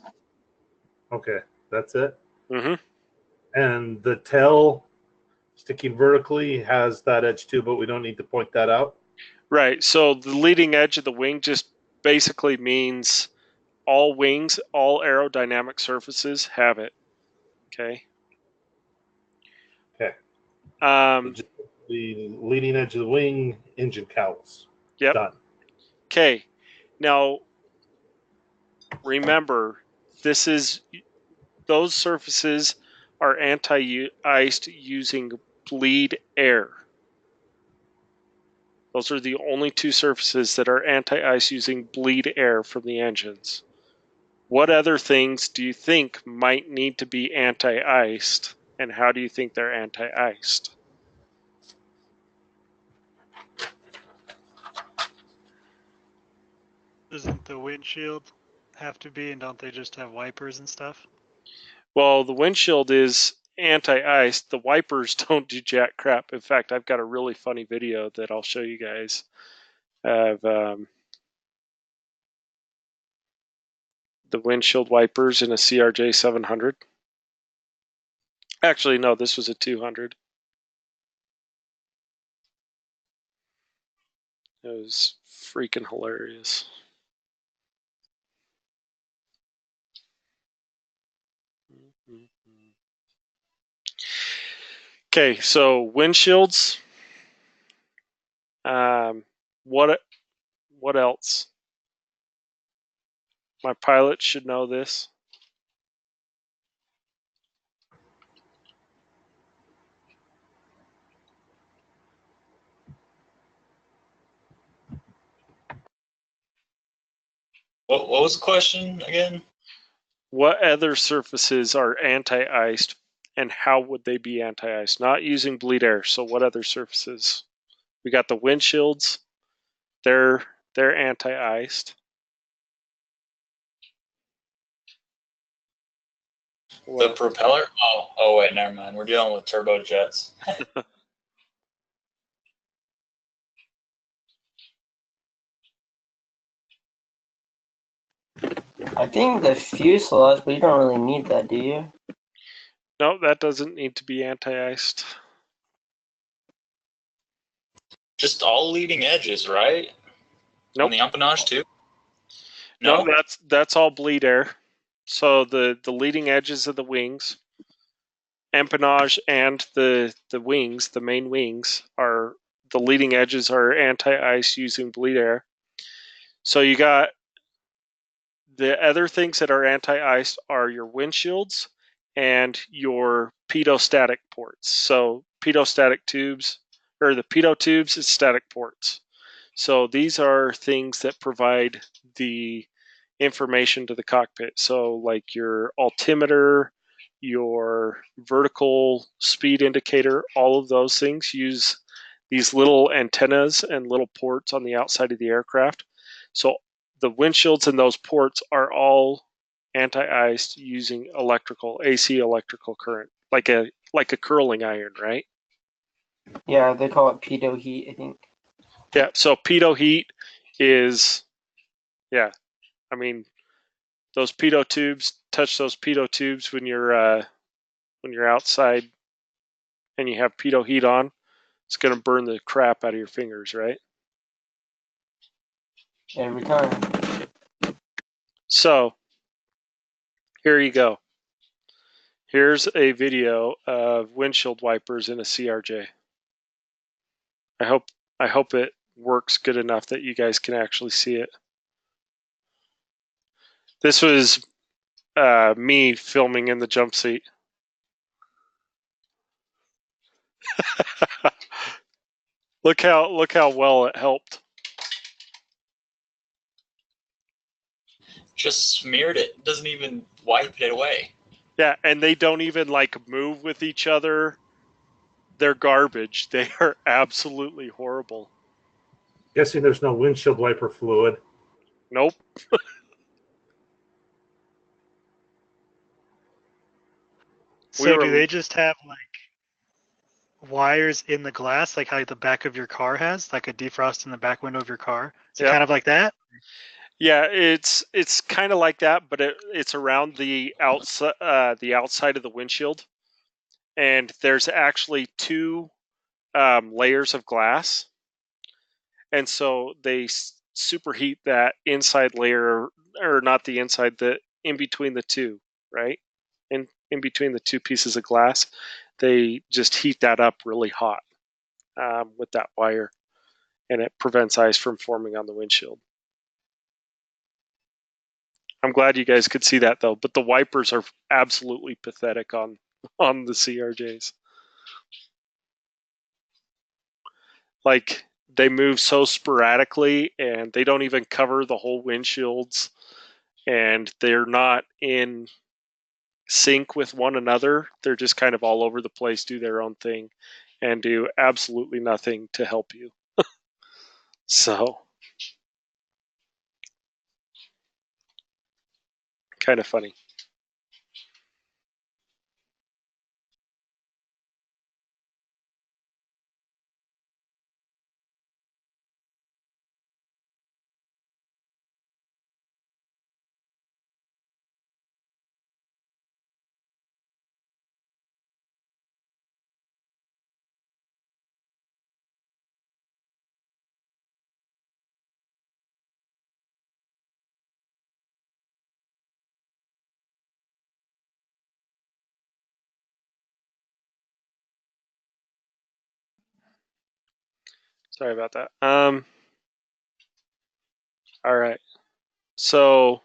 Okay, that's it. Mm-hmm. And the tail sticking vertically has that edge too, but we don't need to point that out. Right. So the leading edge of the wing just basically means all wings, all aerodynamic surfaces have it. Okay. Okay. Um, So the leading edge of the wing, engine cowls. Yep. Done. Okay. Now, remember, those surfaces are anti-iced using bleed air. Those are the only two surfaces that are anti-ice using bleed air from the engines. What other things do you think might need to be anti-iced, and how do you think they're anti-iced? Doesn't the windshield have to be, and don't they just have wipers and stuff? Well, the windshield is anti-ice. The wipers don't do jack crap. In fact, I've got a really funny video that I'll show you guys of the windshield wipers in a CRJ 700. Actually, no, this was a 200. It was freaking hilarious. Okay, so windshields. What else? My pilot should know this. What was the question again? What other surfaces are anti-iced, and how would they be anti-iced? Not using bleed air. So what other surfaces? We got the windshields. They're anti-iced. The propeller? Oh wait, never mind. We're dealing with turbojets. I think the fuselage, but you don't really need that, do you? No, that doesn't need to be anti-iced. Just all leading edges, right? Nope. On the empennage too? No, that's all bleed air. So the leading edges of the wings, empennage, and the wings, the main wings, are the leading edges are anti-ice using bleed air. So you got the other things that are anti-ice are your windshields and your pedostatic ports. So pedostatic tubes, or the pedo tubes, is static ports. So these are things that provide the information to the cockpit. So like your altimeter, your vertical speed indicator, all of those things use these little antennas and little ports on the outside of the aircraft. So the windshields and those ports are all anti-iced using AC electrical current, like a curling iron, right? Yeah, they call it pitot heat, I think. Yeah, so pitot heat is, yeah, I mean, those pitot tubes, touch those pitot tubes when you're outside and you have pitot heat on, it's going to burn the crap out of your fingers, right? Every time. So here you go. Here's a video of windshield wipers in a CRJ. I hope it works good enough that you guys can actually see it. This was me filming in the jump seat. Look how well it helped. Just smeared it. Doesn't even wipe it away. Yeah, and they don't even like move with each other. They're garbage. They are absolutely horrible. Guessing there's no windshield wiper fluid. Nope. So do they just have like wires in the glass, like how the back of your car has, like a defrost in the back window of your car? Is it kind of like that? Yeah, it's kind of like that, but it's around the outside of the windshield, and there's actually two layers of glass, and so they superheat that inside layer, or not the inside, the in between the two, right? In between the two pieces of glass, they just heat that up really hot. with that wire, and it prevents ice from forming on the windshield. I'm glad you guys could see that though, but the wipers are absolutely pathetic on the CRJs. Like, they move so sporadically, and they don't even cover the whole windshields, and they're not in sync with one another. They're just kind of all over the place, do their own thing, and do absolutely nothing to help you. So, kind of funny. Sorry about that. All right. So,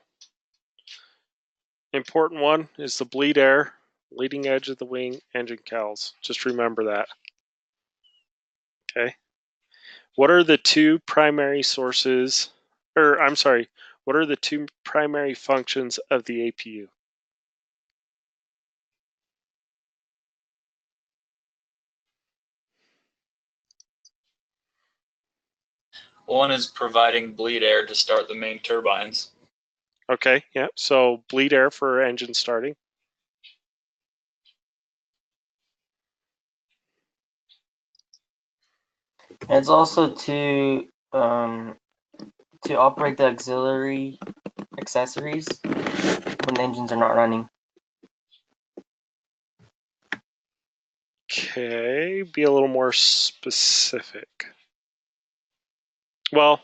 important one is the bleed air, leading edge of the wing, engine cowls. Just remember that. Okay. What are the two primary sources, or I'm sorry, what are the two primary functions of the APU? One is providing bleed air to start the main turbines. Okay, yeah, so bleed air for engine starting. It's also to operate the auxiliary accessories when the engines are not running. Okay, be a little more specific. Well,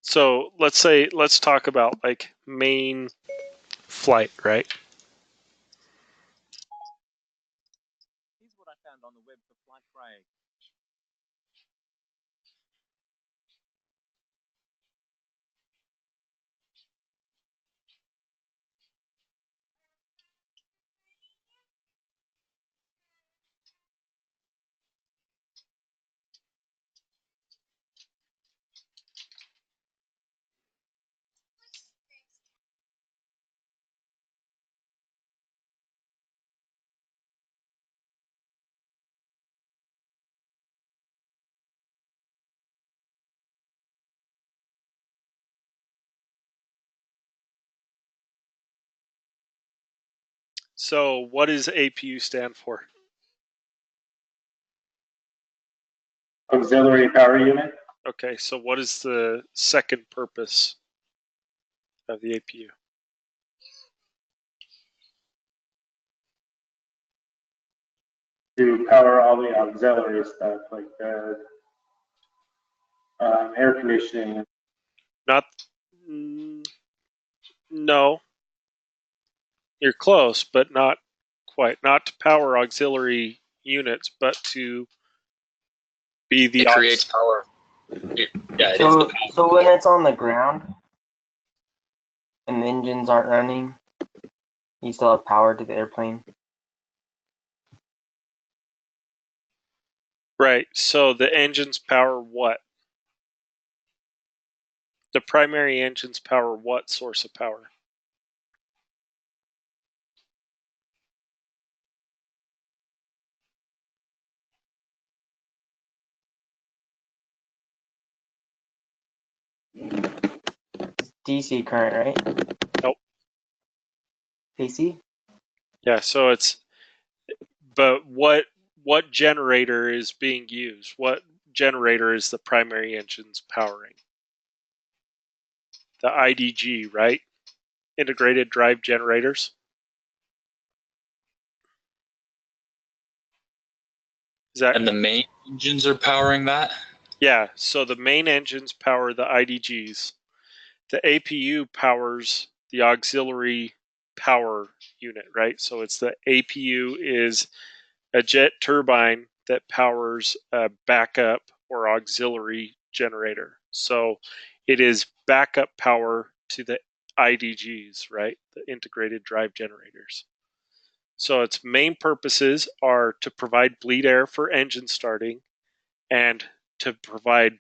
so let's talk about like main flight, right? Here's what I found on the web for flight brag. So what does APU stand for? Auxiliary power unit. Okay, so what is the second purpose of the APU? To power all the auxiliary stuff like the air conditioning. Not, no. You're close, but not quite. Not to power auxiliary units, but to be the. It creates power. Yeah, it is the power. So when it's on the ground and the engines aren't running, you still have power to the airplane. Right. So the engines power what? The primary engines power what source of power? DC current, right? Nope. AC? Yeah, so it's, but what generator is being used? What generator is the primary engines powering? The IDG, right? Integrated drive generators. Is that? And the main engines are powering that? Yeah, so the main engines power the IDGs. The APU powers the auxiliary power unit, right? So it's the APU is a jet turbine that powers a backup or auxiliary generator. So it is backup power to the IDGs, right? The integrated drive generators. So its main purposes are to provide bleed air for engine starting and to provide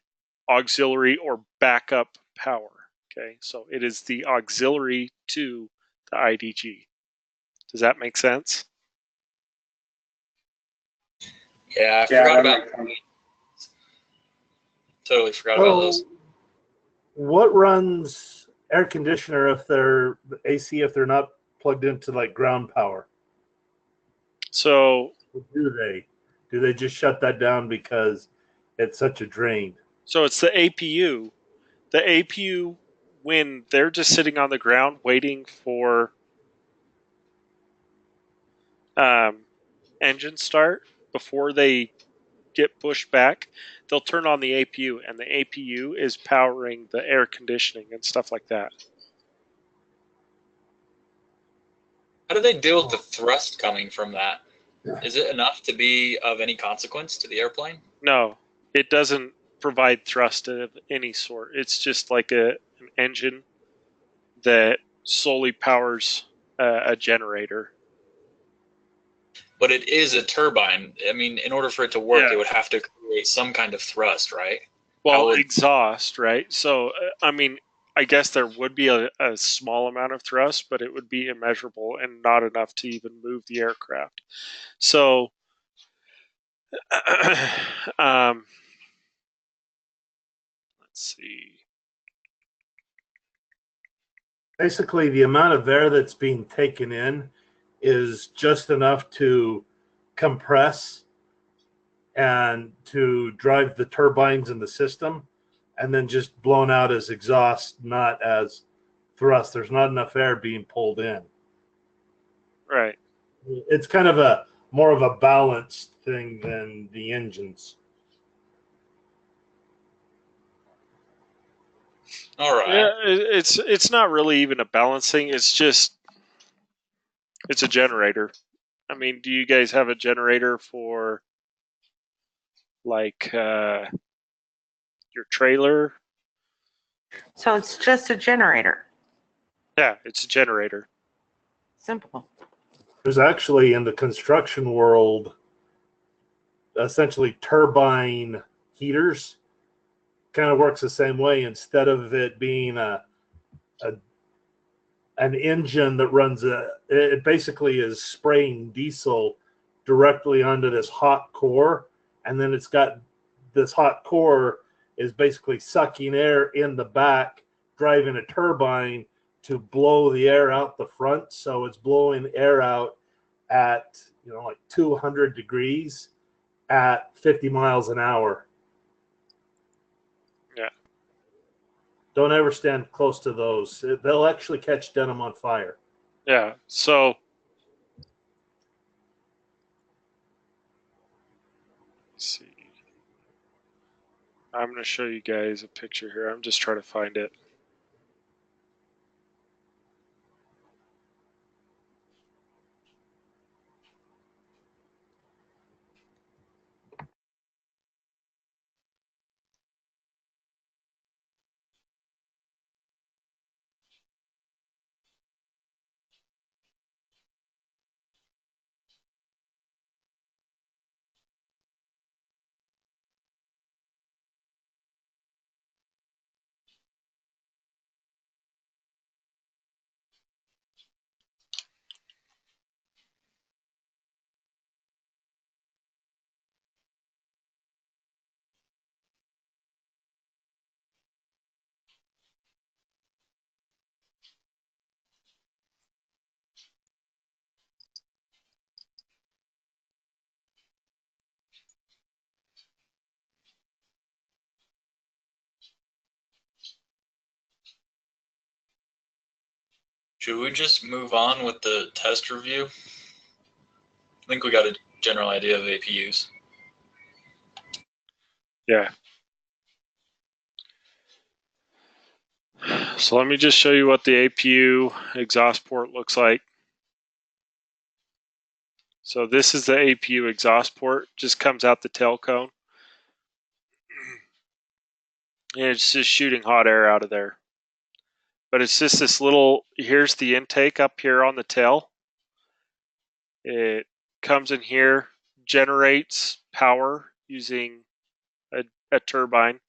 auxiliary or backup power. Okay, so it is the auxiliary to the IDG. Does that make sense? Yeah, I Yeah, forgot that about. makes sense. Totally forgot about those. What runs air conditioner if they're AC if they're not plugged into like ground power? So do they just shut that down because it's such a drain? So it's the APU. The APU, when they're just sitting on the ground waiting for engine start before they get pushed back, they'll turn on the APU, and the APU is powering the air conditioning and stuff like that. How do they deal with the thrust coming from that? Is it enough to be of any consequence to the airplane? No, it doesn't provide thrust of any sort. It's just like an engine that solely powers a generator. But it is a turbine. I mean, in order for it to work, it would have to create some kind of thrust, right? Well, exhaust, right? So, I mean, I guess there would be a small amount of thrust, but it would be immeasurable and not enough to even move the aircraft. So, let's see. Basically, the amount of air that's being taken in is just enough to compress and to drive the turbines in the system, and then just blown out as exhaust, not as thrust. There's not enough air being pulled in. Right. It's kind of a more of a balanced thing than the engines. All right. Yeah, it's not really even a balancing. It's just it's a generator. I mean, do you guys have a generator for like your trailer? So it's just a generator. Yeah, it's a generator. Simple. There's actually in the construction world essentially turbine heaters. Kind of works the same way. Instead of it being an engine that runs it basically is spraying diesel directly onto this hot core, and then it's got this hot core is basically sucking air in the back, driving a turbine to blow the air out the front. So it's blowing air out at like 200 degrees at 50 miles an hour. Yeah. Don't ever stand close to those. They'll actually catch denim on fire. Yeah. So let's see. I'm going to show you guys a picture here. I'm just trying to find it. Should we just move on with the test review? I think we got a general idea of APUs. Yeah. So let me just show you what the APU exhaust port looks like. So this is the APU exhaust port, just comes out the tail cone. And it's just shooting hot air out of there. But it's just this little, here's the intake up here on the tail. It comes in here, generates power using a turbine,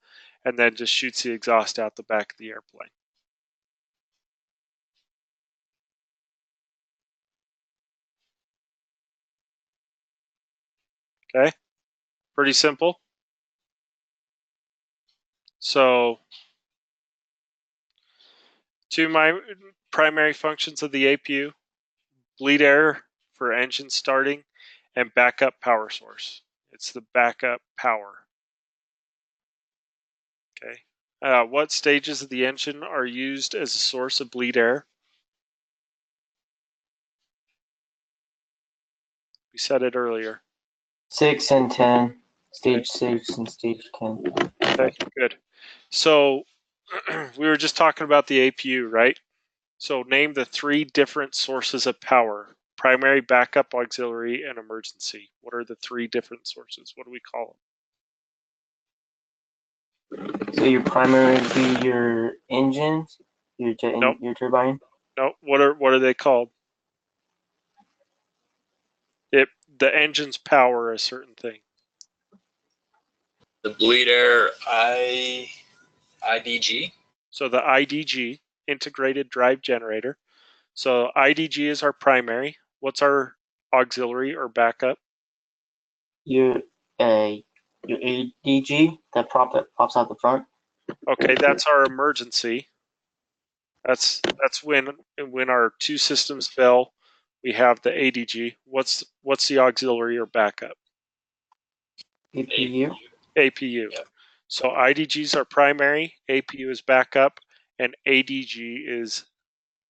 and then just shoots the exhaust out the back of the airplane. Okay, pretty simple. So, two my primary functions of the APU: bleed air for engine starting and backup power source. It's the backup power. Okay. What stages of the engine are used as a source of bleed air? We said it earlier. 6 and 10. Stage 6 and stage 10. Okay, good. So we were just talking about the APU, right? So name the 3 different sources of power: primary, backup, auxiliary, and emergency. What are the 3 different sources? What do we call them? So your primary would be your engine, your turbine. No, what are they called? The engines power a certain thing. The bleed air IDG. So the IDG, integrated drive generator. So IDG is our primary. What's our auxiliary or backup? Your ADG that pops out the front. Okay, that's our emergency. That's when our 2 systems fail, we have the ADG. What's the auxiliary or backup? APU. APU. Yep. So IDG is our primary, APU is backup, and ADG is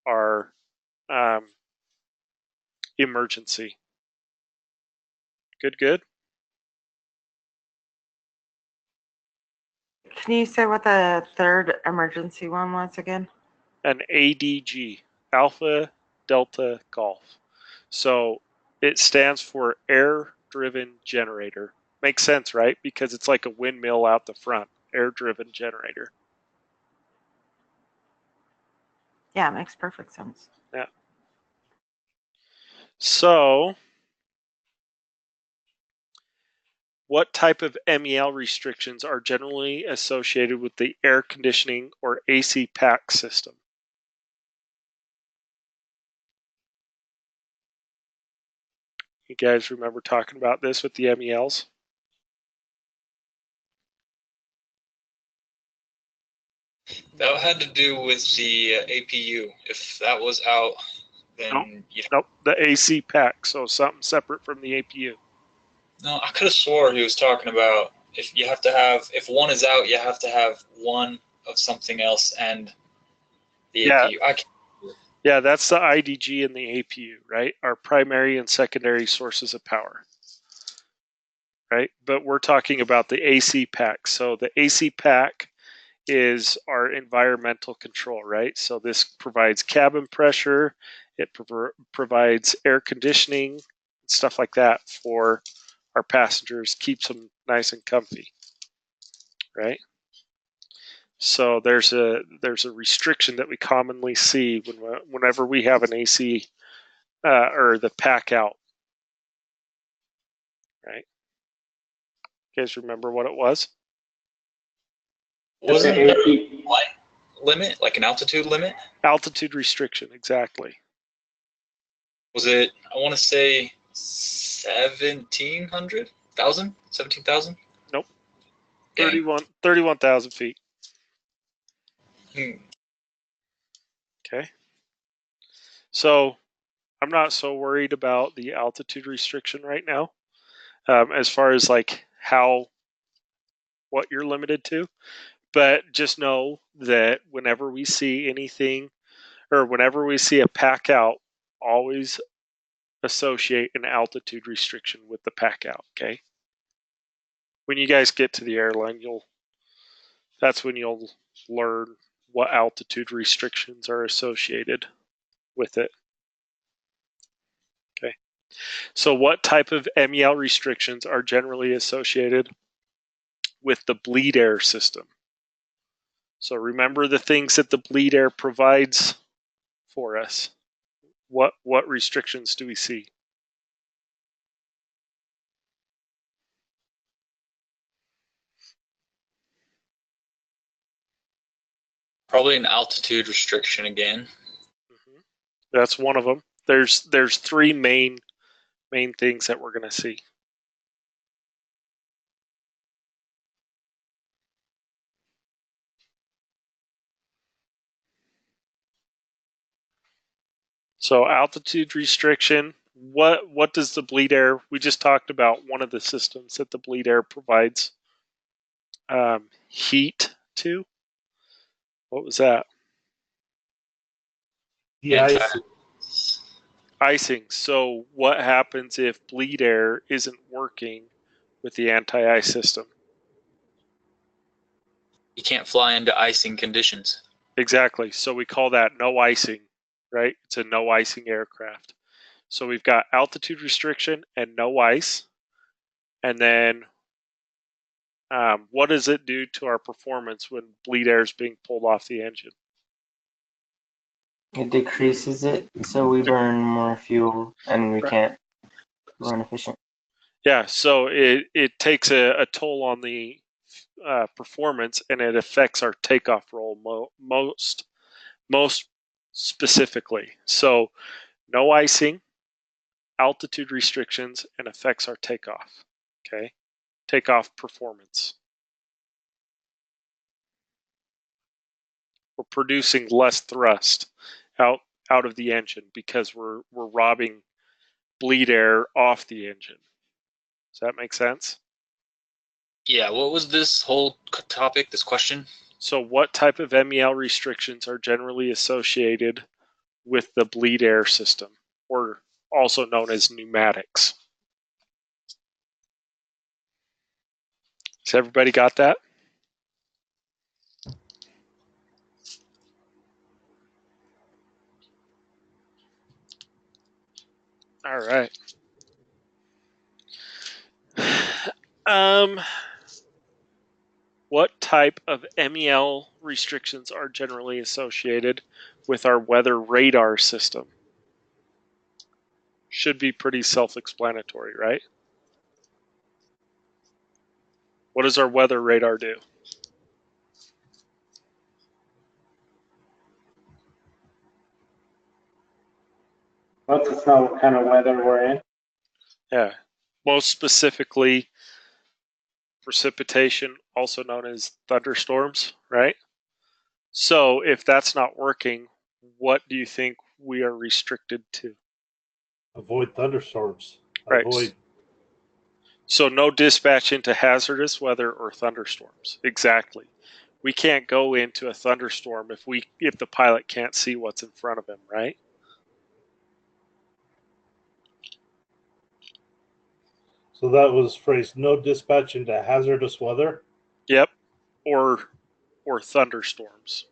our emergency. Good. Can you say what the third emergency one was again? An ADG, Alpha Delta Golf. So it stands for air-driven generator. Makes sense, right? Because it's like a windmill out the front, air-driven generator. Yeah, it makes perfect sense. Yeah. So, what type of MEL restrictions are generally associated with the air conditioning or AC pack system? You guys remember talking about this with the MELs? That had to do with the APU. If that was out, then Nope, the AC pack, so something separate from the APU. No, I could have swore he was talking about if one is out, you have to have one of something else and the APU. Yeah, that's the IDG and the APU, right? Our primary and secondary sources of power, right? But we're talking about the AC pack. So the AC pack is our environmental control, right? So this provides cabin pressure, it provides air conditioning, stuff like that for our passengers, keeps them nice and comfy, right? So there's a restriction that we commonly see whenever we have an AC or the pack out, right? You guys remember what it was? Wasn't it limit, like an altitude limit? Altitude restriction, exactly. Was it, I want to say 1,700? 1,000? 17,000? Nope. 31,000 feet. Okay. So I'm not so worried about the altitude restriction right now, as far as like what you're limited to. But just know that whenever we see anything, or whenever we see a pack out, always associate an altitude restriction with the pack out. Okay. When you guys get to the airline, that's when you'll learn what altitude restrictions are associated with it. Okay. So what type of MEL restrictions are generally associated with the bleed air system? So remember the things that the bleed air provides for us. What restrictions do we see? Probably an altitude restriction again. That's one of them. There's three main things that we're going to see. So altitude restriction, what does the bleed air, we just talked about one of the systems that the bleed air provides heat to. What was that? Yeah, icing. So what happens if bleed air isn't working with the anti-ice system? You can't fly into icing conditions. Exactly. So we call that no icing, right? It's a no icing aircraft. So we've got altitude restriction and no ice. And then what does it do to our performance when bleed air is being pulled off the engine? It decreases it, so we burn more fuel and we can't run efficient. Yeah, so it takes a toll on the performance, and it affects our takeoff roll most specifically. So no icing, altitude restrictions, and affects our takeoff. Okay, takeoff performance. We're producing less thrust out of the engine because we're robbing bleed air off the engine. Does that make sense? Yeah, what was this whole topic, this question? So what type of MEL restrictions are generally associated with the bleed air system, or also known as pneumatics? Has everybody got that? All right. What type of MEL restrictions are generally associated with our weather radar system? Should be pretty self-explanatory, right? What does our weather radar do? Lets us know what kind of weather we're in. Yeah. Most specifically, precipitation, also known as thunderstorms, right? So if that's not working, what do you think we are restricted to? Avoid thunderstorms. Right. Avoid. So no dispatch into hazardous weather or thunderstorms. Exactly. We can't go into a thunderstorm if the pilot can't see what's in front of him, right? So that was phrased, no dispatch into hazardous weather? Yep. Or thunderstorms.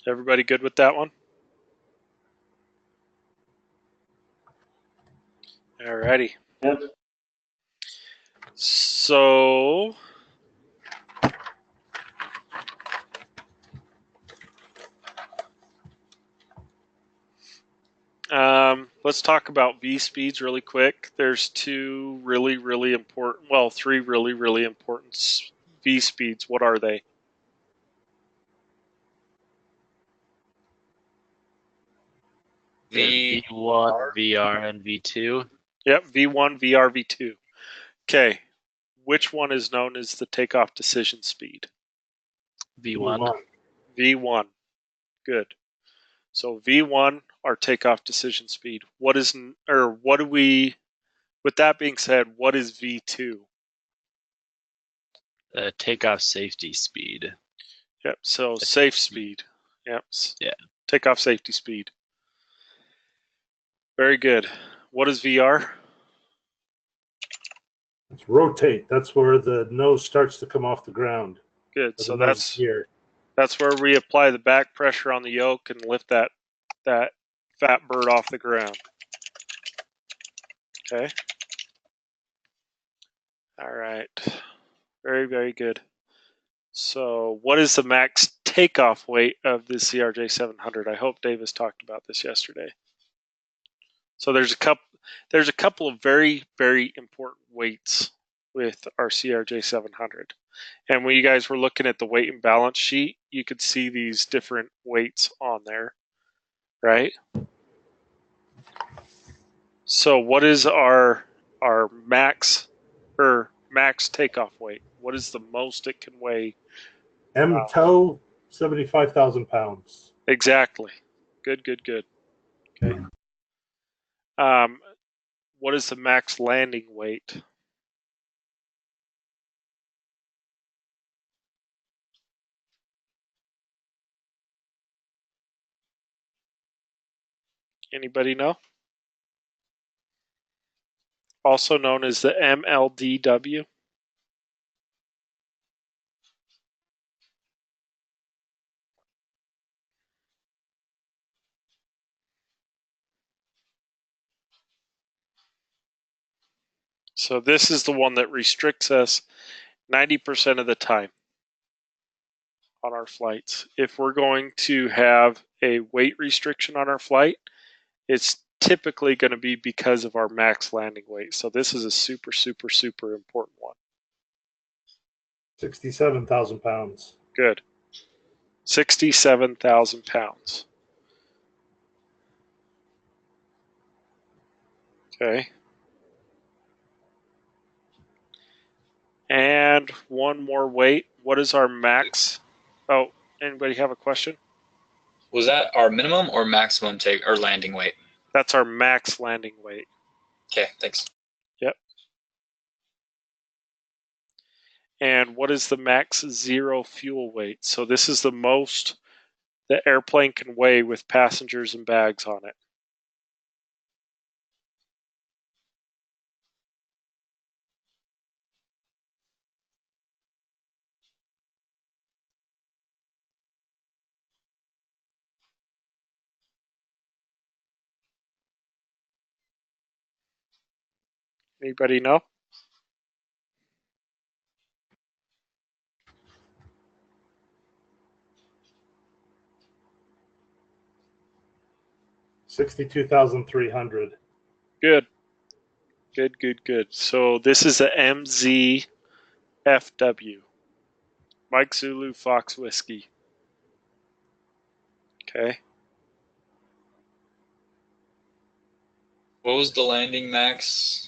Everybody good with that one? Alrighty. Yep. So let's talk about V speeds really quick. There's two really, really important, well, three really, really important V speeds. What are they? V1, VR, and V2. Yep, V1, VR, V2. Okay, which one is known as the takeoff decision speed? V1. V1. Good. So V1, our takeoff decision speed. With that being said, what is V2? Takeoff safety speed. Yep, so safe speed. Yep. Yeah. Takeoff safety speed. Very good. What is VR? It's rotate. That's where the nose starts to come off the ground. Good. So that's That's where we apply the back pressure on the yoke and lift that fat bird off the ground. Okay. All right. Very, very good. So what is the max takeoff weight of the CRJ 700? I hope Davis talked about this yesterday. So there's a couple of very, very important weights with our CRJ 700. And when you guys were looking at the weight and balance sheet, you could see these different weights on there, right? So what is our max takeoff weight? What is the most it can weigh? MTOW, 75,000 pounds. Exactly. Good. Okay. What is the max landing weight? Anybody know? Also known as the MLDW. So this is the one that restricts us 90% of the time on our flights. If we're going to have a weight restriction on our flight, it's typically going to be because of our max landing weight. So this is a super, super, super important one. 67,000 pounds. Good. 67,000 pounds. Okay. And one more weight. What is our max? Oh, anybody have a question? Was that our minimum or maximum take or landing weight? That's our max landing weight. Okay, thanks. Yep. And what is the max zero fuel weight? So this is the most the airplane can weigh with passengers and bags on it. Anybody know? $62,300. Good. So this is a MZFW. Mike Zulu Fox Whiskey. Okay. What was the landing max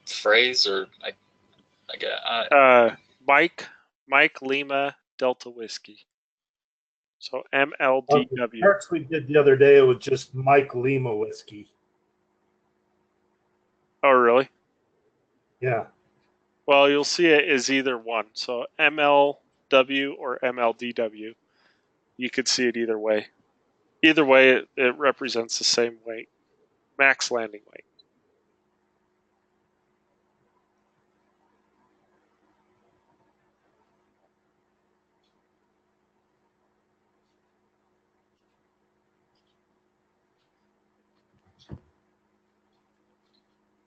phrase or I get Mike Lima Delta Whiskey. So MLDW. The charts we did the other day, it was just Mike Lima whiskey. Oh, really? Yeah. Well, you'll see it as either one. So MLW or MLDW. You could see it either way. Either way, it represents the same weight. Max landing weight.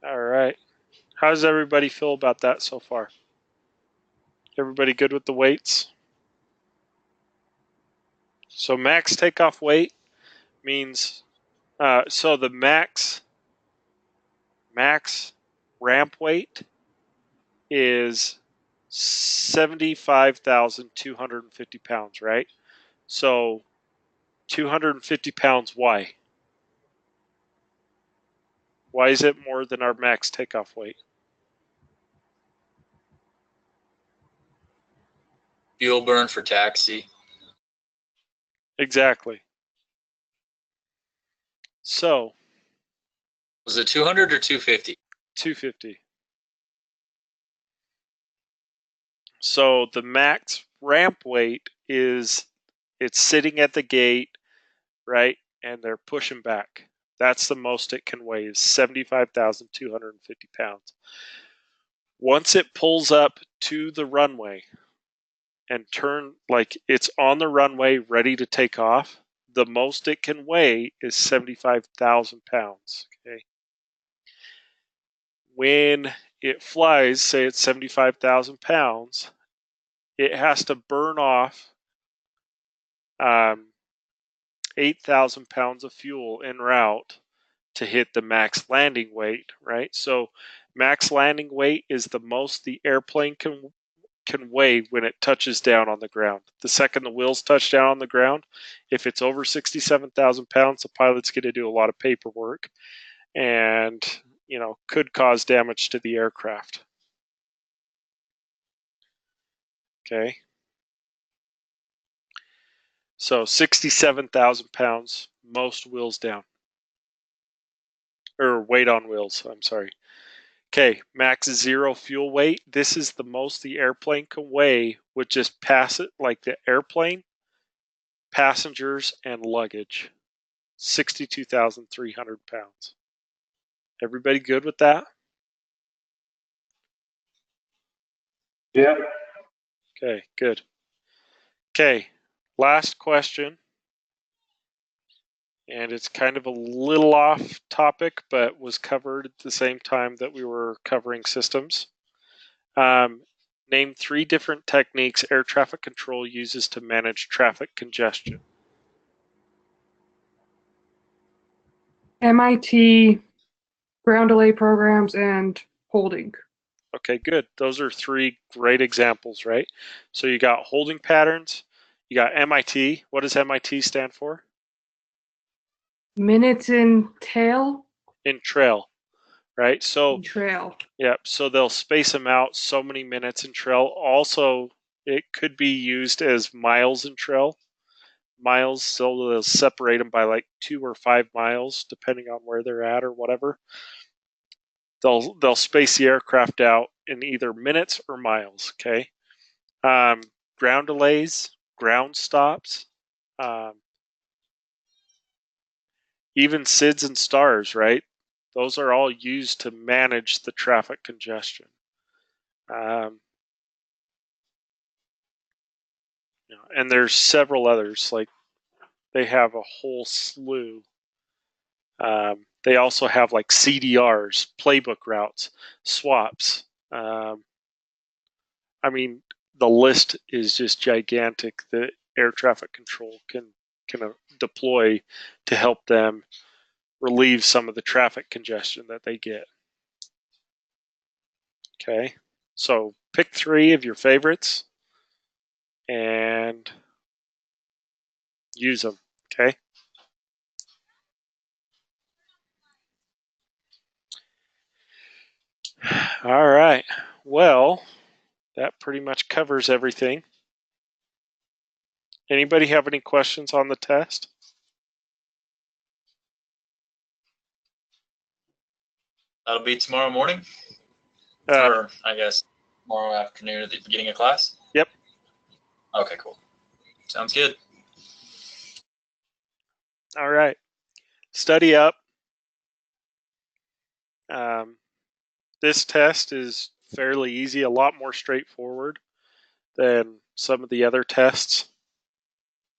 All right. How does everybody feel about that so far? Everybody good with the weights? So max takeoff weight means so the max ramp weight is 75,250 pounds, right? So 250 pounds, why? Why is it more than our max takeoff weight? fuel burn for taxi. Exactly. So was it 200 or 250? 250. So the max ramp weight is it's sitting at the gate, right? And they're pushing back. That's the most it can weigh is 75,250 pounds. Once it pulls up to the runway and turn, like it's on the runway ready to take off, the most it can weigh is 75,000 pounds. Okay. When it flies, say it's 75,000 pounds, it has to burn off 8,000 pounds of fuel en route to hit the max landing weight, right? So max landing weight is the most the airplane can weigh when it touches down on the ground. The second the wheels touch down on the ground, if it's over 67,000 pounds, the pilot's going to do a lot of paperwork and, could cause damage to the aircraft. Okay. So 67,000 pounds, most wheels down. Or weight on wheels, I'm sorry. Okay, max zero fuel weight. This is the most the airplane can weigh with just like the airplane, passengers, and luggage. 62,300 pounds. Everybody good with that? Yeah. Okay, good. Okay, last question. And it's kind of a little off topic, but was covered at the same time that we were covering systems. Name 3 different techniques air traffic control uses to manage traffic congestion. MIT, ground delay programs, and holding. Okay, good. Those are 3 great examples, right? So you got holding patterns, you got MIT. What does MIT stand for? Minutes in tail? In trail, right? So trail. Yeah, so they'll space them out so many minutes in trail. Also, it could be used as miles in trail. Miles, so they'll separate them by like 2 or 5 miles, depending on where they're at or whatever. They'll space the aircraft out in either minutes or miles. Okay. Ground delays, ground stops, even SIDS and stars, right? Those are all used to manage the traffic congestion. And there's several others, like they have a whole slew. They also have like CDRs, playbook routes, swaps. I mean, the list is just gigantic that air traffic control can deploy to help them relieve some of the traffic congestion that they get. Okay, so pick 3 of your favorites and use them. Okay. All right. Well, that pretty much covers everything. Anybody have any questions on the test? That'll be tomorrow morning, or I guess tomorrow afternoon at the beginning of class. Yep. Okay, cool. Sounds good. All right. Study up. This test is fairly easy, a lot more straightforward than some of the other tests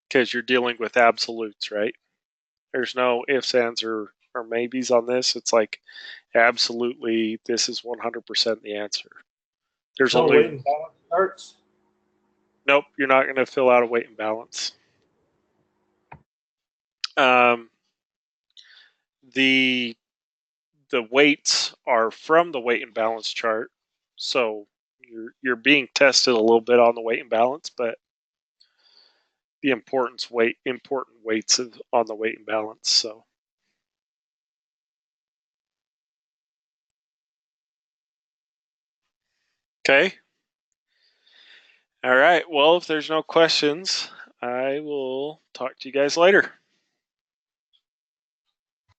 because you're dealing with absolutes, right? There's no ifs, ands, or maybes on this. It's like absolutely this is 100% the answer. There's no only weight and balance charts. Nope, you're not going to fill out a weight and balance. The weights are from the weight and balance chart, so you're being tested a little bit on the weight and balance, but the important weights on the weight and balance. So. Okay. All right. Well, if there's no questions, I will talk to you guys later.